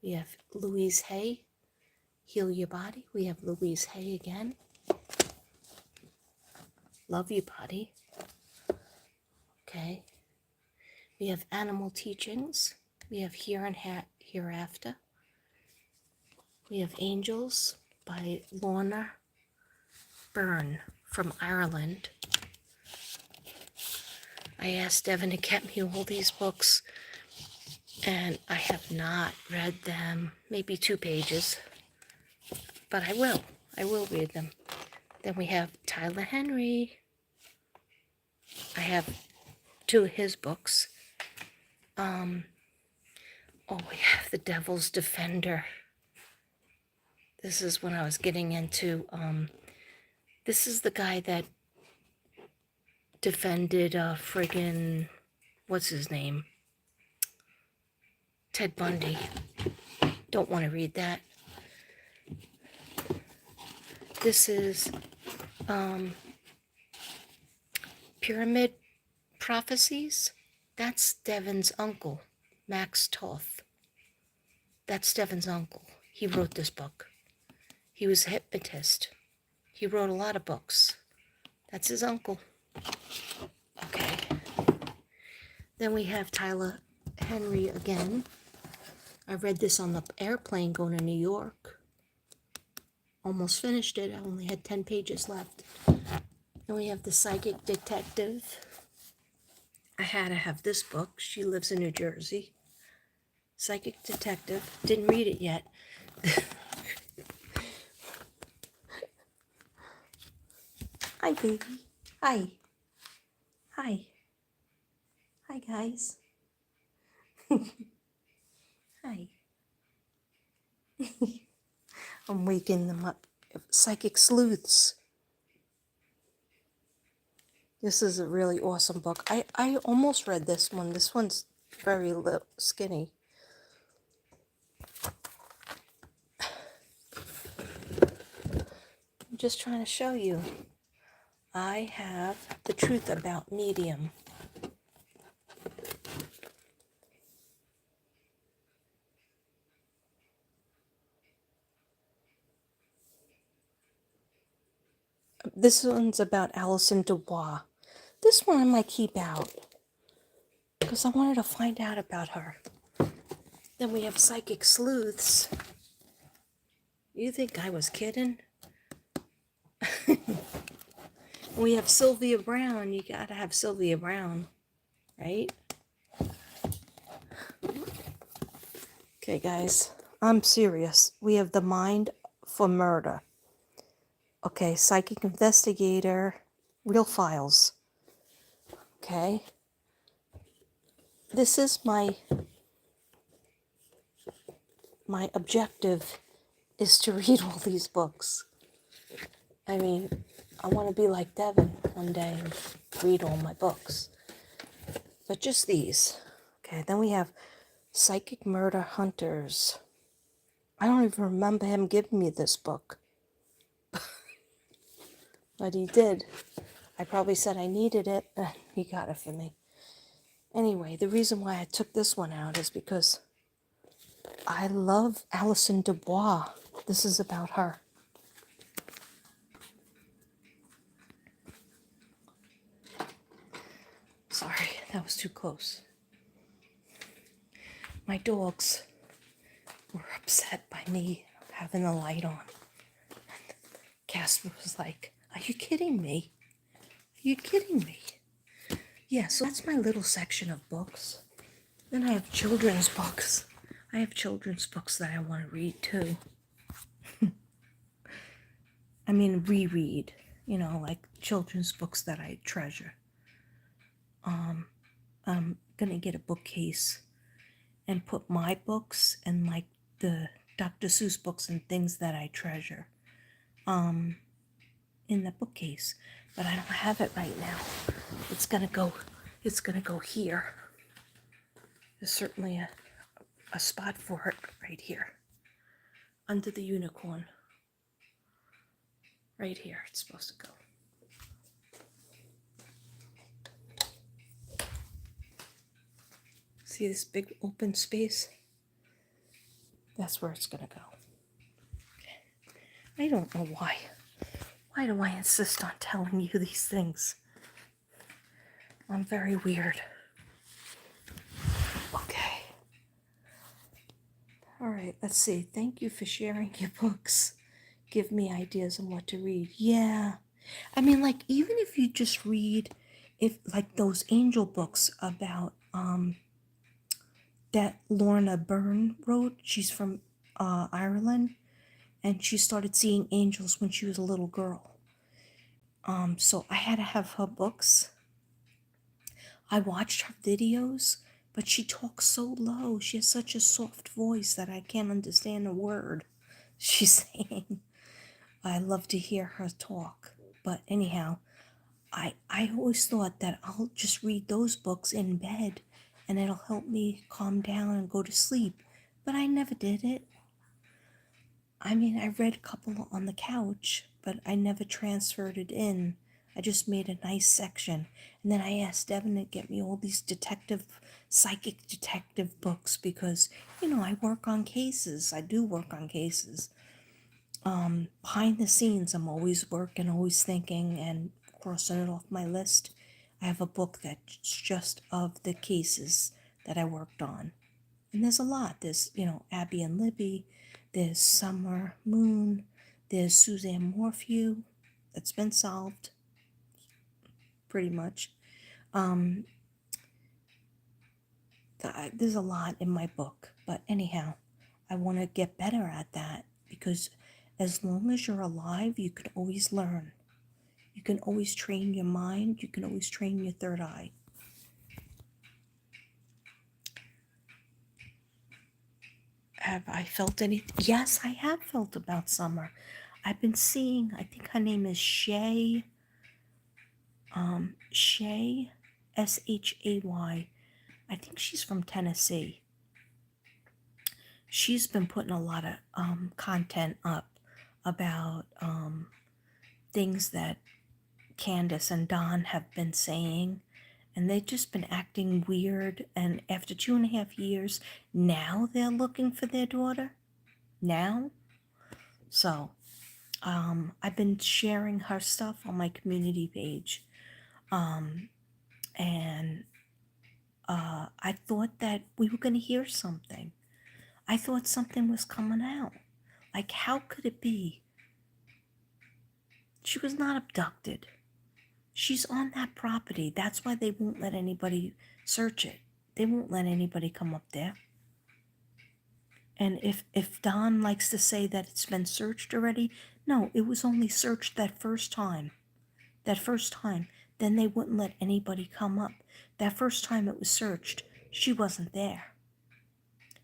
We have Louise Hay, Heal Your Body. We have Louise Hay again. Love Your Body. Okay. We have Animal Teachings. We have Here and Hereafter. We have Angels by Lorna Byrne from Ireland. I asked Devin to get me all these books, and I have not read them, maybe 2 pages, but I will read them. Then we have Tyler Henry. I have 2 of his books. We have The Devil's Defender. This is when I was getting into, this is the guy that defended friggin', what's his name? Ted Bundy. Don't want to read that. This is Pyramid Prophecies. That's Devin's uncle, Max Toth. That's Devin's uncle. He wrote this book. He was a hypnotist. He wrote a lot of books. That's his uncle. Okay. Then we have Tyler Henry again. I read this on the airplane going to New York. Almost finished it. I only had 10 pages left. Then we have The Psychic Detective. I had to have this book. She lives in New Jersey. Psychic Detective. Didn't read it yet. Hi, baby. Hi. Hi. Hi, guys. Hi. I'm waking them up. Psychic Sleuths. This is a really awesome book. I almost read this one. This one's very skinny. I'm just trying to show you. I have The Truth About Medium. This one's about Alison Dubois. This one I might keep out because I wanted to find out about her. Then we have Psychic Sleuths. You think I was kidding? We have Sylvia Brown. You gotta have Sylvia Brown, right? Okay, guys, I'm serious. We have The Mind for Murder. Okay, Psychic Investigator, Real Files. Okay. This is my objective is to read all these books. I mean, I want to be like Devin one day and read all my books. But just these. Okay, then we have Psychic Murder Hunters. I don't even remember him giving me this book. But he did. I probably said I needed it, and he got it for me. Anyway, the reason why I took this one out is because I love Alison Dubois. This is about her. Sorry, that was too close. My dogs were upset by me having the light on. Casper was like, Are you kidding me? Are you kidding me? Yeah, so that's my little section of books. Then I have children's books. I have children's books that I want to read too. I mean, reread, like children's books that I treasure. I'm gonna get a bookcase and put my books and like the Dr. Seuss books and things that I treasure in the bookcase. But I don't have it right now. It's gonna go here. There's certainly a spot for it right here. Under the unicorn. Right here it's supposed to go. See this big open space? That's where it's gonna go. Okay. I don't know why. Why do I insist on telling you these things? I'm very weird. Okay. All right, let's see. Thank you for sharing your books. Give me ideas on what to read. Yeah. I mean, like, even if you just read, if like those angel books about that Lorna Byrne wrote. She's from Ireland, and she started seeing angels when she was a little girl. So I had to have her books. I watched her videos, but she talks so low. She has such a soft voice that I can't understand a word she's saying. I love to hear her talk. But anyhow, I always thought that I'll just read those books in bed and it'll help me calm down and go to sleep. But I never did it. I mean, I read a couple on the couch, but I never transferred it in. I just made a nice section. And then I asked Devin to get me all these psychic detective books because, I work on cases. I do work on cases. Behind the scenes, I'm always working, always thinking, and crossing it off my list. I have a book that's just of the cases that I worked on. And there's a lot. There's, Abby and Libby. There's Summer Moon. There's Suzanne Morphew. That's been solved, pretty much. There's a lot in my book. But anyhow, I want to get better at that because as long as you're alive, you can always learn. You can always train your mind. You can always train your third eye. Have I felt anything? Yes, I have felt about Summer. I've been seeing, I think her name is Shay, Shay. I think she's from Tennessee. She's been putting a lot of content up about things that Candace and Don have been saying, and they've just been acting weird. And after 2.5 years, now they're looking for their daughter. Now, so I've been sharing her stuff on my community page, and I thought that we were going to hear something. I thought something was coming out. Like, how could it be? She was not abducted. She's on that property. That's why they won't let anybody search it. They won't let anybody come up there. And if Don likes to say that it's been searched already, no, it was only searched that first time. Then they wouldn't let anybody come up. That first time it was searched, she wasn't there.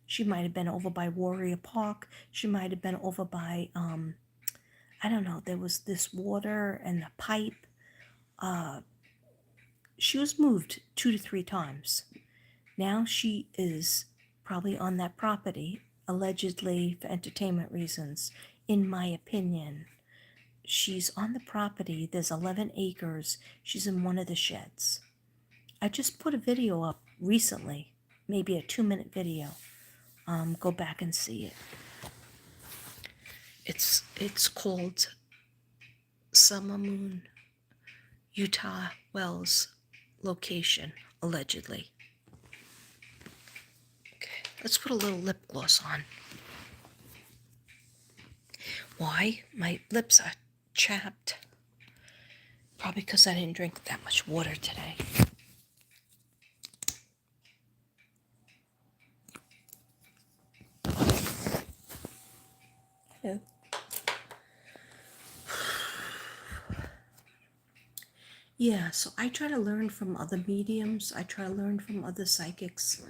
She might have been over by Warrior Park. She might have been over by, I don't know, there was this water and the pipe. She was moved 2 to 3 times. Now she is probably on that property, allegedly for entertainment reasons, in my opinion. She's on the property. There's 11 acres. She's in one of the sheds. I just put a video up recently, maybe a 2-minute video. Go back and see it. It's called Summer Moon, Utah Wells location, allegedly. Okay, let's put a little lip gloss on. Why? My lips are chapped. Probably because I didn't drink that much water today. Yeah. Yeah, so I try to learn from other mediums. I try to learn from other psychics,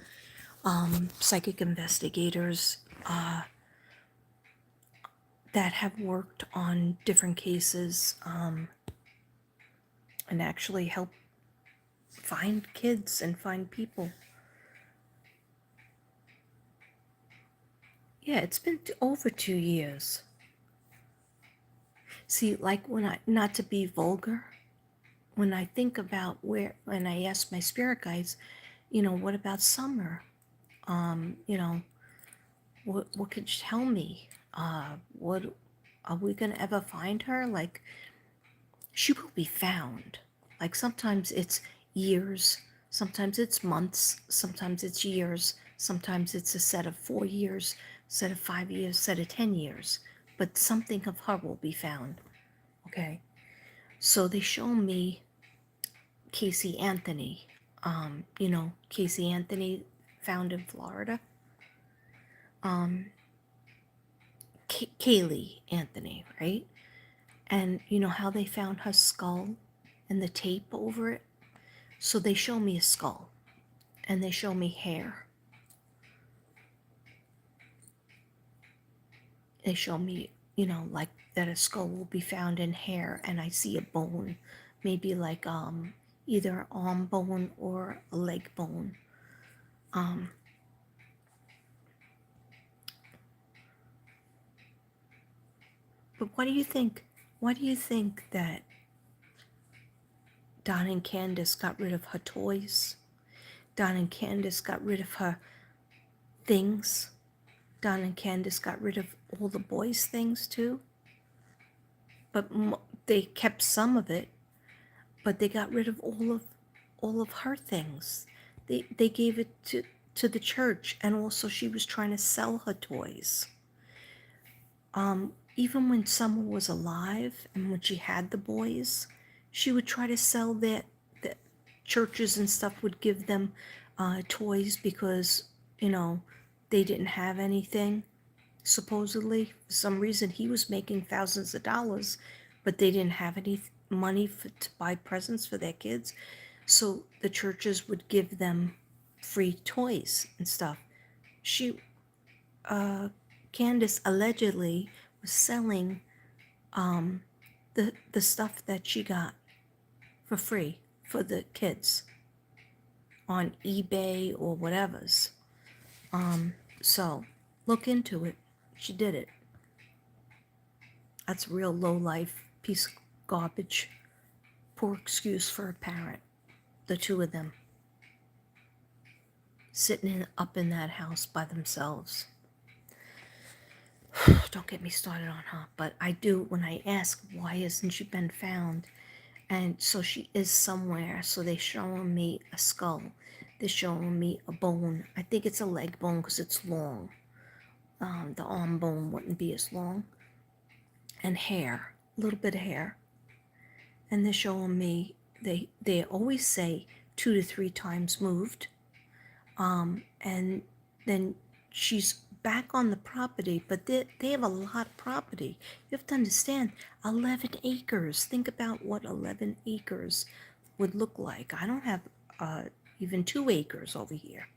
psychic investigators that have worked on different cases, and actually help find kids and find people. Yeah, it's been over 2 years. See, like when not to be vulgar, when I think about when I ask my spirit guides, what about Summer? What could you tell me? What are we gonna ever find her? Like, she will be found. Like, sometimes it's years, sometimes it's months, sometimes it's years, sometimes it's a set of 4 years, set of 5 years, set of 10 years. But something of her will be found. Okay. So they show me Casey Anthony. Casey Anthony found in Florida. Kaylee Anthony, right? And you know how they found her skull and the tape over it? So they show me a skull and they show me hair. They show me, like that a skull will be found in hair, and I see a bone, maybe like either an arm bone or a leg bone. But what do you think? Why do you think that Don and Candace got rid of her toys? Don and Candace got rid of her things. Don and Candace got rid of all the boys' things too. But they kept some of it, but they got rid of all of her things. They gave it to the church, and also she was trying to sell her toys. Even when Summer was alive and when she had the boys, she would try to sell that. The churches and stuff would give them toys because they didn't have anything. Supposedly, for some reason, he was making thousands of dollars, but they didn't have any money to buy presents for their kids. So the churches would give them free toys and stuff. She, Candace allegedly was selling the stuff that she got for free for the kids on eBay or whatever's. So look into it. She did it. That's a real low life piece of garbage. Poor excuse for a parent. The two of them sitting up in that house by themselves. Don't get me started on her, but I do when I ask why hasn't she been found, and so she is somewhere. So they're showing me a skull. They're showing me a bone. I think it's a leg bone because it's long. The arm bone wouldn't be as long. And hair, a little bit of hair. And they're showing me, they always say 2 to 3 times moved. And then she's back on the property, but they have a lot of property. You have to understand, 11 acres. Think about what 11 acres would look like. I don't have even 2 acres over here.